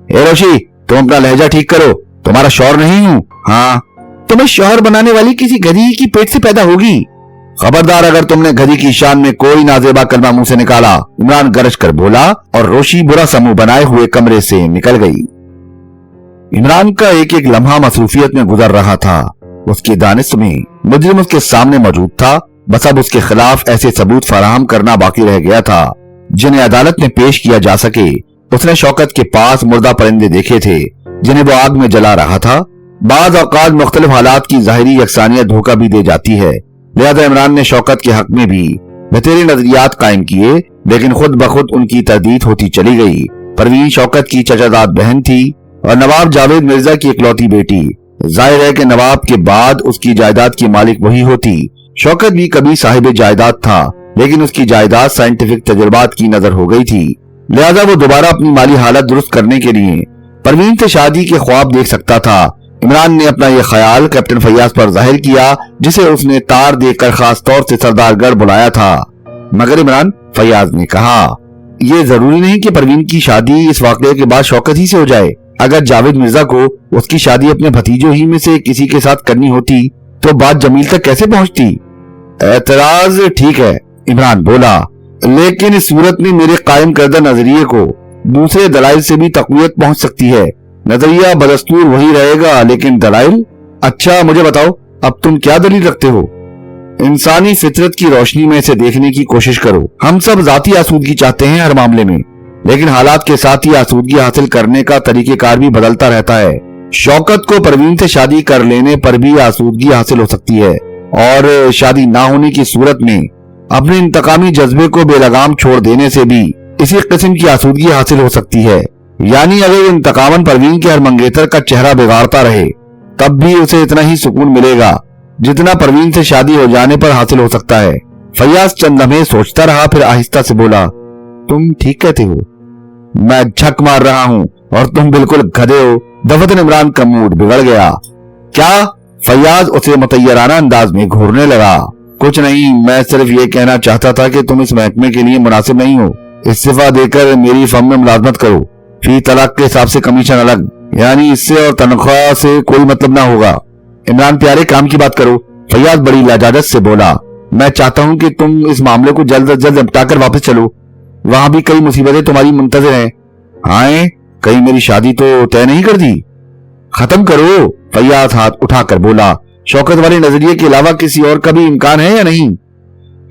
اے روشی، تم اپنا لہجہ ٹھیک کرو، تمہارا شوہر نہیں ہوں۔ ہاں تمہیں شوہر بنانے والی کسی گدھی کی پیٹ سے پیدا ہوگی۔ خبردار اگر تم نے گدھی کی شان میں کوئی نازیبا کلمہ منہ سے نکالا، عمران گرج کر بولا، اور روشی برا سمو بنائے ہوئے کمرے سے نکل گئی۔ عمران کا ایک ایک لمحہ مصروفیت میں گزر رہا تھا۔ اس کی دانش میں مجرم اس کے سامنے موجود تھا، بس اب اس کے خلاف ایسے ثبوت فراہم کرنا باقی رہ گیا تھا جنہیں عدالت میں پیش کیا جا سکے۔ اس نے شوکت کے پاس مردہ پرندے دیکھے تھے جنہیں وہ آگ میں جلا رہا تھا۔ بعض اوقات مختلف حالات کی ظاہری یکسانیت دھوکہ بھی دے جاتی ہے، لہذا عمران نے شوکت کے حق میں بھی بہترین نظریات قائم کیے، لیکن خود بخود ان کی تردید ہوتی چلی گئی۔ پروین شوکت کی چچاداد بہن تھی اور نواب جاوید مرزا کی اکلوتی بیٹی۔ ظاہر ہے کہ نواب کے بعد اس کی جائیداد کی مالک وہی ہوتی۔ شوکت بھی کبھی صاحب جائیداد تھا، لیکن اس کی جائیداد سائنٹیفک تجربات کی نظر ہو گئی تھی، لہذا وہ دوبارہ اپنی مالی حالت درست کرنے کے لیے پروین سے شادی کے خواب دیکھ سکتا تھا۔ عمران نے اپنا یہ خیال کیپٹن فیاض پر ظاہر کیا، جسے اس نے تار دے کر خاص طور سے سردار گڑھ بلایا تھا۔ مگر عمران، فیاض نے کہا، یہ ضروری نہیں کہ پروین کی شادی اس واقعے کے بعد شوکت ہی سے ہو جائے۔ اگر جاوید مرزا کو اس کی شادی اپنے بھتیجوں ہی میں سے کسی کے ساتھ کرنی ہوتی تو بات جمیل تک کیسے پہنچتی؟ اعتراض ٹھیک ہے، عمران بولا، لیکن اس صورت میں میرے قائم کردہ نظریے کو دوسرے دلائل سے بھی تقویت پہنچ سکتی ہے۔ نظریہ بدستور وہی رہے گا، لیکن دلائل؟ اچھا مجھے بتاؤ، اب تم کیا دلیل رکھتے ہو؟ انسانی فطرت کی روشنی میں اسے دیکھنے کی کوشش کرو۔ ہم سب ذاتی آسودگی چاہتے ہیں ہر معاملے میں، لیکن حالات کے ساتھ ہی آسودگی حاصل کرنے کا طریقہ کار بھی بدلتا رہتا ہے۔ شوکت کو پروین سے شادی کر لینے پر بھی آسودگی حاصل ہو سکتی ہے، اور شادی نہ ہونے کی صورت میں اپنے انتقامی جذبے کو بے لگام چھوڑ دینے سے بھی اسی قسم کی آسودگی حاصل ہو سکتی ہے۔ یعنی اگر انتقاماً پروین کے ہر منگیتر کا چہرہ بگاڑتا رہے تب بھی اسے اتنا ہی سکون ملے گا جتنا پروین سے شادی ہو جانے پر حاصل ہو سکتا ہے۔ فیاض چند لمحے سوچتا رہا، پھر آہستہ سے بولا، تم ٹھیک کہتے ہو، میں جھک مار رہا ہوں اور تم بالکل گدھے ہو۔ دفتر عمران کا موڈ بگڑ گیا۔ کیا؟ فیاض اسے متیرانہ انداز میں گھورنے لگا۔ کچھ نہیں، میں صرف یہ کہنا چاہتا تھا کہ تم اس محکمے کے لیے مناسب نہیں ہو۔ استعفیٰ دے کر میری فرم میں ملازمت کرو، فی طلاق کے حساب سے کمیشن الگ، یعنی اس سے اور تنخواہ سے کوئی مطلب نہ ہوگا۔ عمران پیارے، کام کی بات کرو۔ فیاض بڑی لجاجت سے بولا، میں چاہتا ہوں کہ تم اس معاملے کو جلد از جلد نپٹا کر واپس چلو، وہاں بھی کئی مصیبتیں تمہاری منتظر ہیں۔ ہائیں، کہیں میری شادی تو طے نہیں کر دی؟ ختم کرو۔ فیاض ہاتھ اٹھا کر بولا، شوکت والے نظریے کے علاوہ کسی اور کا بھی امکان ہے یا نہیں؟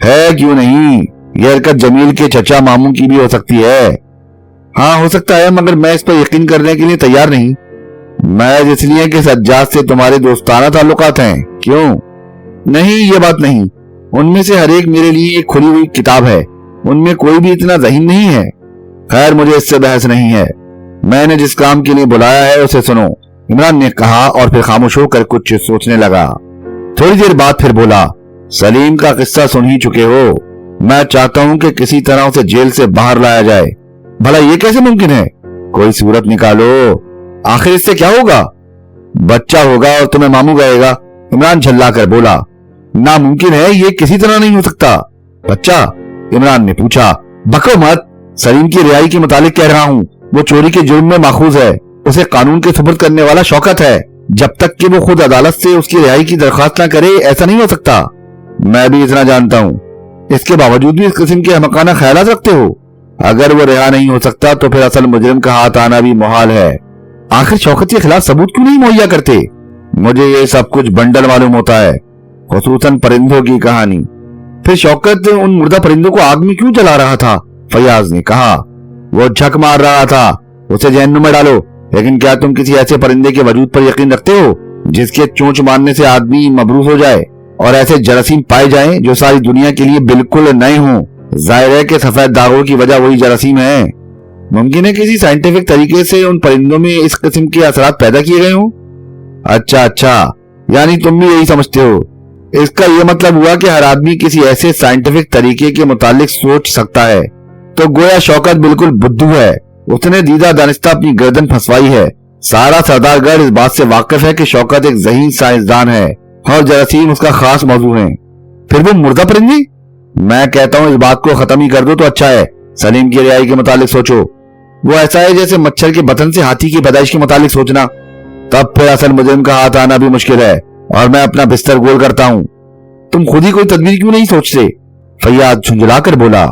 ہے، کیوں نہیں؟ یہ حرکت جمیل کے چچا ماموں کی بھی ہو سکتی ہے۔ ہاں ہو سکتا ہے، مگر میں اس پر یقین کرنے کے لیے تیار نہیں۔ میں اس لیے کہ سجاد سے تمہارے دوستانہ تعلقات ہیں۔ کیوں؟ نہیں، یہ بات نہیں، ان میں سے ہر ایک میرے لیے ایک کھلی ہوئی کتاب ہے، ان میں کوئی بھی اتنا ذہین نہیں ہے۔ خیر، مجھے اس سے بحث نہیں ہے، میں نے جس کام کے لیے بلایا ہے اسے سنو، عمران نے کہا اور پھر خاموش ہو کر کچھ سوچنے لگا۔ تھوڑی دیر بعد پھر بولا، سلیم کا قصہ سن ہی چکے ہو، میں چاہتا ہوں کہ کسی طرح اسے جیل سے باہر لایا جائے۔ بھلا یہ کیسے ممکن ہے؟ کوئی صورت نکالو، آخر اس سے کیا ہوگا؟ بچہ ہوگا اور تمہیں ماموں کہے گا۔ عمران جھلا کر بولا، ناممکن ہے، یہ کسی طرح نہیں ہو سکتا۔ بچہ؟ عمران نے پوچھا۔ بکو مت، سلیم کی رہائی کے متعلق کہہ رہا ہوں، وہ چوری کے جرم میں ماخوذ ہے، اسے قانون کے سپرد کرنے والا شوکت ہے، جب تک کہ وہ خود عدالت سے اس کی رہائی کی درخواست نہ کرے ایسا نہیں ہو سکتا۔ میں بھی اتنا جانتا ہوں، اس کے باوجود بھی اس قسم کے احمقانہ خیالات رکھتے ہو؟ اگر وہ رہا نہیں ہو سکتا تو پھر اصل مجرم کا ہاتھ آنا بھی محال ہے۔ آخر شوکت کے خلاف ثبوت کیوں نہیں مہیا کرتے؟ مجھے یہ سب کچھ بنڈل معلوم ہوتا ہے، خصوصاً پرندوں کی کہانی۔ پھر شوکت ان مردہ پرندوں کو آگ میں کیوں جلا رہا تھا؟ فیاض نے کہا، وہ جھک مار رہا تھا، اسے جہنم میں ڈالو۔ لیکن کیا تم کسی ایسے پرندے کے وجود پر یقین رکھتے ہو جس کے چونچ مارنے سے آدمی مبروس ہو جائے اور ایسے جراثیم پائے جائیں جو ساری دنیا کے لیے بالکل نئے ہوں؟ ظاہر ہے کہ سفید داغوں کی وجہ وہی جراثیم ہے۔ ممکن ہے کسی سائنٹیفک طریقے سے ان پرندوں میں اس قسم کے اثرات پیدا کیے گئے ہوں۔ اچھا، یعنی تم بھی یہی سمجھتے ہو؟ اس کا یہ مطلب ہوا کہ ہر آدمی کسی ایسے سائنٹیفک طریقے کے متعلق سوچ سکتا ہے، تو گویا شوکت بالکل بدھو ہے، اس نے دیدہ دانستہ اپنی گردن پھنسوائی ہے۔ سارا سردار گڑھ اس بات سے واقف ہے کہ شوکت ایک ذہین سائنسدان ہے اور جراثیم اس کا خاص موضوع ہیں۔ پھر وہ مردہ پرندے؟ میں کہتا ہوں اس بات کو ختم ہی کر دو تو اچھا ہے۔ سلیم کی رہائی کے متعلق سوچو، وہ ایسا ہے جیسے مچھر کے بطن سے ہاتھی کی پیدائش کے متعلق سوچنا۔ تب پھر اصل مجرم کا ہاتھ آنا بھی مشکل ہے اور میں اپنا بستر گول کرتا ہوں۔ تم خود ہی کوئی تدبیر کیوں نہیں سوچتے؟ فیاض جھنجھلا کر بولا،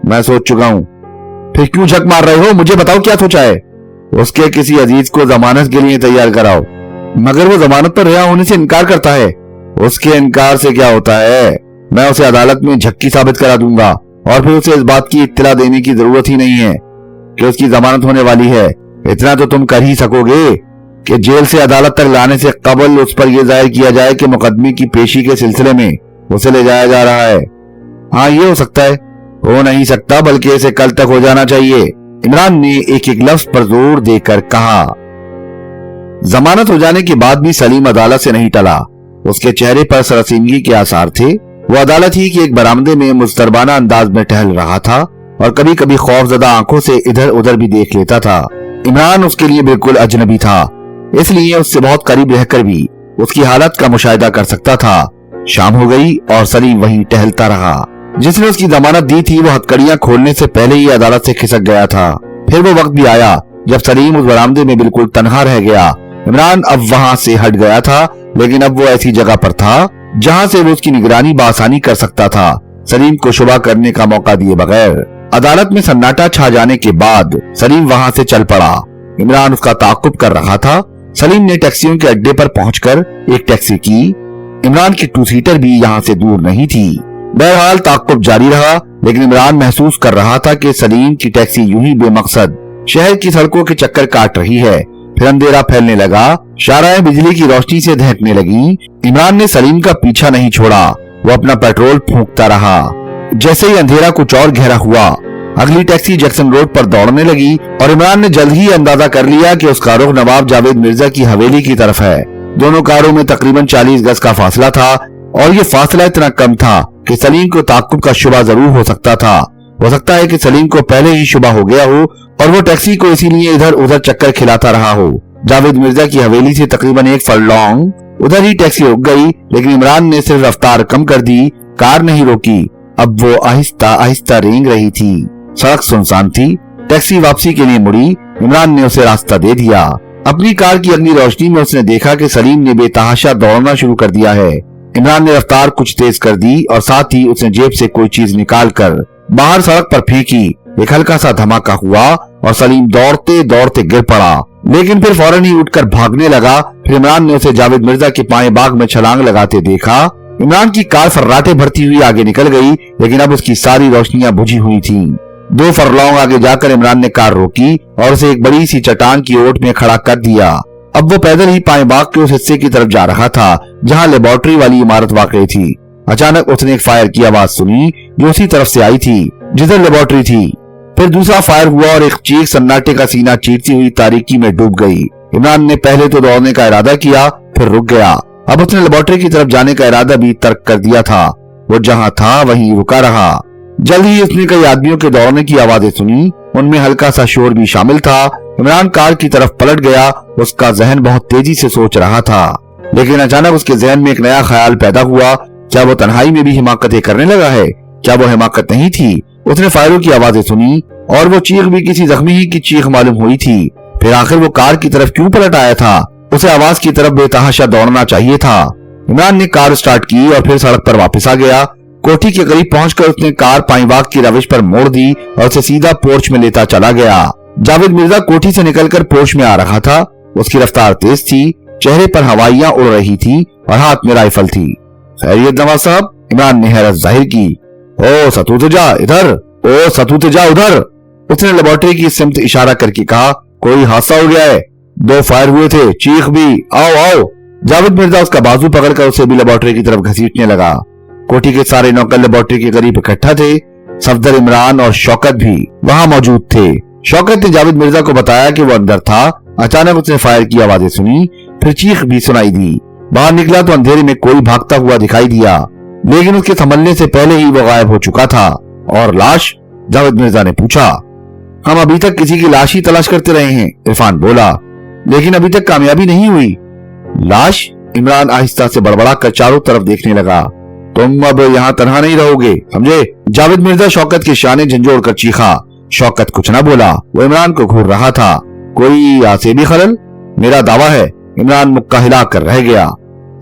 میں سوچ چکا ہوں۔ پھر کیوں جھک مار رہے ہو؟ مجھے بتاؤ کیا سوچا ہے؟ اس کے کسی عزیز کو ضمانت کے لیے تیار کراؤ، مگر وہ ضمانت پر رہا ہونے سے انکار کرتا ہے۔ اس کے انکار سے کیا ہوتا ہے؟ میں اسے عدالت میں جھکی ثابت کرا دوں گا اور پھر اسے اس بات کی اطلاع دینے کی ضرورت ہی نہیں ہے کہ اس کی ضمانت ہونے والی ہے۔ اتنا تو تم کر ہی سکو گے کہ جیل سے عدالت تک لانے سے قبل اس پر یہ ظاہر کیا جائے کہ مقدمے کی پیشی کے سلسلے میں اسے لے جایا جا رہا ہے۔ ہاں، یہ ہو سکتا ہے۔ ہو نہیں سکتا، بلکہ اسے کل تک ہو جانا چاہیے۔ عمران نے ایک ایک لفظ پر زور دے کر کہا۔ ضمانت ہو جانے کے بعد بھی سلیم عدالت سے نہیں ٹلا۔ اس کے چہرے پر سراسیمگی کے آثار تھے۔ وہ عدالت ہی کی ایک برآمدے میں مضطربانہ انداز میں ٹہل رہا تھا اور کبھی کبھی خوف زدہ آنکھوں سے ادھر ادھر بھی دیکھ لیتا تھا۔ عمران اس کے لیے بالکل اجنبی تھا، اس لیے اس سے بہت قریب رہ کر بھی اس کی حالت کا مشاہدہ کر سکتا تھا۔ شام ہو گئی اور سلیم وہیں ٹہلتا رہا۔ جس نے اس کی ضمانت دی تھی وہ ہتکڑیاں کھولنے سے پہلے ہی عدالت سے کھسک گیا تھا۔ پھر وہ وقت بھی آیا جب سلیم اس برآمدے میں بالکل تنہا رہ گیا۔ عمران اب وہاں سے ہٹ گیا تھا، لیکن اب وہ ایسی جگہ پر تھا جہاں سے وہ اس کی نگرانی بآسانی کر سکتا تھا، سلیم کو شبہ کرنے کا موقع دیے بغیر۔ عدالت میں سناٹا چھا جانے کے بعد سلیم وہاں سے چل پڑا۔ عمران اس کا تعاقب کر رہا تھا۔ سلیم نے ٹیکسیوں کے اڈے پر پہنچ کر ایک ٹیکسی کی۔ عمران کی 2 سیٹر بھی یہاں سے دور نہیں تھی۔ بہرحال تعاقب جاری رہا۔ लेकिन इमरान महसूस कर रहा था कि सलीम की टैक्सी यूं ही बेमकसद शहर की सड़कों के चक्कर काट रही है। फिर अंधेरा फैलने लगा, शाराएं बिजली की रोशनी से दहकने लगी। इमरान ने सलीम का पीछा नहीं छोड़ा, वो अपना पेट्रोल फूंकता रहा। जैसे ही अंधेरा कुछ और गहरा हुआ, अगली टैक्सी जैक्सन रोड पर दौड़ने लगी और इमरान ने जल्द ही अंदाजा कर लिया कि उसका रुख नवाब जावेद मिर्जा की हवेली की तरफ है। दोनों कारों में तकरीबन 40 गज का फासला था और ये फासला इतना कम था कि सलीम को ताक़ुब का शुबा जरूर हो सकता था। हो सकता है कि सलीम को पहले ही शुबा हो गया हो और वो टैक्सी को इसीलिए इधर उधर चक्कर खिलाता रहा हो। जावेद मिर्जा की हवेली से तकरीबन 1 फरलॉन्ग उधर ही टैक्सी रुक गई, लेकिन इमरान ने सिर्फ रफ्तार कम कर दी, कार नहीं रोकी। अब वो आहिस्ता आहिस्ता रेंग रही थी। सड़क सुनसान थी। टैक्सी वापसी के लिए मुड़ी। इमरान ने उसे रास्ता दे दिया। अपनी कार की अगली रोशनी में उसने देखा कि सलीम ने बेतहाशा दौड़ना शुरू कर दिया है। इमरान ने रफ्तार कुछ तेज कर दी और साथ ही उसने जेब से कोई चीज निकाल कर बाहर सड़क पर फेंकी। एक हल्का सा धमाका हुआ और सलीम दौड़ते दौड़ते गिर पड़ा, लेकिन फिर फौरन ही उठकर भागने लगा। फिर इमरान ने उसे जावेद मिर्जा के पाए बाग में छलांग लगाते देखा। इमरान की कार फर्राटे भरती हुई आगे निकल गई, लेकिन अब उसकी सारी रोशनियां बुझी हुई थीं। 2 फरलॉन्ग आगे जाकर इमरान ने कार रोकी और उसे एक बड़ी सी चट्टान की ओट में खड़ा कर दिया। अब वो पैदल ही पाए बाग के उस हिस्से की तरफ जा रहा था जहां लेबोरेटरी वाली इमारत वाकई थी। अचानक उसने एक फायर की आवाज सुनी जो उसी तरफ से आई थी जिधर लेबोरेटरी थी। फिर दूसरा फायर हुआ और एक चीख सन्नाटे का सीना चीरती हुई तारीकी में डूब गई। इमरान ने पहले तो दौड़ने का इरादा किया, फिर रुक गया। अब उसने लेबोरेटरी की तरफ जाने का इरादा भी तर्क कर दिया था। वो जहां था वहीं रुका रहा। जल्द ही उसने कई आदमियों के दौड़ने की आवाजें सुनी, उनमें हल्का सा शोर भी शामिल था। इमरान कार की तरफ पलट गया। उसका जहन बहुत तेजी से सोच रहा था, लेकिन अचानक उसके जहन में एक नया ख्याल पैदा हुआ। क्या वो तन्हाई में भी हिमाकतें करने लगा है? क्या वो हिमाकत नहीं थी? उसने फायरों की आवाजें सुनी और वो चीख भी किसी जख्मी ही की चीख मालूम हुई थी। फिर आखिर वो कार की तरफ क्यों पलट आया था? उसे आवाज की तरफ बेतहाशा दौड़ना चाहिए था। इमरान ने कार स्टार्ट की और फिर सड़क पर वापस आ गया। कोठी के करीब पहुंचकर उसने कार पाईबाग की रविश पर मोड़ दी और उसे सीधा पोर्च में लेता चला गया। जावेद मिर्जा कोठी से निकलकर पोर्च में आ रहा था। उसकी रफ्तार तेज थी, चेहरे पर हवाइयां उड़ रही थी और हाथ में राइफल थी। खैरियत नवाज साहब? इमरान ने हैरत जाहिर की। ओ सतूत जा इधर, ओ सतूत जा उधर। उसने लेबोरेटरी की सिमत इशारा करके कहा, कोई हादसा हो गया है? 2 फायर हुए थे, चीख भी। आओ आओ। जावेद मिर्जा उसका बाजू पकड़कर उसे भी लेबोरेटरी की तरफ घसीटने लगा। कोठी के सारे नौकर लेबोरेटरी के करीब इकट्ठा थे। सफदर, इमरान और शौकत भी वहां मौजूद थे। शौकत ने जावेद मिर्जा को बताया कि वो अंदर था। अचानक उसने फायर की आवाजें सुनी, फिर चीख भी सुनाई दी। बाहर निकला तो अंधेरे में कोई भागता हुआ दिखाई दिया, लेकिन उसके संभलने से पहले ही वो गायब हो चुका था। और लाश? जावेद मिर्जा ने पूछा। हम अभी तक किसी की लाश ही तलाश करते रहे हैं, इरफान बोला, लेकिन अभी तक कामयाबी नहीं हुई। लाश? इमरान आहिस्ता से बड़बड़ा कर चारों तरफ देखने लगा। तुम अब यहाँ तनहा नहीं रहोगे, समझे? जावेद मिर्जा शौकत के शाने झंझोड़ कर चीखा। शौकत कुछ न बोला, वो इमरान को घूर रहा था। कोई आसेबी खलल? मेरा दावा है। इमरान मुक्का हिलाकर रह गया।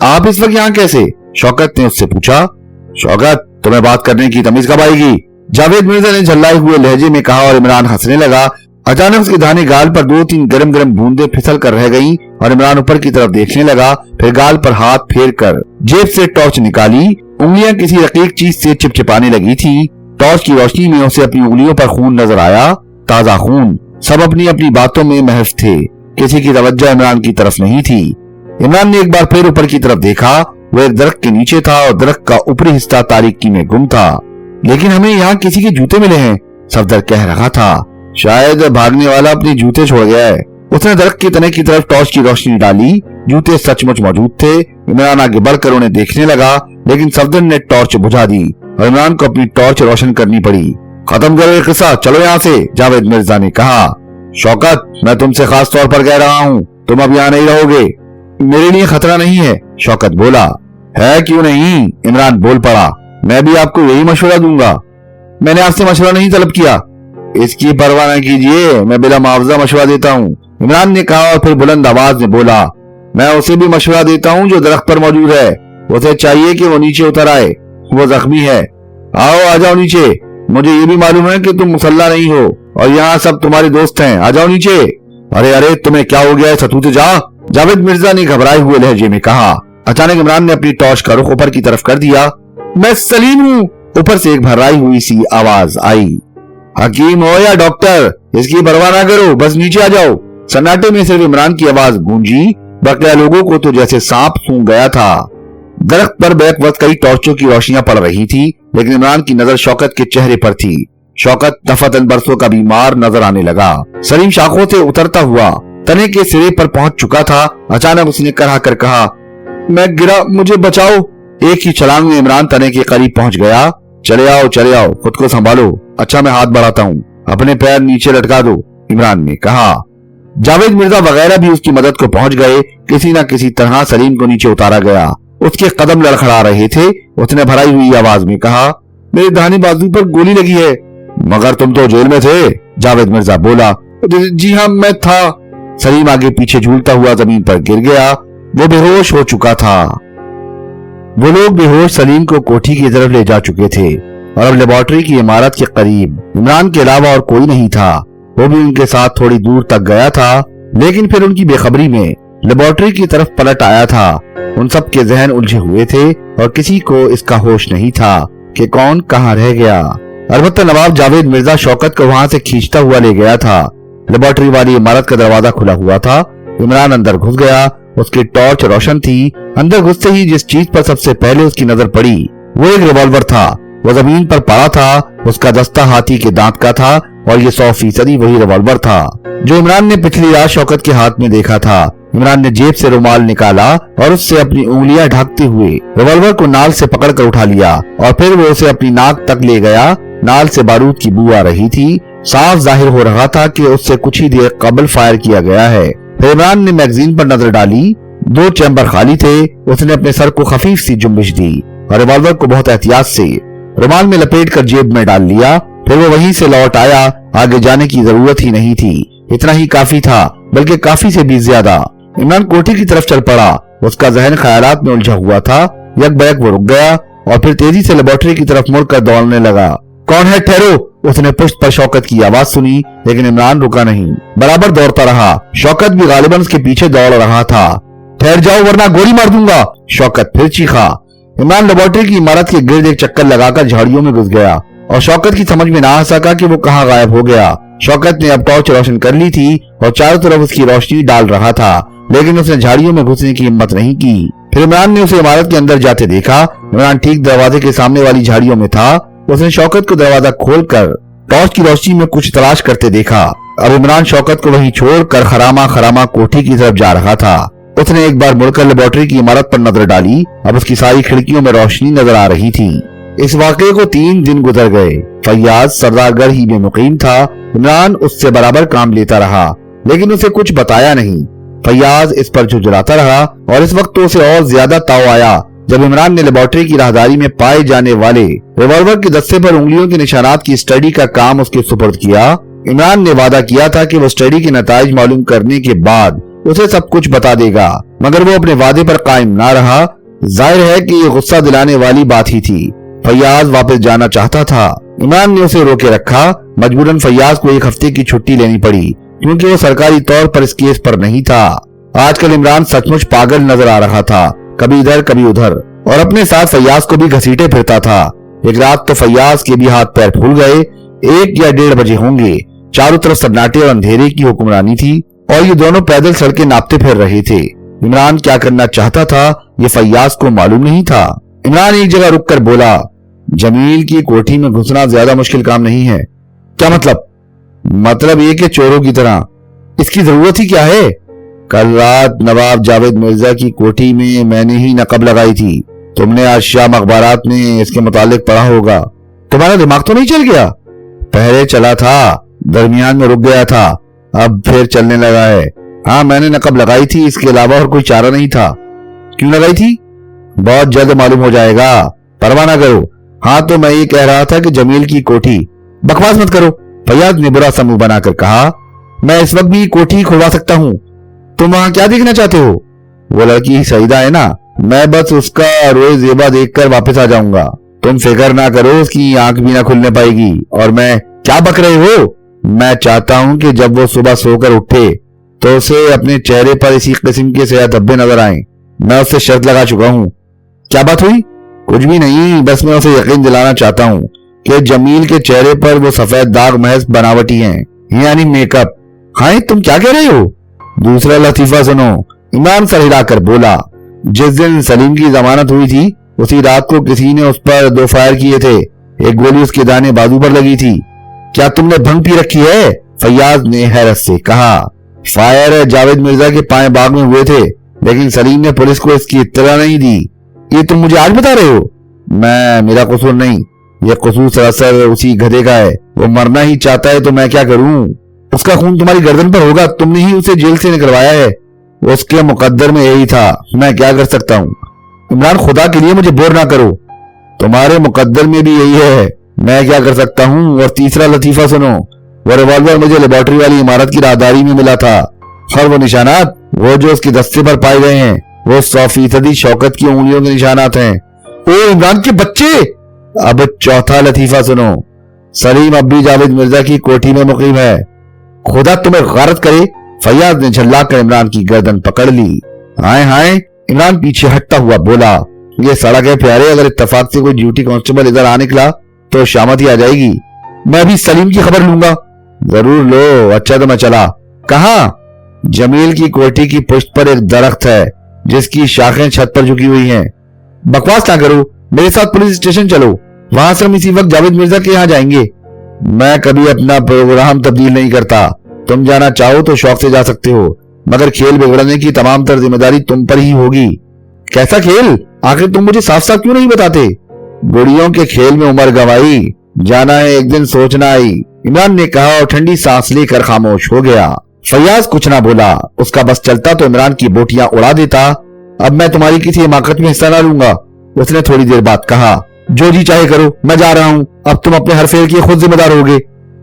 आप इस वक्त यहाँ कैसे? शौकत ने उससे पूछा। शौकत, तुम्हें बात करने की तमीज कब आएगी? जावेद मिर्जा ने झल्लाए हुए लहजे में कहा और इमरान हंसने लगा। अचानक उसके दाने गाल पर 2-3 गरम गरम बूंदें फिसल कर रह गईं और इमरान ऊपर की तरफ देखने लगा। फिर गाल पर हाथ फेर कर जेब से टॉर्च निकाली। उंगलियां किसी रकीक चीज से चिपचिपाने लगी थी। टॉर्च की रोशनी में उसे अपनी उंगलियों पर खून नजर आया, ताजा खून। सब अपनी अपनी बातों में महफ थे, किसी की तवज्जो इमरान की तरफ नहीं थी। इमरान ने एक बार फिर ऊपर की तरफ देखा। वो एक दरख्त के नीचे था और दरख्त का ऊपरी हिस्सा तारीकी में गुम था। लेकिन हमें यहाँ किसी के जूते मिले हैं, सफदर कह रहा था। शायद भागने वाला अपने जूते छोड़ गया है। उसने दरख्त के तने की तरफ टॉर्च की रोशनी डाली। जूते सचमुच मौजूद थे। इमरान आगे बढ़कर उन्हें देखने लगा, लेकिन सफदर ने टॉर्च बुझा दी और इमरान को अपनी टॉर्च रोशन करनी पड़ी। खत्म करो ये किस्सा, चलो यहाँ से, जावेद मिर्जा ने कहा। शौकत, मैं तुमसे खास तौर पर कह रहा हूँ, तुम अब यहाँ नहीं रहोगे। मेरे लिए खतरा नहीं है, शौकत बोला। है क्यों नहीं? इमरान बोल पड़ा। मैं भी आपको यही मशवरा दूंगा। मैंने आपसे मशवरा नहीं तलब किया। इसकी परवाह न कीजिए, मैं बिला मुआवजा मशवरा देता हूँ, इमरान ने कहा और फिर बुलंद आवाज में बोला। मैं उसे भी मशवरा देता हूँ जो दरख्त पर मौजूद है। उसे चाहिए कि वो नीचे उतर आए, वो जख्मी है। आओ आ जाओ नीचे। मुझे ये भी मालूम है कि तुम मुसल्ला नहीं हो और यहाँ सब तुम्हारे दोस्त हैं। आ जाओ नीचे। अरे अरे, तुम्हें क्या हो गया है सतूत जा? जावेद मिर्जा ने घबराए हुए लहजे में कहा। अचानक इमरान ने अपनी टॉर्च का रुख ऊपर की तरफ कर दिया। मैं सलीम हूँ, ऊपर से एक भर्राई हुई सी आवाज आई, हकीम हो या डॉक्टर, इसकी परवाह ना करो, बस नीचे आ जाओ। सन्नाटे में सिर्फ इमरान की आवाज गूंजी, बकिया लोगों को तो जैसे सांप सूंघ गया था। दरख्त पर बैक वक्त कई टॉर्चों की रोशनियां पड़ रही थी, लेकिन इमरान की नजर शौकत के चेहरे पर थी। शौकत दफातन बरसों का बीमार नजर आने लगा। सलीम शाखों से उतरता हुआ तने के सिरे पर पहुंच चुका था। अचानक उसने करहा कर कहा, मैं गिरा, मुझे बचाओ। एक ही छलांग में इमरान तने के करीब पहुंच गया। चले आओ, खुद को संभालो। अच्छा, मैं हाथ बढ़ाता हूँ, अपने पैर नीचे लटका दो, इमरान ने कहा। जावेद मिर्जा वगैरह भी उसकी मदद को पहुंच गए। किसी न किसी तरह सलीम को नीचे उतारा गया। उसके कदम लड़खड़ा रहे थे। उसने भराई हुई आवाज में कहा, मेरे दाहिनी बाजू पर गोली लगी है। मगर तुम तो जेल में थे, जावेद मिर्जा बोला। जी हाँ, मैं था। सलीम आगे पीछे झूलता हुआ जमीन पर गिर गया। वो बेहोश हो चुका था। वो लोग बेहोश सलीम को कोठी की तरफ ले जा चुके थे और अब लेबोरेटरी की इमारत के करीब इमरान के अलावा और कोई नहीं था। वो भी उनके साथ थोड़ी दूर तक गया था, लेकिन फिर उनकी बेखबरी में लेबोरेटरी की तरफ पलट आया था। उन सब के जहन उलझे हुए थे और किसी को इसका होश नहीं था कि कौन कहाँ रह गया। अलबत्ता नवाब जावेद मिर्जा शौकत को वहां से खींचता हुआ ले गया था। लेबोरेटरी वाली इमारत का दरवाजा खुला हुआ था। इमरान अंदर घुस गया। उसकी टॉर्च रोशन थी। अंदर घुसते ही जिस चीज पर सबसे पहले उसकी नजर पड़ी वो एक रिवॉल्वर था। वो जमीन पर पड़ा था। उसका दस्ता हाथी के दांत का था और ये 100% वही रिवॉल्वर था जो इमरान ने पिछली रात शौकत के हाथ में देखा था। इमरान ने जेब से रुमाल निकाला और उससे अपनी उंगलियां ढकते हुए रिवॉल्वर को नाल से पकड़कर उठा लिया और फिर वो उसे अपनी नाक तक ले गया। नाल से बारूद की बू आ रही थी। साफ जाहिर हो रहा था कि उससे कुछ ही देर कबल फायर किया गया है। फिर इमरान ने मैगजीन पर नजर डाली। 2 चैम्बर खाली थे। उसने अपने सर को खफीफ सी जुम्बिश दी और रिवॉल्वर को बहुत एहतियात से रुमाल में लपेट कर जेब में डाल लिया। फिर वो वहीं से लौट आया। आगे जाने की जरूरत ही नहीं थी। इतना ही काफी था, बल्कि काफी से भी ज्यादा। इमरान कोठी की तरफ चल पड़ा। उसका जहन ख्यालात में उलझा हुआ था। यकबैक वो रुक गया और फिर तेजी से लेबोरेटरी की तरफ मुड़कर दौड़ने लगा। कौन है, ठहरो। उसने पुश्त पर शौकत की आवाज सुनी, लेकिन इमरान रुका नहीं, बराबर दौड़ता रहा। शौकत भी गालिबन उसके पीछे दौड़ रहा था। ठहर जाओ वरना गोली मार दूंगा, शौकत फिर चीखा। इमरान लेबोरेटरी की इमारत के गिर्द एक चक्कर लगाकर झाड़ियों में घुस गया और शौकत की समझ में ना आ सका कि वो कहाँ गायब हो गया। शौकत ने अब टॉर्च रोशन कर ली थी और चारों तरफ उसकी रोशनी डाल रहा था, लेकिन उसने झाड़ियों में घुसने की हिम्मत नहीं की। फिर इमरान ने उसे इमारत के अंदर जाते देखा। इमरान ठीक दरवाजे के सामने वाली झाड़ियों में था। उसने शौकत को दरवाजा खोलकर टॉर्च की रोशनी में कुछ तलाश करते देखा। अब इमरान शौकत को वहीं छोड़कर खरामा कोठी की तरफ जा रहा था। उसने एक बार मुड़कर लेबोरेटरी की इमारत पर नजर डाली। अब उसकी सारी खिड़कियों में रोशनी नजर आ रही थी। इस वाकये को 3 दिन गुजर गए। फैयाज सरदारगढ़ ही में मुकीम था। इमरान उससे बराबर काम लेता रहा, लेकिन उसे कुछ बताया नहीं। फैयाज इस पर झुंझलाता रहा और इस वक्त तो उसे और ज्यादा ताव आया जब इमरान ने लेबोरेटरी की राहदारी में पाए जाने वाले रिवॉल्वर के दस्ते पर उंगलियों के निशानात की स्टडी का काम उसके सुपुर्द किया। इमरान ने वादा किया था कि वो स्टडी के नताइज मालूम करने के बाद उसे सब कुछ बता देगा, मगर वो अपने वादे पर कायम ना रहा। जाहिर है कि ये गुस्सा दिलाने वाली बात ही थी। फैयाज वापस जाना चाहता था। इमरान ने उसे रोके रखा। मजबूरन फैयाज को 1 हफ्ते की छुट्टी लेनी पड़ी, क्योंकि वो सरकारी तौर पर इस केस पर नहीं था। आजकल इमरान सचमुच पागल नजर आ रहा था, कभी इधर कभी उधर, और अपने साथ फैयाज को भी घसीटे फिरता था। एक रात तो फैयाज के भी हाथ पैर फूल गए। 1 या 1:30 बजे होंगे। चारों तरफ सन्नाटे और अंधेरे की हुक्मरानी थी और ये दोनों पैदल सड़कें नापते फिर रहे थे। इमरान क्या करना चाहता था ये फैयाज को मालूम नहीं था। इमरान एक जगह रुककर बोला, जमील की कोठी में घुसना ज्यादा मुश्किल काम नहीं है। क्या मतलब? मतलब ये कि चोरों की तरह। इसकी जरूरत ही क्या है? कल रात नवाब जावेद मिर्जा की कोठी में मैंने ही नकब लगाई थी। तुमने आज शाम अखबारात में इसके मुतालिक पढ़ा होगा। तुम्हारा दिमाग तो नहीं चल गया? पहले चला था, दरमियान में रुक गया था, अब फिर चलने लगा है। हाँ, मैंने नकब लगाई थी, इसके अलावा और कोई चारा नहीं था। क्यों लगाई थी? बहुत जल्द मालूम हो जाएगा, परवाह ना करो। हाँ, तो मैं ये कह रहा था कि जमील की कोठी। बकवास मत करो, फैयाज ने बुरा सा मुंह बनाकर कहा। मैं इस वक्त भी कोठी खुलवा सकता हूँ। तुम वहां क्या देखना चाहते हो? वो लड़की सईदा है ना, मैं बस उसका रोज जेबा देखकर वापस आ जाऊंगा। तुम फिक्र ना करो, उसकी आंख भी ना खुलने पाएगी। और मैं क्या बक रहे हो? मैं चाहता हूं कि जब वो सुबह सोकर उठे तो उसे अपने चेहरे पर इसी किस्म के सेहत धब्बे नजर आए। मैं उससे शर्त लगा चुका हूं। क्या बात हुई? کچھ بھی نہیں، بس میں اسے یقین دلانا چاہتا ہوں کہ جمیل کے چہرے پر وہ سفید داغ محض بناوٹی ہیں، یعنی میک اپ۔ ہاں تم کیا کہہ رہے ہو؟ دوسرا لطیفہ سنو، عمران سر ہلا کر بولا۔ جس دن سلیم کی ضمانت ہوئی تھی اسی رات کو کسی نے اس پر 2 فائر کیے تھے، ایک گولی اس کے دانے بازو پر لگی تھی۔ کیا تم نے بھنگ پی رکھی ہے؟ فیاض نے حیرت سے کہا۔ فائر جاوید مرزا کے پائیں باغ میں ہوئے تھے، لیکن سلیم نے پولیس کو اس کی اطلاع نہیں دی۔ یہ تم مجھے آج بتا رہے ہو؟ میرا قصور نہیں، یہ قصور سراسر اسی گدھے کا ہے۔ وہ مرنا ہی چاہتا ہے تو میں کیا کروں؟ اس کا خون تمہاری گردن پر ہوگا، تم نے ہی اسے جیل سے نکلوایا ہے۔ اس کے مقدر میں یہی تھا، میں کیا کر سکتا ہوں؟ عمران خدا کے لیے مجھے بور نہ کرو، تمہارے مقدر میں بھی یہی ہے، میں کیا کر سکتا ہوں؟ اور تیسرا لطیفہ سنو، وہ ریوالور مجھے لیبارٹری والی عمارت کی راہداری میں ملا تھا، اور وہ نشانات وہ جو اس کے دستے پر پائے گئے ہیں وہ 100% شوکت کی انگلیوں کے نشانات ہیں۔ او عمران کے بچے! اب چوتھا لطیفہ سنو، سلیم اب بھی جاوید مرزا کی کوٹھی میں مقیم ہے۔ خدا تمہیں غارت کرے، فیاض نے جھلا کر عمران کی گردن پکڑ لی۔ ہائے ہائے، عمران پیچھے ہٹتا ہوا بولا، یہ سڑک ہے پیارے، اگر اتفاق سے کوئی ڈیوٹی کانسٹیبل ادھر آ نکلا تو شامت ہی آ جائے گی۔ میں بھی سلیم کی خبر لوں گا۔ ضرور لو، اچھا تو میں چلا۔ کہاں؟ جمیل کی کوٹھی کی پشت پر ایک درخت ہے جس کی شاخیں چھت پر جھکی ہوئی ہیں۔ بکواس نہ کرو، میرے ساتھ پولیس اسٹیشن چلو، وہاں سے ہم اسی وقت جاوید مرزا کے یہاں جائیں گے۔ میں کبھی اپنا پروگرام تبدیل نہیں کرتا، تم جانا چاہو تو شوق سے جا سکتے ہو، مگر کھیل بگڑنے کی تمام تر ذمہ داری تم پر ہی ہوگی۔ کیسا کھیل؟ آخر تم مجھے صاف صاف کیوں نہیں بتاتے؟ گڑیوں کے کھیل میں عمر گوائی، جانا ہے ایک دن سوچنا آئی، عمران نے کہا اور ٹھنڈی سانس لے کر خاموش ہو گیا۔ فیاض کچھ نہ بولا، اس کا بس چلتا تو عمران کی بوٹیاں اڑا دیتا۔ اب میں تمہاری کسی حماقت میں حصہ نہ لوں گا، اس نے تھوڑی دیر بعد کہا۔ جو جی چاہے کرو، میں جا رہا ہوں، اب تم اپنے ہر فعل کے خود ذمہ دار ہوگے۔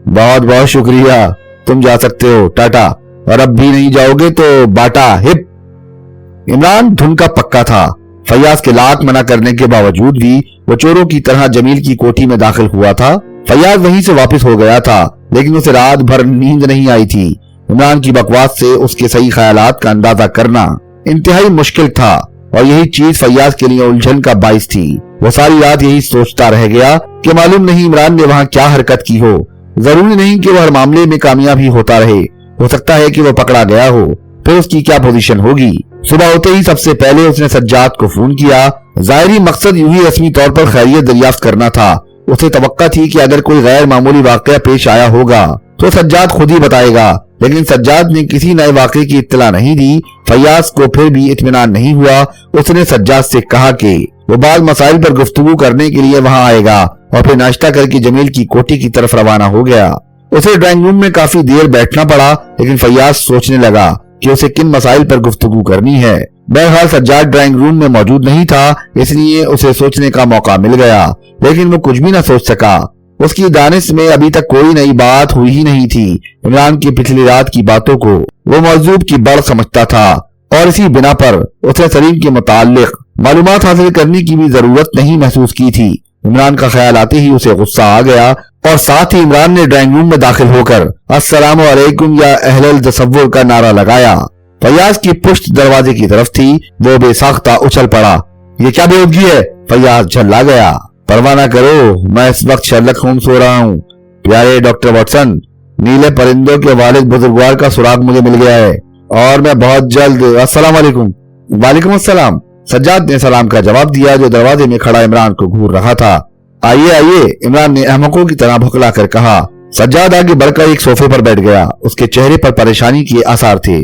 بہت بہت شکریہ، تم جا سکتے ہو، ٹاٹا، اور اب بھی نہیں جاؤ گے تو باٹا ہپ۔ عمران دھن کا پکا تھا، فیاض کے لاکھ منع کرنے کے باوجود بھی وہ چوروں کی طرح جمیل کی کوٹھی میں داخل ہوا تھا۔ فیاض وہیں سے واپس ہو گیا تھا، لیکن اسے رات بھر نیند نہیں آئی تھی۔ عمران کی بکواس سے اس کے صحیح خیالات کا اندازہ کرنا انتہائی مشکل تھا، اور یہی چیز فیاض کے لیے الجھن کا باعث تھی۔ وہ ساری رات یہی سوچتا رہ گیا کہ معلوم نہیں عمران نے وہاں کیا حرکت کی ہو، ضروری نہیں کہ وہ ہر معاملے میں کامیاب ہی ہوتا رہے، ہو سکتا ہے کہ وہ پکڑا گیا ہو، پھر اس کی کیا پوزیشن ہوگی۔ صبح ہوتے ہی سب سے پہلے اس نے سجاد کو فون کیا۔ ظاہری مقصد یوں ہی رسمی طور پر خیریت دریافت کرنا تھا۔ اسے توقع تھی کہ اگر کوئی غیر معمولی واقعہ پیش آیا ہوگا تو سجاد خود ہی بتائے گا، لیکن سجاد نے کسی نئے واقعے کی اطلاع نہیں دی۔ فیاض کو پھر بھی اطمینان نہیں ہوا۔ اس نے سجاد سے کہا کہ وہ بعض مسائل پر گفتگو کرنے کے لیے وہاں آئے گا، اور پھر ناشتہ کر کے جمیل کی کوٹھی کی طرف روانہ ہو گیا۔ اسے ڈرائنگ روم میں کافی دیر بیٹھنا پڑا، لیکن فیاض سوچنے لگا کہ اسے کن مسائل پر گفتگو کرنی ہے۔ بہرحال سجاد ڈرائنگ روم میں موجود نہیں تھا، اس لیے اسے سوچنے کا موقع مل گیا، لیکن وہ کچھ بھی نہ سوچ سکا۔ اس کی دانش میں ابھی تک کوئی نئی بات ہوئی ہی نہیں تھی۔ عمران کی پچھلی رات کی باتوں کو وہ موضوع کی بڑھ سمجھتا تھا، اور اسی بنا پر اسے سلیم کے متعلق معلومات حاصل کرنے کی بھی ضرورت نہیں محسوس کی تھی۔ عمران کا خیال آتے ہی اسے غصہ آ گیا، اور ساتھ ہی عمران نے ڈرائنگ روم میں داخل ہو کر السلام علیکم یا اہل التصور کا نعرہ لگایا۔ فیاض کی پشت دروازے کی طرف تھی، وہ بے ساختہ اچھل پڑا۔ یہ کیا بے وقوفی ہے؟ فیاض جھلا گیا۔ پرواہ نہ کرو، میں اس وقت شرلک ہومز ہو رہا ہوں۔ پیارے ڈاکٹر واٹسن، نیلے پرندوں کے والد بزرگوار کا سراغ مجھے مل گیا ہے، اور میں بہت جلد۔ السلام علیکم۔ وعلیکم السلام، سجاد نے سلام کا جواب دیا، جو دروازے میں کھڑا عمران کو گھور رہا تھا۔ آئیے آئیے، عمران نے احمقوں کی طرح بھکلا کر کہا۔ سجاد آگے بڑھ کر ایک صوفے پر بیٹھ گیا، اس کے چہرے پر پریشانی کے آثار تھے۔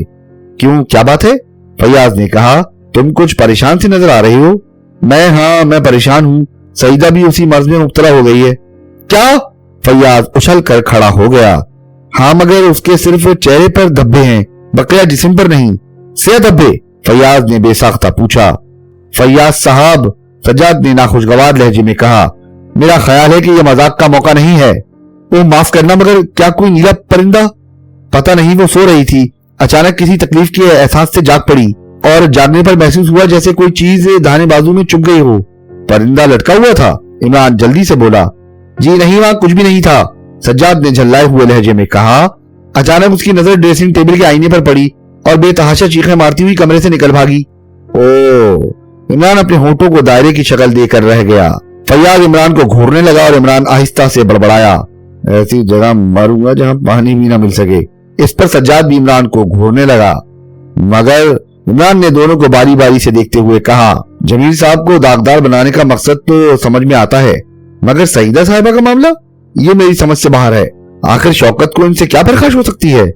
کیوں، کیا بات ہے؟ فیاض نے کہا۔ تم کچھ پریشان سے نظر آ رہے ہو۔ میں پریشان ہوں، سعیدہ بھی اسی مرض میں مبتلا ہو گئی ہے۔ کیا؟ فیاض اچھل کر کھڑا ہو گیا۔ ہاں، مگر اس کے صرف چہرے پر دھبے ہیں، بقیہ جسم پر نہیں۔ سے دھبے؟ فیاض نے بے ساختہ پوچھا۔ فیاض صاحب، سجاد نے ناخوشگوار لہجے میں کہا، میرا خیال ہے کہ یہ مذاق کا موقع نہیں ہے۔ وہ معاف کرنا، مگر کیا کوئی نیلا پرندہ؟ پتہ نہیں، وہ سو رہی تھی، اچانک کسی تکلیف کے احساس سے جاگ پڑی، اور جاگنے پر محسوس ہوا جیسے کوئی چیز داہنے بازو میں چپ گئی ہو۔ پرندہ لٹکا ہوا تھا؟ عمران جلدی سے بولا۔ جی نہیں، وہاں کچھ بھی نہیں تھا، سجاد نے جھلائے ہوئے لہجے میں کہا۔ اچانک اس کی نظر ڈریسنگ ٹیبل کے آئینے پر پڑی، اور بے تحاشا چیخیں مارتی ہوئی کمرے سے نکل بھاگی۔ इमरान अपने होठों को दायरे की शक्ल देकर रह गया। फैयाज इमरान को घूरने लगा और इमरान आहिस्ता से बड़बड़ाया, ऐसी जगह मारूंगा जहां पानी भी ना मिल सके। इस पर सज्जाद भी इमरान को घूरने लगा, मगर इमरान ने दोनों को बारी बारी से देखते हुए कहा, जमील साहब को दागदार बनाने का मकसद तो समझ में आता है, मगर सईदा साहिबा का मामला ये मेरी समझ से बाहर है। आखिर शौकत को इनसे क्या बर्खास्त हो सकती है?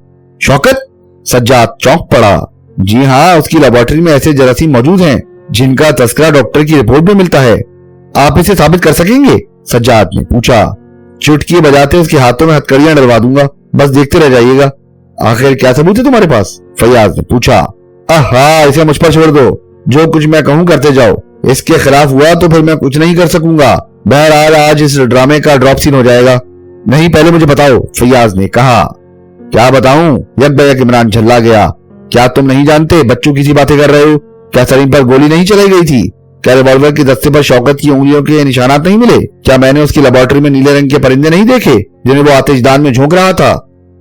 शौकत? सज्जाद चौंक पड़ा। जी हाँ, उसकी लेबोरेटरी में ऐसे जरासीम मौजूद हैं जिनका तस्करा डॉक्टर की रिपोर्ट में मिलता है। आप इसे साबित कर सकेंगे? सज्जाद ने पूछा। चुटकी बजाते उसके हाथों में हथकड़ियां डलवा दूंगा, बस देखते रह जाइएगा। आखिर क्या सबूत है तुम्हारे पास? फैयाज ने पूछा। आहा, इसे मुझ पर छोड़ दो, जो कुछ मैं कहूं करते जाओ। इसके खिलाफ हुआ तो फिर मैं कुछ नहीं कर सकूंगा। बहरहाल आज इस ड्रामे का ड्रॉप सीन हो जाएगा। नहीं, पहले मुझे बताओ, फैयाज ने कहा। क्या बताऊं? यकबयक इमरान झल्ला गया। क्या तुम नहीं जानते? बच्चों की सी बातें कर रहे हो? क्या सलीम पर गोली नहीं चलाई गई थी? क्या रिवॉल्वर के दस्ते पर शौकत की उंगलियों के निशानात नहीं मिले? क्या मैंने उसकी लेबोरेटरी में नीले रंग के परिंदे नहीं देखे जिन्हें वो आतिशदान में झोंक रहा था?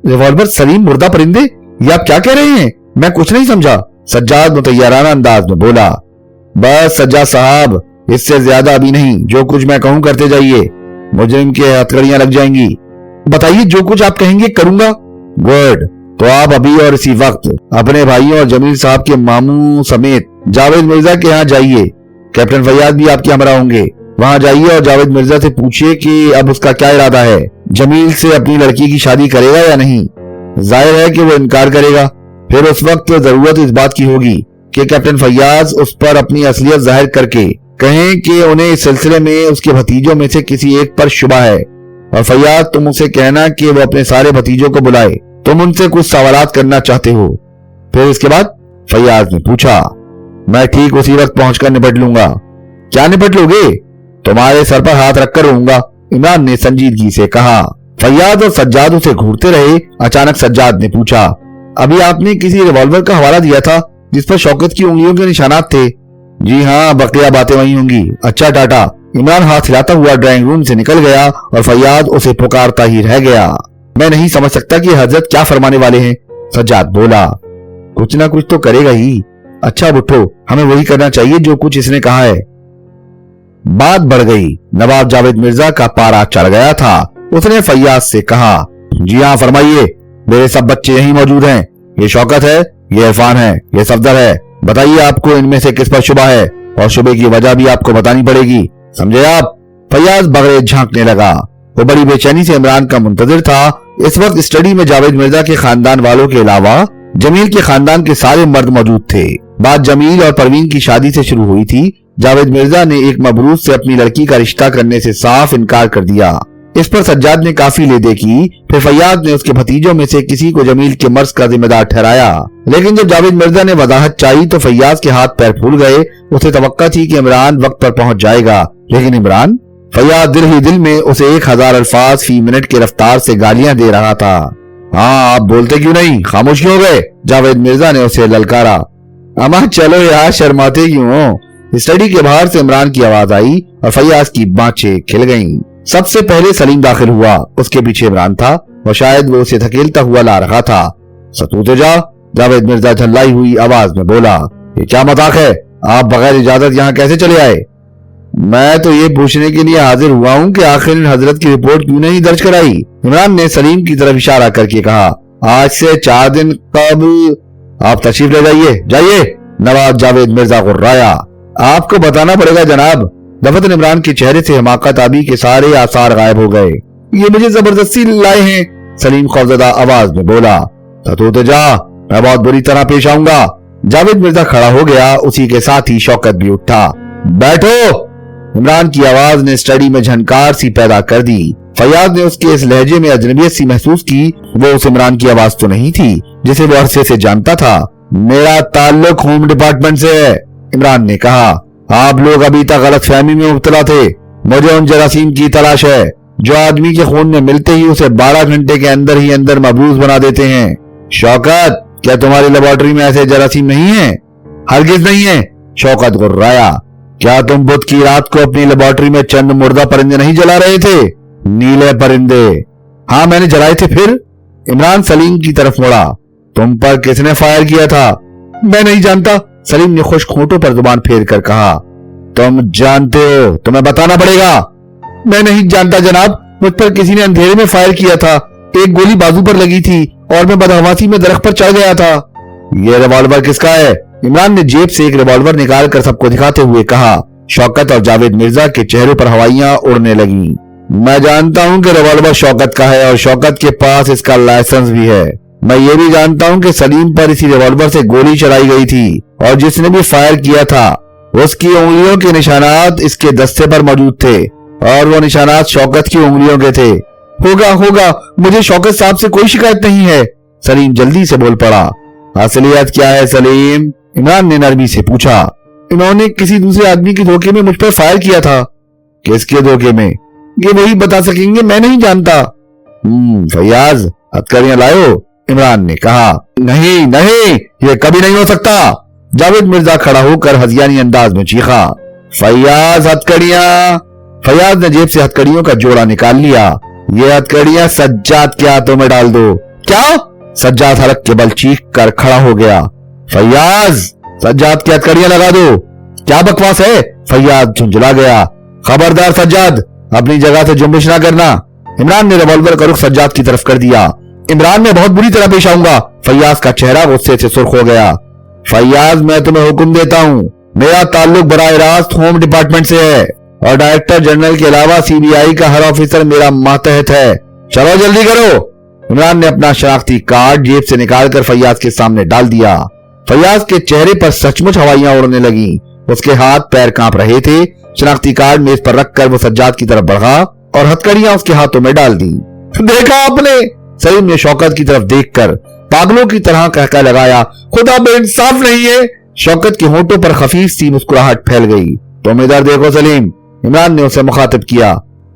रिवॉल्वर, सलीम, मुर्दा परिंदे, ये आप क्या कह रहे हैं? मैं कुछ नहीं समझा। सज्जाद मुतैयाराना अंदाज में बोला। बस सज्जाद साहब, इससे ज्यादा अभी नहीं। जो कुछ मैं कहूं करते जाइए, मुजरिम के हथकड़ियां लग जाएंगी। बताइए, जो कुछ आप कहेंगे करूंगा। गुड, तो आप अभी और इसी वक्त अपने भाइयों और जमील साहब के मामू समेत जावेद मिर्जा के यहाँ जाइए। कैप्टन फैयाज भी आपके हमरा होंगे। वहां जाइए और जावेद मिर्जा से पूछिए कि अब उसका क्या इरादा है। जमील से अपनी लड़की की शादी करेगा या नहीं? जाहिर है कि वो इनकार करेगा। फिर उस वक्त जरूरत इस बात की होगी कि कैप्टन फैयाज उस पर अपनी असलियत जाहिर करके कहें कि उन्हें इस सिलसिले में उसके भतीजों में से किसी एक पर शुबा है। और फैयाज, तुम उसे कहना कि वो अपने सारे भतीजों को बुलाए, तुम उनसे कुछ सवालात करना चाहते हो। फिर इसके बाद? फैयाज ने पूछा। मैं ठीक उसी वक्त पहुंचकर निपट लूंगा। क्या निपट लोगे? तुम्हारे सर पर हाथ रखकर रहूंगा, इमरान ने संजीदगी से कहा। फैयाज और सज्जाद उसे घूरते रहे। अचानक सज्जाद ने पूछा, अभी आपने किसी रिवॉल्वर का हवाला दिया था जिस पर शौकत की उंगलियों के निशानात थे? जी हाँ, बकिया बातें वही होंगी। अच्छा टाटा। इमरान हाथ हिलाता हुआ ड्राइंग रूम से निकल गया और फैयाज उसे पुकारता ही रह गया। मैं नहीं समझ सकता कि हजरत क्या फरमाने वाले हैं, सज्जाद बोला। कुछ ना कुछ तो करेगा ही। अच्छा बुट्ठो, हमें वही करना चाहिए जो कुछ इसने कहा है। बात बढ़ गई। नवाब जावेद मिर्जा का पारा चढ़ गया था। उसने फैयाज से कहा, जी हाँ फरमाइए, मेरे सब बच्चे यहीं मौजूद हैं। ये शौकत है, ये इरफान है, ये सफदर है। बताइए आपको इनमें से किस पर शुबा है, और शुबे की वजह भी आपको बतानी पड़ेगी, समझे आप? फैयाज बगैर झांकने लगा। वो बड़ी बेचैनी से इमरान का मुंतजिर था। इस वक्त स्टडी में जावेद मिर्जा के खानदान वालों के अलावा जमील के खानदान के सारे मर्द मौजूद थे। बात जमील और परवीन की शादी से शुरू हुई थी। जावेद मिर्जा ने एक मबरूस से अपनी लड़की का रिश्ता करने से साफ इनकार कर दिया। इस पर सज्जाद ने काफी लेदे की। फिर फैयाज ने उसके भतीजों में से किसी को जमील के मर्ज का जिम्मेदार ठहराया। लेकिन जब जावेद मिर्जा ने वजाहत चाहिए तो फैयाज के हाथ पैर फूल गए। उसे तवक्का थी कि इमरान वक्त पर पहुंच जाएगा, लेकिन इमरान? फैयाज दिल ही दिल में उसे 1000 अल्फाज फी मिनट की रफ्तार से गालियां दे रहा था। हाँ, आप बोलते क्यों नहीं? खामोश क्यों हो गए? जावेद मिर्जा ने उसे ललकारा। अमा चलो यार, शर्माते क्यों हो? स्टडी के बाहर से इमरान की आवाज आई और फैयाज की बाँछें खिल गईं। सबसे पहले सलीम दाखिल हुआ। उसके पीछे इमरान था और शायद वो उसे धकेलता हुआ ला रहा था। सतूते जा, जावेद मिर्जा झल्लाई हुई आवाज में बोला। ये क्या मजाक है? आप बगैर इजाजत यहाँ कैसे चले आए? मैं तो ये पूछने के लिए हाजिर हुआ हूँ कि आखिर इन हजरत की रिपोर्ट क्यों नहीं दर्ज कराई? इमरान ने सलीम की तरफ इशारा करके कहा। आज से 4 दिन कब? आप तशरीफ ले जाइए, जाइए। नवाब जावेद मिर्जा गुर्राया। आपको बताना पड़ेगा जनाब। दफतन इमरान के चेहरे से हिमाकत आबी के सारे आसार गायब हो गए। ये मुझे जबरदस्ती लाए हैं, सलीम खौफजदा आवाज में बोला। तो जा, मैं बहुत बुरी तरह पेश आऊंगा। जावेद मिर्जा खड़ा हो गया। उसी के साथ ही शौकत भी उठा। बैठो। इमरान की आवाज ने स्टडी में झनकार सी पैदा कर दी। फैयाज ने उसके इस लहजे में अजनबियत सी महसूस की। वो उस इमरान की आवाज तो नहीं थी जिसे वो अरसे से जानता था। मेरा ताल्लुक होम डिपार्टमेंट से है, इमरान ने कहा। आप लोग अभी तक गलत फहमी में मुब्तला थे। मुझे उन जरासीम की तलाश है जो आदमी के खून में मिलते ही उसे 12 घंटे के अंदर ही अंदर मबरूज बना देते हैं। शौकत, क्या तुम्हारी लेबोरेटरी में ऐसे जरासीम नहीं है? हरगिज नहीं है, शौकत गुर्राया। क्या तुम बुध की रात को अपनी लेबोरेटरी में चंद मुर्दा परिंदे नहीं जला रहे थे? नीले परिंदे? हाँ, मैंने जलाए थे। फिर? इमरान सलीम की तरफ मुड़ा। तुम पर किसने फायर किया था? मैं नहीं जानता, सलीम ने खुश्क होंठों पर जुबान फेर कर कहा, तुम जानते हो, तुम्हें बताना पड़ेगा। मैं नहीं जानता जनाब, मुझ पर किसी ने अंधेरे में फायर किया था, एक गोली बाजू पर लगी थी और मैं बदहवासी में दरख्त पर चढ़ गया था। ये रिवॉल्वर किसका है? इमरान ने जेब से एक रिवॉल्वर निकाल कर सबको दिखाते हुए कहा। शौकत और जावेद मिर्जा के चेहरों पर हवाइयां उड़ने लगी। मैं जानता हूं कि रिवॉल्वर शौकत का है और शौकत के पास इसका लाइसेंस भी है। मैं ये भी जानता हूं कि सलीम पर इसी रिवॉल्वर से गोली चलाई गई थी और जिसने भी फायर किया था उसकी उंगलियों के निशानात इसके दस्ते पर मौजूद थे और वो निशानात शौकत की उंगलियों के थे। होगा, मुझे शौकत साहब से कोई शिकायत नहीं है, सलीम जल्दी से बोल पड़ा। असलियत क्या है सलीम? इमरान ने नरमी से पूछा। इन्होंने किसी दूसरे आदमी के धोखे में मुझ पर फायर किया था। किसके धोखे में? ये वही बता सकेंगे, मैं नहीं जानता। फैयाज, हथकड़ियां लाओ, इमरान ने कहा। नहीं, ये कभी नहीं हो सकता, जावेद मिर्जा खड़ा होकर हज़ियानी अंदाज में चीखा। फैयाज, हथकड़ियां। फैयाज ने जेब से हथकड़ियों का जोड़ा निकाल लिया। ये हथकड़ियां सज्जाद के हाथों में डाल दो। क्या? सज्जाद हलक के बल चीख कर खड़ा हो गया। फैयाज, सज्जाद की हथकड़ियां लगा दो। क्या बकवास है? फैयाज झुंझला गया। खबरदार सज्जाद, अपनी जगह से जुम्बिश ना करना। इमरान ने रिवॉल्वर का रुख सज्जाद की तरफ कर दिया। इमरान, मैं बहुत बुरी तरह पेश आऊंगा। फैयाज का चेहरा गुस्से से सुर्ख हो गया। फैयाज, मैं तुम्हें हुक्म देता हूँ, मेरा ताल्लुक बराह रास्त होम डिपार्टमेंट से है और डायरेक्टर जनरल के अलावा सीबीआई का हर ऑफिसर मेरा मातहत है। चलो जल्दी करो। इमरान ने अपना शनाख्ती कार्ड जेब से निकालकर फैयाज के सामने डाल दिया। फैयाज के चेहरे पर सचमुच हवाइयां उड़ने लगी। उसके हाथ पैर कांप रहे थे। शनाख्ती कार्ड मेज पर रखकर वो सज्जाद की तरफ बढ़ा और हथकड़ियां उसके हाथों में डाल दी। देखा आपने? सलीम ने शौकत की तरफ देखकर पागलों की तरह कहकर लगाया। खुदा बेइंसाफ नहीं है। शौकत के होंठों पर खफीफ सी मुस्कुराहट फैल गई। तुम इधर देखो सलीम, इमरान ने उसे मुखातिब किया।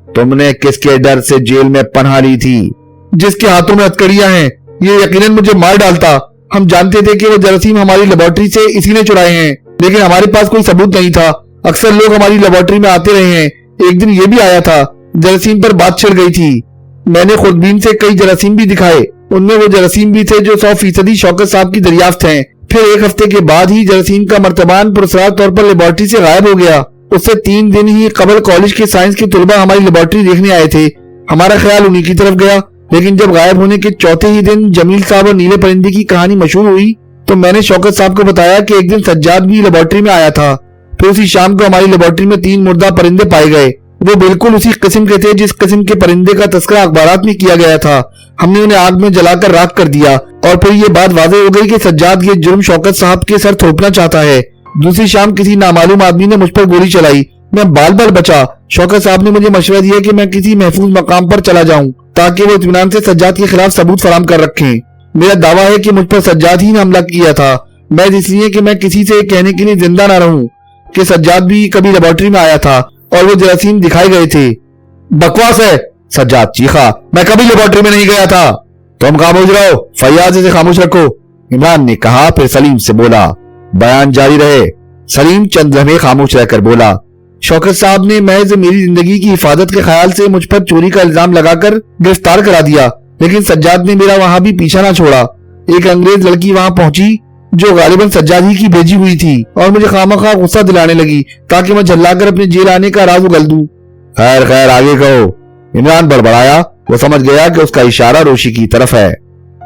तुमने किसके डर से जेल में पनाह ली थी? जिसके हाथों में हथकड़ियां हैं, ये यकीनन मुझे मार डालता। हम जानते थे कि वो जरासीम हमारी लेबोरेटरी से इसी ने चुराए हैं, लेकिन हमारे पास कोई सबूत नहीं था। अक्सर लोग हमारी लेबोरेटरी में आते रहे हैं। एक दिन ये भी आया था। जरासीम पर बात छिड़ गई थी। मैंने खुदबीन से कई जरासीम भी दिखाए, उनमें वो जरासीम भी थे जो 100% शौकत साहब की दरियाफ्त हैं। फिर एक हफ्ते के बाद ही जरासीम का मर्तबान पुरस्कार तौर पर लेबोरेटरी से गायब हो गया। उससे 3 दिन ही कबल कॉलेज के साइंस के तलबा हमारी लेबोरेटरी देखने आए थे। हमारा ख्याल उन्हीं की तरफ गया, लेकिन जब गायब होने के चौथे ही दिन जमील साहब और नीले परिंदे की कहानी मशहूर हुई तो मैंने शौकत साहब को बताया कि एक दिन सज्जाद भी लेबोरेटरी में आया था। फिर उसी शाम को हमारी लेबोरेटरी में 3 मुर्दा परिंदे पाए गए। वो बिल्कुल उसी किस्म के थे जिस किस्म के परिंदे का तस्करा अखबारात में किया गया था। हमने उन्हें आग में जलाकर राख कर दिया और फिर ये बात वाज़ेह हो गई कि सज्जाद ये जुर्म शौकत साहब के सर थोपना चाहता है। दूसरी शाम किसी नामालूम आदमी ने मुझ पर गोली चलाई। मैं बाल बाल बचा। शौकत साहब ने मुझे मशवरा दिया कि मैं किसी महफूज मकाम पर चला जाऊं ताकि वो इत्मीनान से सज्जाद के खिलाफ सबूत फराम कर रखें। मेरा दावा है कि मुझ पर सज्जाद ही ने हमला किया था, मैं इसलिए कि मैं किसी से कहने के लिए जिंदा ना रहूं कि सज्जाद भी कभी लेबोरेटरी में आया था और वो जरासीम दिखाए गए थे। बकवास है, सज्जाद चीखा। मैं कभी लेबोरेटरी में नहीं गया था। तुम खामोश रहो, फैयाज से खामोश रखो, इमरान ने कहा। फिर सलीम से बोला। बयान जारी रहे। सलीम चंद लम्हे खामोश रहकर बोला। शौकत साहब ने महज मेरी जिंदगी की हिफाजत के ख्याल से मुझ पर चोरी का इल्जाम लगाकर गिरफ्तार करा दिया, लेकिन सज्जाद ने मेरा वहां भी पीछा ना छोड़ा। एक अंग्रेज लड़की वहां पहुंची जो गालिबन सज्जाद ही की भेजी हुई थी और मुझे खामखा गुस्सा दिलाने लगी ताकि मैं झल्लाकर अपने जेल आने का राज उगल दूं। खैर आगे कहो, इमरान बड़बड़ाया। वो समझ गया कि उसका इशारा रोशी की तरफ है।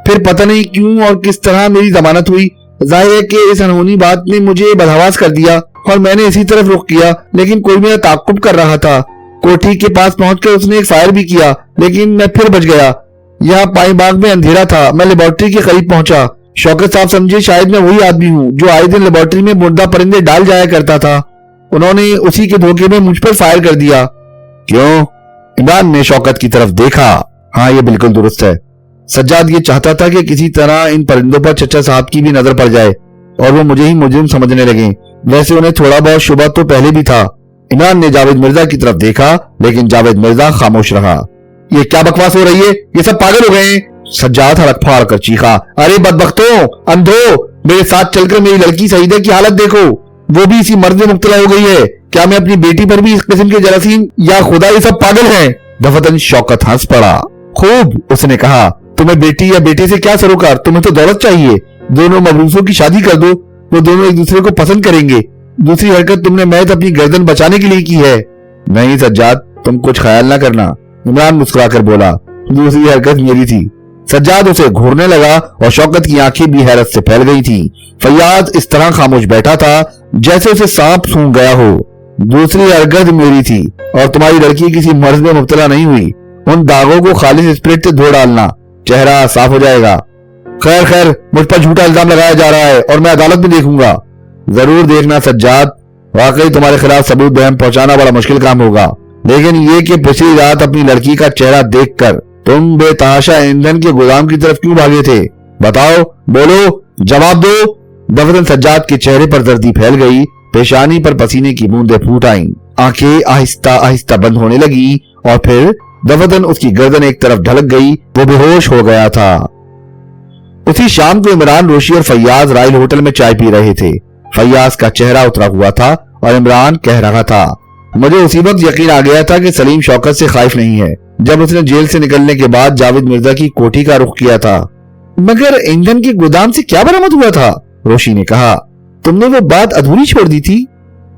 फिर पता नहीं क्यों और किस तरह मेरी जमानत हुई। जाहिर है कि इस अनहोनी बात ने मुझे बदहवास कर दिया और मैंने इसी तरफ रुख किया, लेकिन कोई मेरा ताक़ुब कर रहा था। कोठी के पास पहुंचकर उसने एक फायर भी किया, लेकिन मैं फिर बच गया। यहाँ पाई बाग में अंधेरा था। मैं लेबोरेटरी के करीब पहुंचा। शौकत साहब समझे शायद मैं वही आदमी हूँ जो आए दिन लेबोरेटरी में मुर्दा परिंदे डाल जाया करता था। उन्होंने उसी के धोखे में मुझ पर फायर कर दिया। क्यों? इमरान ने शौकत की तरफ देखा। हाँ, ये बिल्कुल दुरुस्त है। सज्जाद ये चाहता था कि किसी तरह इन परिंदों पर चचा साहब की भी नजर पड़ जाए और वो मुझे ही मुजरिम समझने लगे। वैसे उन्हें थोड़ा बहुत शुबा तो पहले भी था। इमरान ने जावेद मिर्जा की तरफ देखा, लेकिन जावेद मिर्जा खामोश रहा। ये क्या बकवास हो रही है? ये सब पागल हो गए हैं, सज्जाद हड़क फाड़ कर चीखा। अरे बदबख्तों, अंधो, मेरे साथ चलकर मेरी लड़की सईदा की हालत देखो। वो भी इसी मर्द में मुब्तला हो गई है। क्या मैं अपनी बेटी पर भी इस किस्म के जरासीम? या खुदा, ये सब पागल हैं। दफतन शौकत हंस पड़ा। खूब, उसने कहा। तुम्हें बेटी या बेटे से क्या सरोकार? तुम्हें तो दौलत चाहिए। दोनों मबरूसों की शादी कर दो। वो दोनों एक दूसरे को पसंद करेंगे। दूसरी हरकत तुमने महज अपनी गर्दन बचाने के लिए की है। नहीं सज्जाद, तुम कुछ ख्याल ना करना, इमरान मुस्कुराकर बोला। दूसरी हरकत मेरी थी। सज्जाद उसे घूरने लगा और शौकत की आंखें भी हैरत से फैल गई थी। फैयाज इस तरह खामोश बैठा था जैसे उसे सांप सूंघ गया हो। दूसरी हरकत मेरी थी और तुम्हारी लड़की किसी मर्ज में मुब्तला नहीं हुई। उन दागों को खालिस स्प्रिट से धो डालना, चेहरा साफ हो जाएगा। खैर खैर, मुझ पर झूठा इल्जाम लगाया जा रहा है और मैं अदालत में देखूंगा। जरूर देखना सज्जाद, वाकई तुम्हारे खिलाफ सबूत बहम पहुंचाना बड़ा मुश्किल काम होगा, लेकिन ये कि पिछली रात अपनी लड़की का चेहरा देखकर तुम बेतहाशा ईंधन के गोदाम की तरफ क्यों भागे थे? बताओ, बोलो, जवाब दो। दफतन सज्जाद के चेहरे पर जर्दी फैल गई, पेशानी पर पसीने की बूंदें फूट आईं, आंखें आहिस्ता आहिस्ता बंद होने लगी और फिर दफतन उसकी गर्दन एक तरफ ढलक गई। वो बेहोश हो गया था। उसी शाम को इमरान, रोशी और फैयाज रायल होटल में चाय पी रहे थे। फैयाज का चेहरा उतरा हुआ था और इमरान कह रहा था, मुझे उसी वक्त यकीन आ गया था कि सलीम शौकत से खौफ नहीं है जब उसने जेल से निकलने के बाद जावेद मिर्जा की कोठी का रुख किया था। मगर ईंधन के गोदाम से क्या बरामद हुआ था? रोशी ने कहा। तुमने वो बात अधूरी छोड़ दी थी।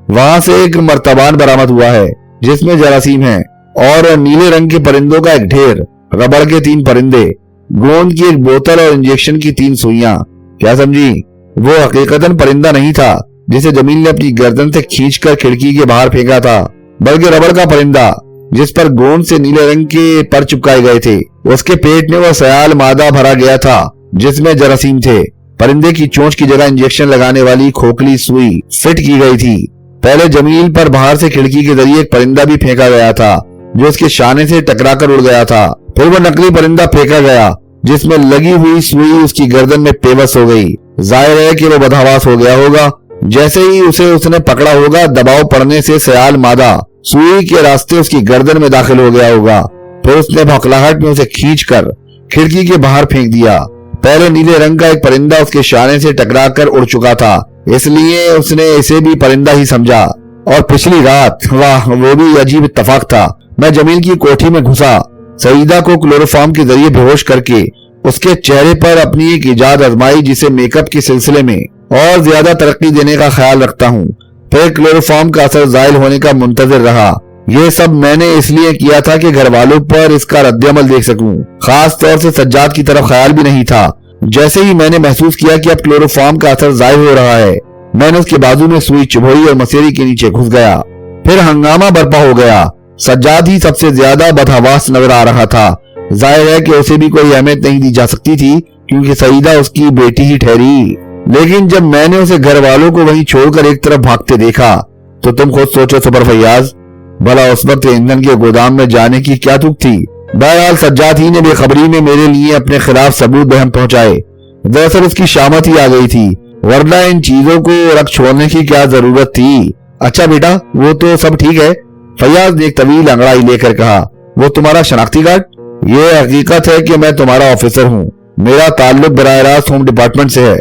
वहां से एक मर्तबान बरामद हुआ है जिसमें जरासीम है और नीले रंग के परिंदों का एक ढेर, रबड़ के 3 परिंदे, गोंद की एक बोतल और इंजेक्शन की 3 सुइयां। क्या समझी? वो हकीकतन परिंदा नहीं था जिसे जमील ने अपनी गर्दन से खींचकर खिड़की के बाहर फेंका था, बल्कि रबड़ का परिंदा जिस पर गोंद से नीले रंग के पर चिपकाए गए थे। उसके पेट में वो सयाल मादा भरा गया था जिसमें जरासीम थे। परिंदे की चोंच की जगह इंजेक्शन लगाने वाली खोखली सुई फिट की गई थी। पहले जमील पर बाहर से खिड़की के जरिए एक परिंदा भी फेंका गया था जो उसके शाने से टकराकर उड़ गया था। फिर वो नकली परिंदा फेंका गया जिसमें लगी हुई सुई उसकी गर्दन में पेवस हो गई। जाहिर है कि वो बदहवास हो गया होगा। जैसे ही उसने पकड़ा होगा, दबाव पड़ने से सयाल मादा सुई के रास्ते उसकी गर्दन में दाखिल हो गया होगा। फिर उसने भौकलाहट में उसे खींचकर खिड़की के बाहर फेंक दिया। पहले नीले रंग का एक परिंदा उसके शाने से टकराकर उड़ चुका था, इसलिए उसने इसे भी परिंदा ही समझा। और पिछली रात, वाह, वो भी अजीब इत्तेफाक था। मैं जमील की कोठी में घुसा, सईदा को क्लोरोफॉर्म के जरिए बेहोश करके उसके चेहरे पर अपनी एक इजाद आजमाई जिसे मेकअप के सिलसिले में और ज्यादा तरक्की देने का ख्याल रखता हूँ। फिर क्लोरोफॉर्म का असर जायल होने का मुंतजर रहा। ये सब मैंने इसलिए किया था कि घर वालों पर इसका रद्दअमल देख सकूं। खास तौर से सज्जाद की तरफ ख्याल भी नहीं था। जैसे ही मैंने महसूस किया कि अब क्लोरोफॉर्म का असर जायल हो रहा है, मैंने उसके बाजू में सुई चुभोई और मसेरी के नीचे घुस गया। फिर हंगामा बर्पा हो गया। सज्जाद ही सबसे ज्यादा बदहवास नजर आ रहा था। जाहिर है कि उसे भी कोई अहमियत नहीं दी जा सकती थी क्योंकि सईदा उसकी बेटी ही ठहरी। लेकिन जब मैंने उसे घर वालों को वहीं छोड़कर एक तरफ भागते देखा तो तुम खुद सोचो सुपर फैयाज, भला उस वक्त ईंधन के गोदाम में जाने की क्या तुक थी? बहरहाल सज्जाद ही ने बेखबरी में मेरे लिए अपने खिलाफ सबूत बहम पहुंचाए। दरअसल उसकी शामत ही आ गई थी, वरना इन चीजों को रख छोड़ने की क्या जरूरत थी। अच्छा बेटा, वो तो सब ठीक है, फैयाज ने एक तवील अंगड़ाई लेकर कहा। वो तुम्हारा शनाख्ती कार्ड? ये हकीकत है कि मैं तुम्हारा ऑफिसर हूँ। मेरा ताल्लुक बराह रास्त होम डिपार्टमेंट से है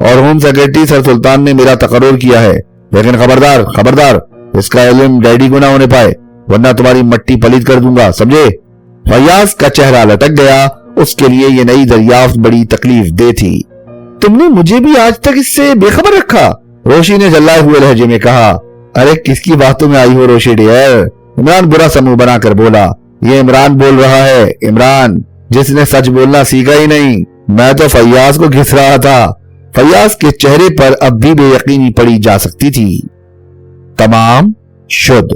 और होम सेक्रेटरी सर सुल्तान ने मेरा तकर्रुर किया है। लेकिन खबरदार खबरदार, इसका इल्म डैडी को ना होने पाए, वरना तुम्हारी मट्टी पलीद कर दूंगा, समझे? फैयाज का चेहरा लटक गया। उसके लिए ये नई दरियाफ्त बड़ी तकलीफ दे थी। तुमने मुझे भी आज तक इससे बेखबर रखा? रोशी ने जल्लाए हुए लहजे में कहा। अरे किसकी बातों में आई हो रोशी डियर? इमरान बुरा समूह बनाकर बोला। ये इमरान बोल रहा है, इमरान जिसने सच बोलना सीखा ही नहीं। मैं तो फैयाज को घिस रहा था। फैयाज के चेहरे पर अब भी बेयकीनी पड़ी जा सकती थी। तमाम शुद्ध।